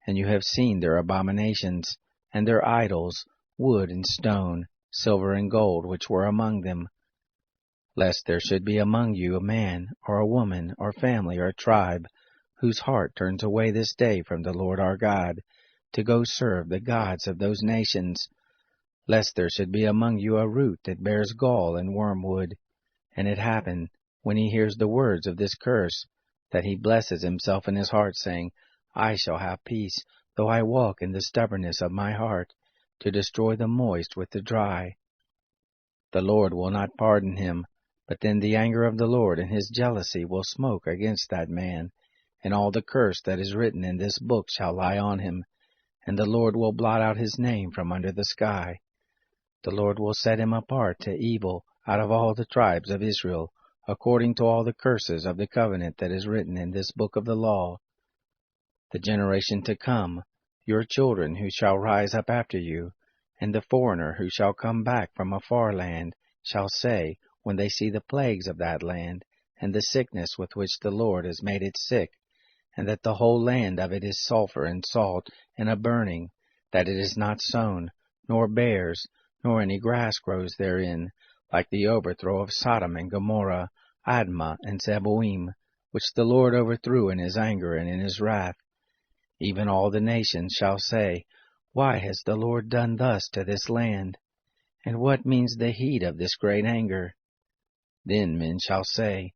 and you have seen their abominations, and their idols, wood and stone, silver and gold, which were among them. Lest there should be among you a man, or a woman, or family, or tribe, whose heart turns away this day from the Lord our God, to go serve the gods of those nations, lest there should be among you a root that bears gall and wormwood, and it happen, when he hears the words of this curse, that he blesses himself in his heart, saying, I shall have peace, though I walk in the stubbornness of my heart, to destroy the moist with the dry. The Lord will not pardon him, but then the anger of the Lord and his jealousy will smoke against that man, and all the curse that is written in this book shall lie on him, and the Lord will blot out his name from under the sky. The Lord will set him apart to evil out of all the tribes of Israel, according to all the curses of the covenant that is written in this book of the law. The generation to come, your children who shall rise up after you, and the foreigner who shall come back from a far land, shall say, when they see the plagues of that land, and the sickness with which the Lord has made it sick, and that the whole land of it is sulphur and salt, and a burning, that it is not sown, nor bears, nor any grass grows therein, like the overthrow of Sodom and Gomorrah, Admah and Zeboim, which the Lord overthrew in his anger and in his wrath. Even all the nations shall say, Why has the Lord done thus to this land? And what means the heat of this great anger? Then men shall say,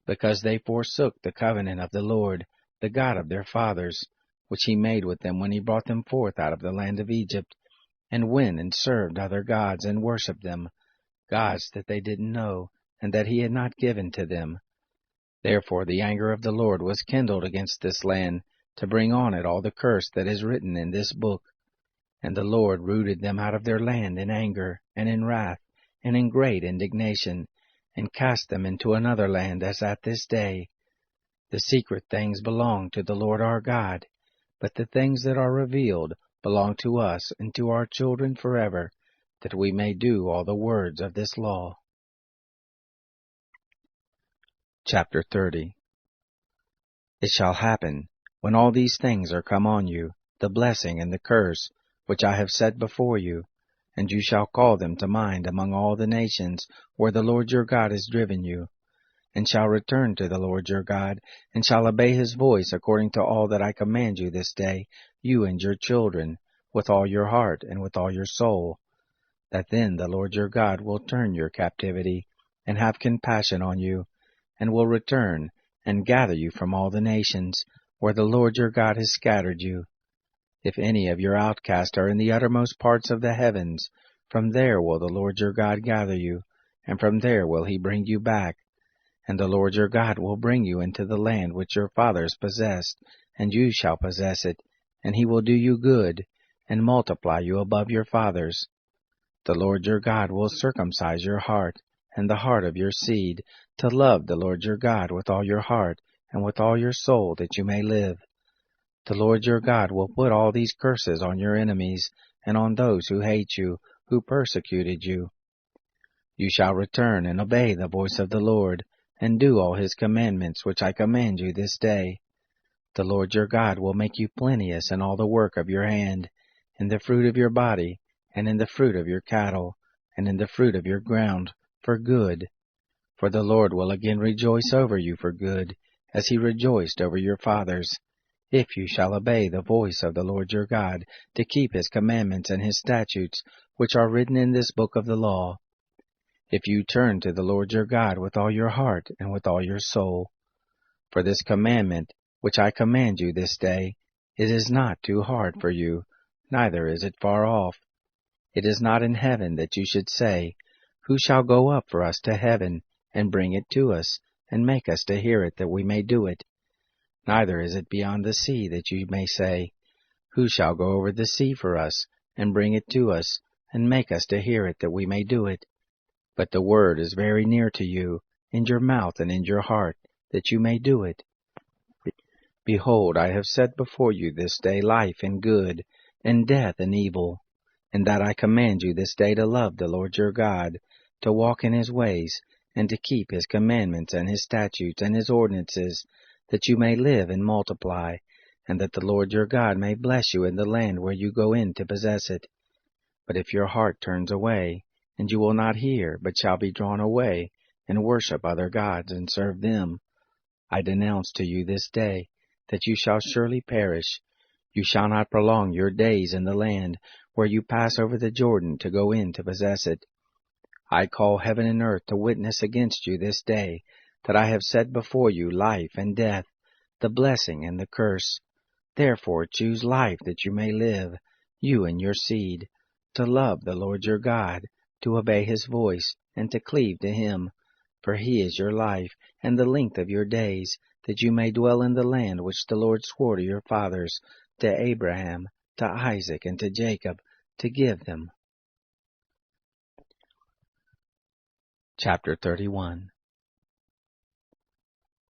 Because they forsook the covenant of the Lord, the God of their fathers, which he made with them when he brought them forth out of the land of Egypt, and went and served other gods and worshipped them, gods that they didn't know, and that he had not given to them. Therefore the anger of the Lord was kindled against this land, to bring on it all the curse that is written in this book. And the Lord rooted them out of their land in anger, and in wrath, and in great indignation, and cast them into another land as at this day. The secret things belong to the Lord our God, but the things that are revealed belong to us and to our children forever, that we may do all the words of this law. Chapter 30. It shall happen, when all these things are come on you, the blessing and the curse, which I have set before you, and you shall call them to mind among all the nations where the Lord your God has driven you, and shall return to the Lord your God, and shall obey his voice according to all that I command you this day, you and your children, with all your heart and with all your soul. that then the Lord your God will turn your captivity, and have compassion on you, and will return, and gather you from all the nations, where the Lord your God has scattered you. If any of your outcasts are in the uttermost parts of the heavens, from there will the Lord your God gather you, and from there will he bring you back. And the Lord your God will bring you into the land which your fathers possessed, and you shall possess it, and he will do you good, and multiply you above your fathers. The Lord your God will circumcise your heart, and the heart of your seed, to love the Lord your God with all your heart, and with all your soul, that you may live. The Lord your God will put all these curses on your enemies, and on those who hate you, who persecuted you. You shall return and obey the voice of the Lord, and do all his commandments which I command you this day. The Lord your God will make you plenteous in all the work of your hand, in the fruit of your body, and in the fruit of your cattle, and in the fruit of your ground, for good. For the Lord will again rejoice over you for good, as he rejoiced over your fathers, if you shall obey the voice of the Lord your God, to keep his commandments and his statutes, which are written in this book of the law. If you turn to the Lord your God with all your heart and with all your soul. For this commandment, which I command you this day, it is not too hard for you, neither is it far off. It is not in heaven that you should say, Who shall go up for us to heaven, and bring it to us, and make us to hear it, that we may do it? Neither is it beyond the sea that you may say, Who shall go over the sea for us, and bring it to us, and make us to hear it, that we may do it? But the word is very near to you, in your mouth and in your heart, that you may do it. Behold, I have set before you this day life and good, and death and evil. And that I command you this day to love the Lord your God, to walk in his ways, and to keep his commandments and his statutes and his ordinances, that you may live and multiply, and that the Lord your God may bless you in the land where you go in to possess it. But if your heart turns away, and you will not hear, but shall be drawn away, and worship other gods, and serve them, I denounce to you this day, that you shall surely perish. You shall not prolong your days in the land where you pass over the Jordan to go in to possess it. I call heaven and earth to witness against you this day, that I have set before you life and death, the blessing and the curse. Therefore choose life, that you may live, you and your seed, to love the Lord your God, to obey his voice, and to cleave to him. For he is your life, and the length of your days, that you may dwell in the land which the Lord swore to your fathers, to Abraham, to Isaac, and to Jacob, to give them. Chapter 31.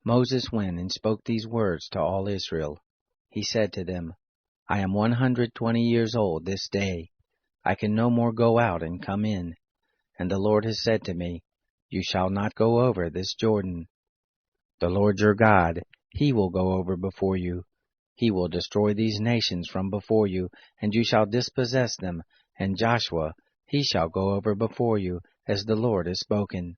Moses went and spoke these words to all Israel. He said to them, I am 120 years old this day. I can no more go out and come in. And the Lord has said to me, You shall not go over this Jordan. The Lord your God, he will go over before you. He will destroy these nations from before you, and you shall dispossess them, and Joshua, he shall go over before you, as the Lord has spoken.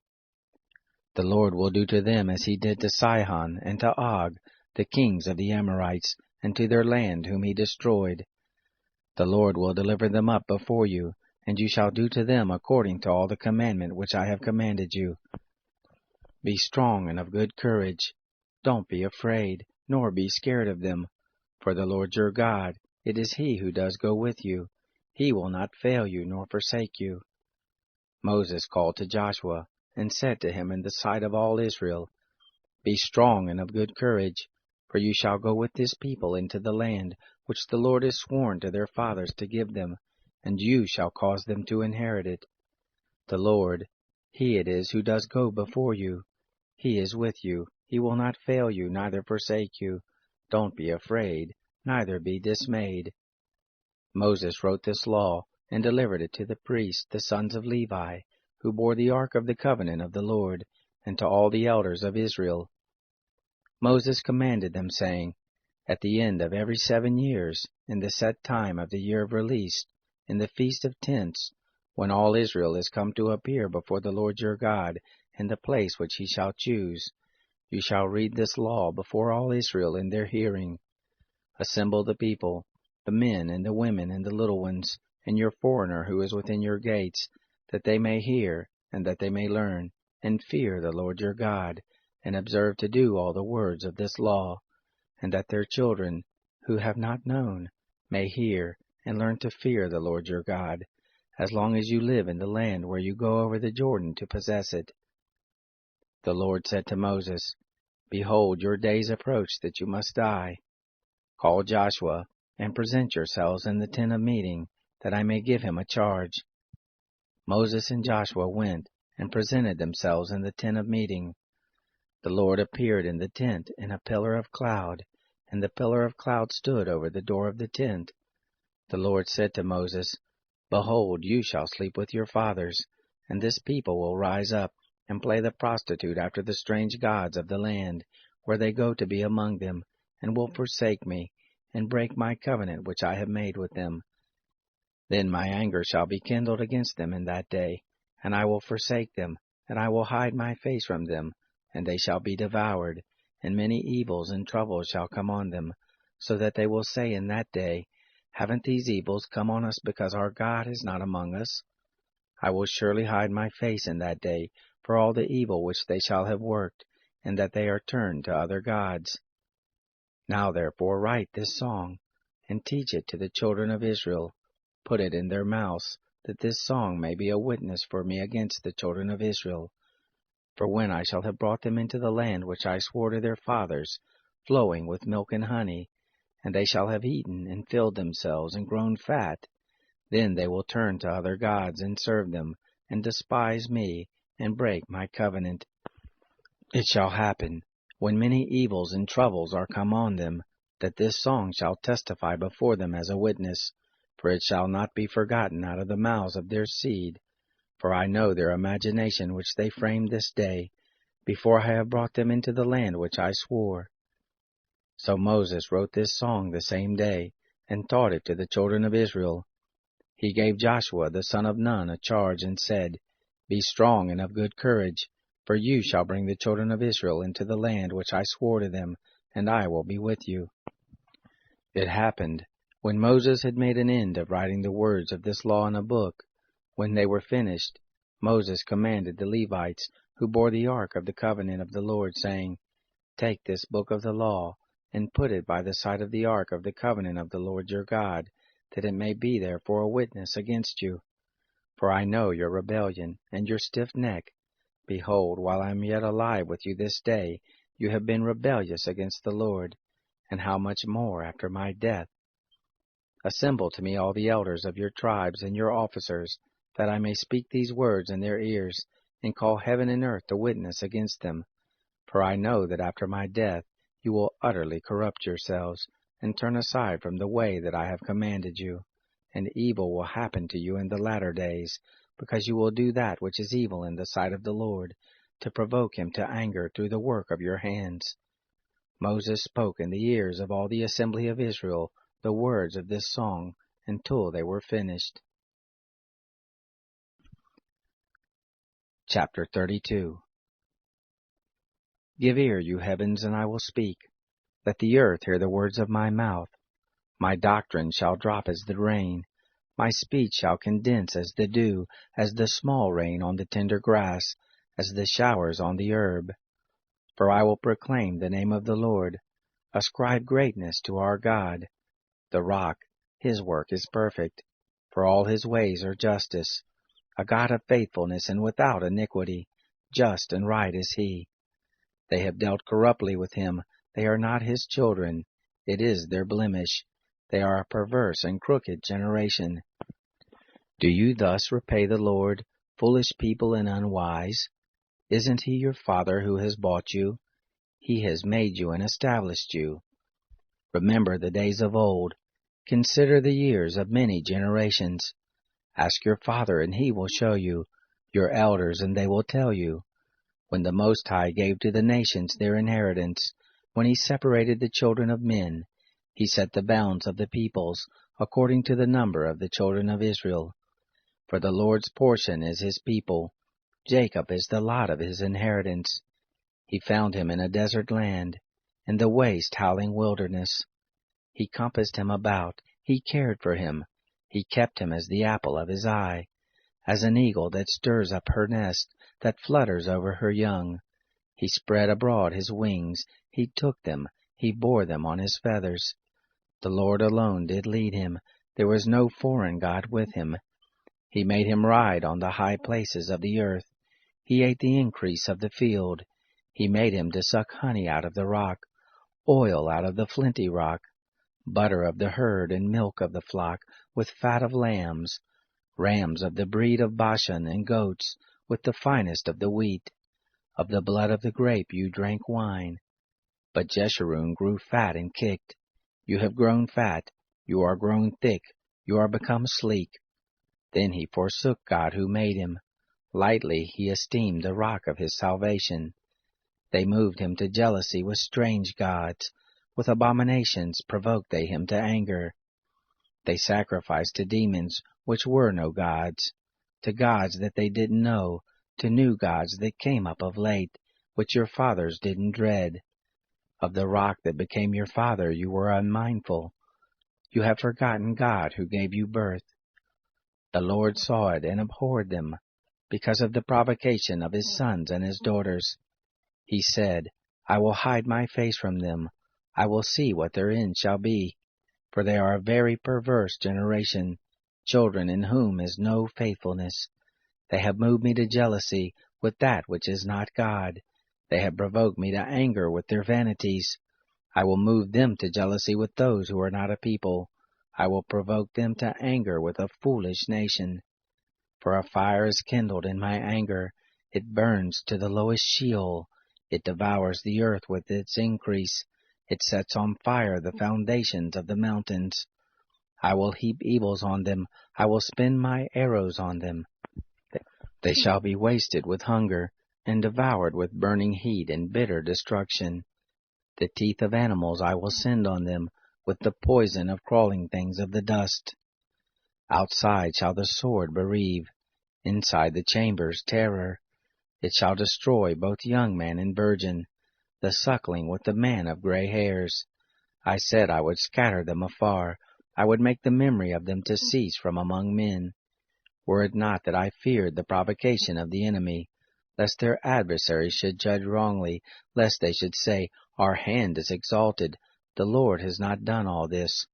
The Lord will do to them as he did to Sihon and to Og, the kings of the Amorites, and to their land whom he destroyed. The Lord will deliver them up before you, and you shall do to them according to all the commandment which I have commanded you. Be strong and of good courage. Don't be afraid, nor be scared of them. For the Lord your God, it is he who does go with you. He will not fail you nor forsake you. Moses called to Joshua, and said to him in the sight of all Israel, Be strong and of good courage, for you shall go with this people into the land which the Lord has sworn to their fathers to give them, and you shall cause them to inherit it. The Lord, he it is who does go before you. He is with you. He will not fail you, neither forsake you. Don't be afraid, neither be dismayed. Moses wrote this law, and delivered it to the priests, the sons of Levi, who bore the ark of the covenant of the Lord, and to all the elders of Israel. Moses commanded them, saying, At the end of every 7 years, in the set time of the year of release, in the feast of tents, when all Israel is come to appear before the Lord your God, in the place which he shall choose, you shall read this law before all Israel in their hearing. Assemble the people, the men and the women and the little ones, and your foreigner who is within your gates, that they may hear, and that they may learn, and fear the Lord your God, and observe to do all the words of this law, and that their children, who have not known, may hear, and learn to fear the Lord your God, as long as you live in the land where you go over the Jordan to possess it. The Lord said to Moses, Behold, your days approach that you must die. Call Joshua, and present yourselves in the tent of meeting, that I may give him a charge. Moses and Joshua went, and presented themselves in the tent of meeting. The Lord appeared in the tent in a pillar of cloud, and the pillar of cloud stood over the door of the tent. The Lord said to Moses, Behold, you shall sleep with your fathers, and this people will rise up and play the prostitute after the strange gods of the land, where they go to be among them, and will forsake me, and break my covenant which I have made with them. Then my anger shall be kindled against them in that day, and I will forsake them, and I will hide my face from them, and they shall be devoured, and many evils and troubles shall come on them, so that they will say in that day, Haven't these evils come on us because our God is not among us? I will surely hide my face in that day for all the evil which they shall have worked, and that they are turned to other gods. Now therefore write this song, and teach it to the children of Israel. Put it in their mouths, that this song may be a witness for me against the children of Israel. For when I shall have brought them into the land which I swore to their fathers, flowing with milk and honey, and they shall have eaten and filled themselves and grown fat, then they will turn to other gods and serve them, and despise me, and break my covenant. It shall happen, when many evils and troubles are come on them, that this song shall testify before them as a witness, for it shall not be forgotten out of the mouths of their seed. For I know their imagination which they framed this day, before I have brought them into the land which I swore. So Moses wrote this song the same day, and taught it to the children of Israel. He gave Joshua the son of Nun a charge, and said, Be strong and of good courage, for you shall bring the children of Israel into the land which I swore to them, and I will be with you. It happened, when Moses had made an end of writing the words of this law in a book, when they were finished, Moses commanded the Levites, who bore the ark of the covenant of the Lord, saying, Take this book of the law, and put it by the side of the ark of the covenant of the Lord your God, that it may be there for a witness against you. For I know your rebellion, and your stiff neck. Behold, while I am yet alive with you this day, you have been rebellious against the Lord, and how much more after my death? Assemble to me all the elders of your tribes and your officers, that I may speak these words in their ears, and call heaven and earth to witness against them. For I know that after my death you will utterly corrupt yourselves, and turn aside from the way that I have commanded you, and evil will happen to you in the latter days, because you will do that which is evil in the sight of the Lord, to provoke him to anger through the work of your hands. Moses spoke in the ears of all the assembly of Israel the words of this song, until they were finished. Chapter 32. Give ear, you heavens, and I will speak. Let the earth hear the words of my mouth. My doctrine shall drop as the rain. My speech shall condense as the dew, as the small rain on the tender grass, as the showers on the herb. For I will proclaim the name of the Lord. Ascribe greatness to our God. The rock, his work is perfect, for all his ways are justice. A God of faithfulness and without iniquity, just and right is he. They have dealt corruptly with him, they are not his children, it is their blemish. They are a perverse and crooked generation. Do you thus repay the Lord, foolish people and unwise? Isn't he your father who has bought you? He has made you and established you. Remember the days of old. Consider the years of many generations. Ask your father, and he will show you, your elders, and they will tell you. When the Most High gave to the nations their inheritance, when he separated the children of men, he set the bounds of the peoples, according to the number of the children of Israel. For the Lord's portion is his people, Jacob is the lot of his inheritance. He found him in a desert land, in the waste howling wilderness. He compassed him about, he cared for him, He kept him as the apple of his eye, as an eagle that stirs up her nest, that flutters over her young. He spread abroad his wings, he took them, he bore them on his feathers. The Lord alone did lead him, there was no foreign God with him. He made him ride on the high places of the earth. He ate the increase of the field. He made him to suck honey out of the rock, oil out of the flinty rock, butter of the herd and milk of the flock, with fat of lambs, rams of the breed of Bashan, and goats, with the finest of the wheat. Of the blood of the grape you drank wine. But Jeshurun grew fat and kicked. You have grown fat, you are grown thick, you are become sleek. Then he forsook God who made him. Lightly he esteemed the rock of his salvation. They moved him to jealousy with strange gods. With abominations provoked they him to anger. They sacrificed to demons which were no gods, to gods that they didn't know, to new gods that came up of late, which your fathers didn't dread. Of the rock that became your father you were unmindful. You have forgotten God who gave you birth. The Lord saw it and abhorred them, because of the provocation of his sons and his daughters. He said, I will hide my face from them. I will see what their end shall be. For they are a very perverse generation, children in whom is no faithfulness. They have moved me to jealousy with that which is not God. They have provoked me to anger with their vanities. I will move them to jealousy with those who are not a people. I will provoke them to anger with a foolish nation. For a fire is kindled in my anger. It burns to the lowest Sheol. It devours the earth with its increase. It sets on fire the foundations of the mountains. I will heap evils on them. I will spin my arrows on them. They shall be wasted with hunger, and devoured with burning heat and bitter destruction. The teeth of animals I will send on them, with the poison of crawling things of the dust. Outside shall the sword bereave, inside the chambers terror. It shall destroy both young man and virgin, the suckling with the man of gray hairs. I said I would scatter them afar, I would make the memory of them to cease from among men. Were it not that I feared the provocation of the enemy, lest their adversaries should judge wrongly, lest they should say, Our hand is exalted, the Lord has not done all this.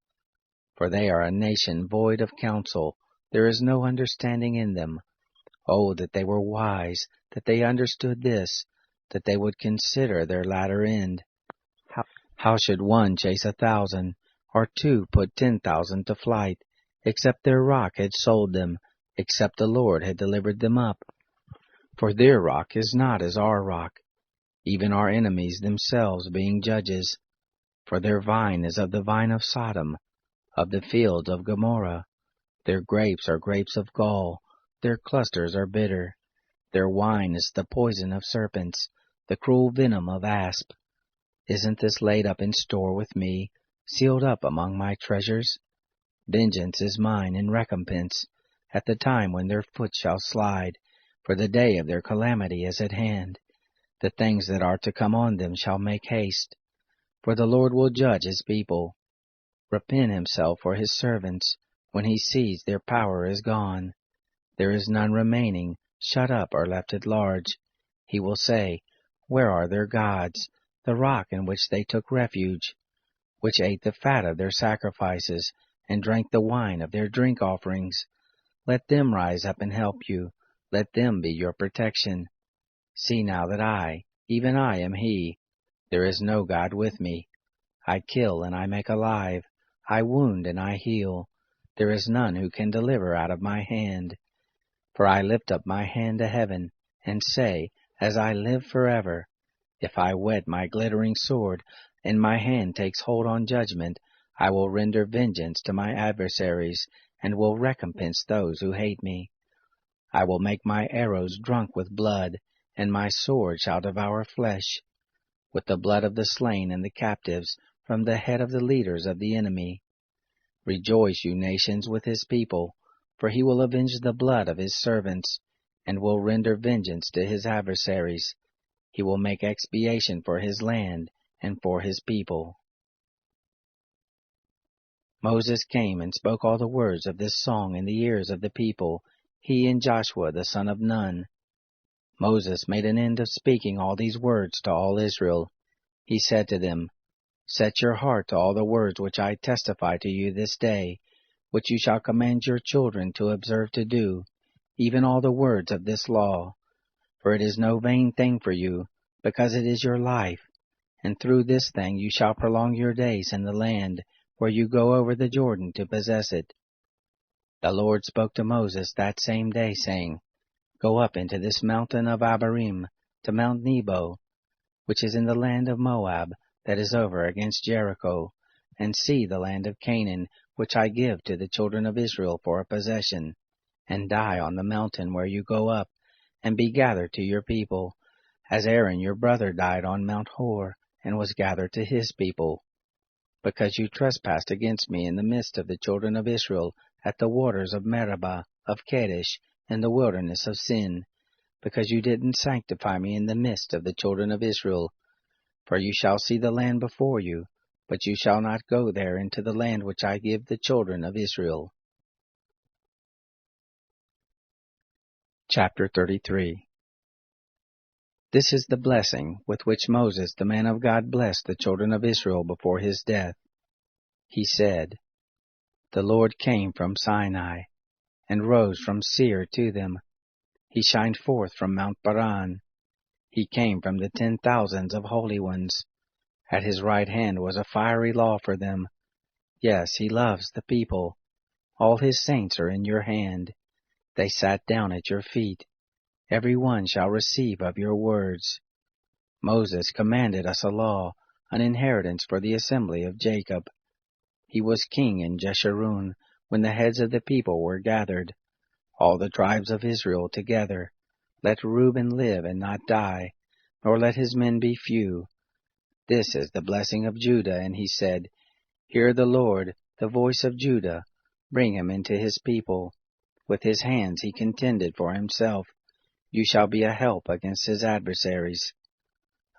For they are a nation void of counsel, there is no understanding in them. Oh, that they were wise, that they understood this, that they would consider their latter end. How should one chase 1,000, or two put 10,000 to flight, except their rock had sold them, except the Lord had delivered them up? For their rock is not as our rock, even our enemies themselves being judges. For their vine is of the vine of Sodom, of the fields of Gomorrah. Their grapes are grapes of gall, their clusters are bitter. Their wine is the poison of serpents, the cruel venom of asp. Isn't this laid up in store with me, sealed up among my treasures? Vengeance is mine and recompense, at the time when their foot shall slide, for the day of their calamity is at hand. The things that are to come on them shall make haste, for the Lord will judge his people. Repent himself for his servants, when he sees their power is gone. There is none remaining, shut up or left at large. He will say, Where are their gods, the rock in which they took refuge, which ate the fat of their sacrifices, and drank the wine of their drink offerings? Let them rise up and help you. Let them be your protection. See now that I, even I, am he. There is no God with me. I kill and I make alive. I wound and I heal. There is none who can deliver out of my hand. For I lift up my hand to heaven, and say, As I live forever, if I whet my glittering sword, and my hand takes hold on judgment, I will render vengeance to my adversaries, and will recompense those who hate me. I will make my arrows drunk with blood, and my sword shall devour flesh, with the blood of the slain and the captives, from the head of the leaders of the enemy. Rejoice, you nations, with his people, for he will avenge the blood of his servants, and will render vengeance to his adversaries. He will make expiation for his land and for his people. Moses came and spoke all the words of this song in the ears of the people, he and Joshua the son of Nun. Moses made an end of speaking all these words to all Israel. He said to them, Set your heart to all the words which I testify to you this day, which you shall command your children to observe to do, even all the words of this law. For it is no vain thing for you, because it is your life, and through this thing you shall prolong your days in the land where you go over the Jordan to possess it. The Lord spoke to Moses that same day, saying, Go up into this mountain of Abarim, to Mount Nebo, which is in the land of Moab, that is over against Jericho, and see the land of Canaan, which I give to the children of Israel for a possession, and die on the mountain where you go up, and be gathered to your people, as Aaron your brother died on Mount Hor, and was gathered to his people. Because you trespassed against me in the midst of the children of Israel, at the waters of Meribah, of Kadesh, in the wilderness of Sin, because you didn't sanctify me in the midst of the children of Israel. For you shall see the land before you, but you shall not go there into the land which I give the children of Israel. Chapter 33. This is the blessing with which Moses the man of God blessed the children of Israel before his death. He said, The Lord came from Sinai, and rose from Seir to them. He shined forth from Mount Paran. He came from the 10,000s of holy ones. At his right hand was a fiery law for them. Yes, he loves the people. All his saints are in your hand. They sat down at your feet. Every one shall receive of your words. Moses commanded us a law, an inheritance for the assembly of Jacob. He was king in Jeshurun, when the heads of the people were gathered, all the tribes of Israel together. Let Reuben live and not die, nor let his men be few. This is the blessing of Judah, and he said, Hear the Lord, the voice of Judah, bring him into his people. With his hands he contended for himself. You shall be a help against his adversaries.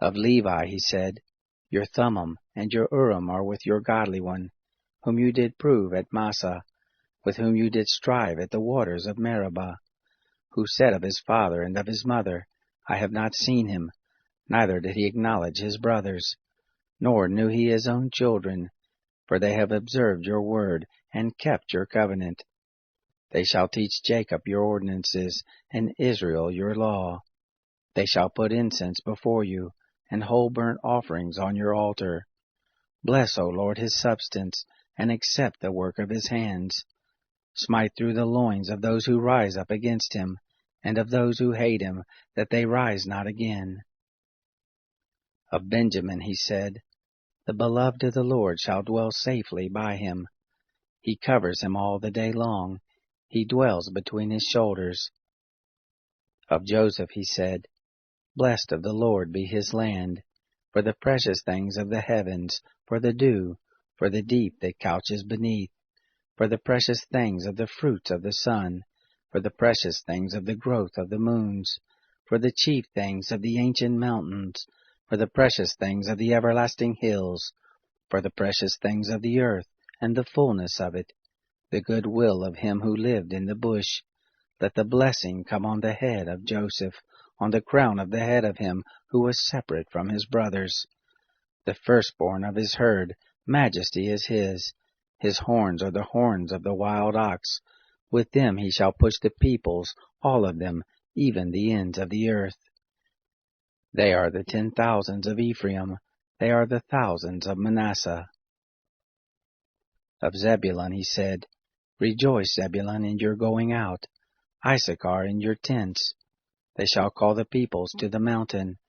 Of Levi he said, Your Thummim and your Urim are with your godly one, whom you did prove at Massah, with whom you did strive at the waters of Meribah, who said of his father and of his mother, I have not seen him, neither did he acknowledge his brothers, nor knew he his own children, for they have observed your word, and kept your covenant. They shall teach Jacob your ordinances, and Israel your law. They shall put incense before you, and whole burnt offerings on your altar. Bless, O Lord, his substance, and accept the work of his hands. Smite through the loins of those who rise up against him, and of those who hate him, that they rise not again. Of Benjamin he said, The beloved of the Lord shall dwell safely by him. He covers him all the day long. He dwells between his shoulders. Of Joseph he said, Blessed of the Lord be his land, for the precious things of the heavens, for the dew, for the deep that couches beneath, for the precious things of the fruits of the sun, for the precious things of the growth of the moons, for the chief things of the ancient mountains, for the precious things of the everlasting hills, for the precious things of the earth, and the fullness of it, the good will of him who lived in the bush. Let the blessing come on the head of Joseph, on the crown of the head of him who was separate from his brothers. The firstborn of his herd, majesty is his. His horns are the horns of the wild ox. With them he shall push the peoples, all of them, even the ends of the earth. They are the 10,000s of Ephraim. They are the thousands of Manasseh. Of Zebulun he said, Rejoice, Zebulun, in your going out, Issachar in your tents. They shall call the peoples to the mountain.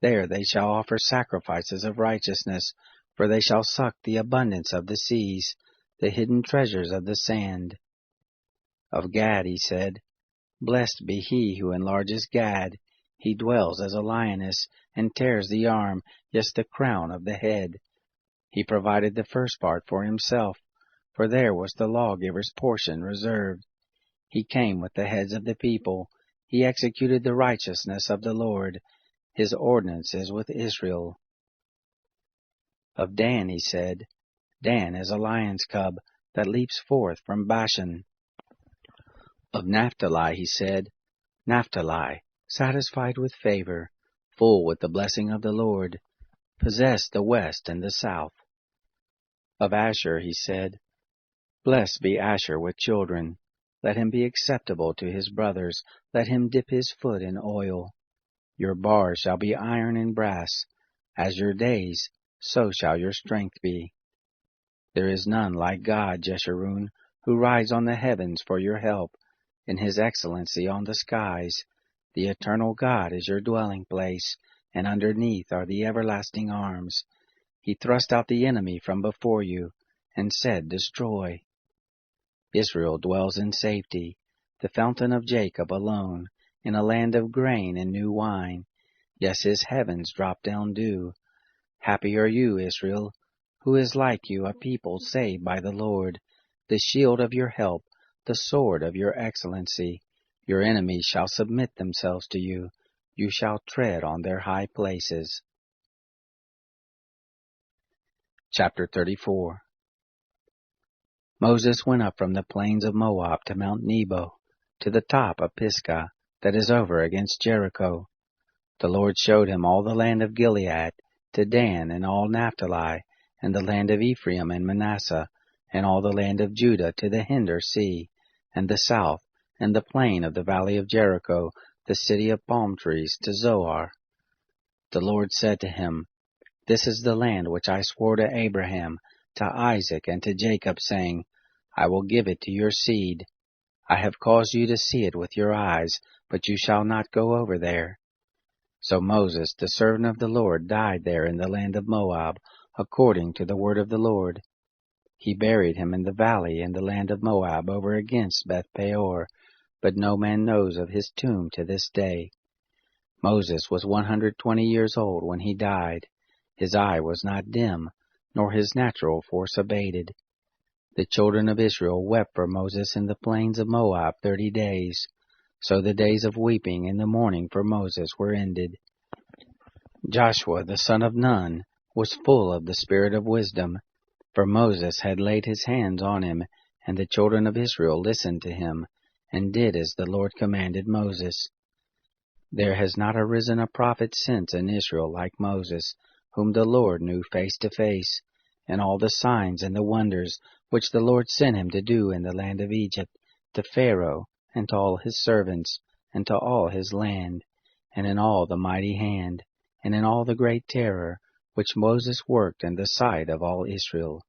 There they shall offer sacrifices of righteousness, for they shall suck the abundance of the seas, the hidden treasures of the sand. Of Gad he said, Blessed be he who enlarges Gad. He dwells as a lioness, and tears the arm, yes, the crown of the head. He provided the first part for himself, for there was the lawgiver's portion reserved. He came with the heads of the people. He executed the righteousness of the Lord. His ordinances with Israel. Of Dan he said, Dan is a lion's cub, that leaps forth from Bashan. Of Naphtali he said, Naphtali, satisfied with favor, full with the blessing of the Lord, possess the west and the south. Of Asher he said, Blessed be Asher with children. Let him be acceptable to his brothers. Let him dip his foot in oil. Your bars shall be iron and brass. As your days, so shall your strength be. There is none like God, Jeshurun, who rides on the heavens for your help, in his excellency on the skies. The eternal God is your dwelling place, and underneath are the everlasting arms. He thrust out the enemy from before you, and said, Destroy. Israel dwells in safety, the fountain of Jacob alone, in a land of grain and new wine. Yes, his heavens drop down dew. Happy are you, Israel, who is like you, a people saved by the Lord, the shield of your help, the sword of your excellency. Your enemies shall submit themselves to you. You shall tread on their high places. Chapter 34. Moses went up from the plains of Moab to Mount Nebo, to the top of Pisgah, that is over against Jericho. The Lord showed him all the land of Gilead, to Dan and all Naphtali, and the land of Ephraim and Manasseh, and all the land of Judah to the hinder sea, and the south, and the plain of the valley of Jericho, the city of palm trees, to Zoar. The Lord said to him, This is the land which I swore to Abraham, to Isaac, and to Jacob, saying, I will give it to your seed. I have caused you to see it with your eyes, but you shall not go over there. So Moses, the servant of the Lord, died there in the land of Moab, according to the word of the Lord. He buried him in the valley in the land of Moab over against Beth Peor, but no man knows of his tomb to this day. Moses was 120 years old when he died. His eye was not dim, nor his natural force abated. The children of Israel wept for Moses in the plains of Moab 30 days. So the days of weeping and the mourning for Moses were ended. Joshua the son of Nun was full of the spirit of wisdom, for Moses had laid his hands on him, and the children of Israel listened to him, and did as the Lord commanded Moses. There has not arisen a prophet since in Israel like Moses, whom the Lord knew face to face, and all the signs and the wonders which the Lord sent him to do in the land of Egypt, to Pharaoh, and to all his servants, and to all his land, and in all the mighty hand, and in all the great terror, which Moses worked in the sight of all Israel.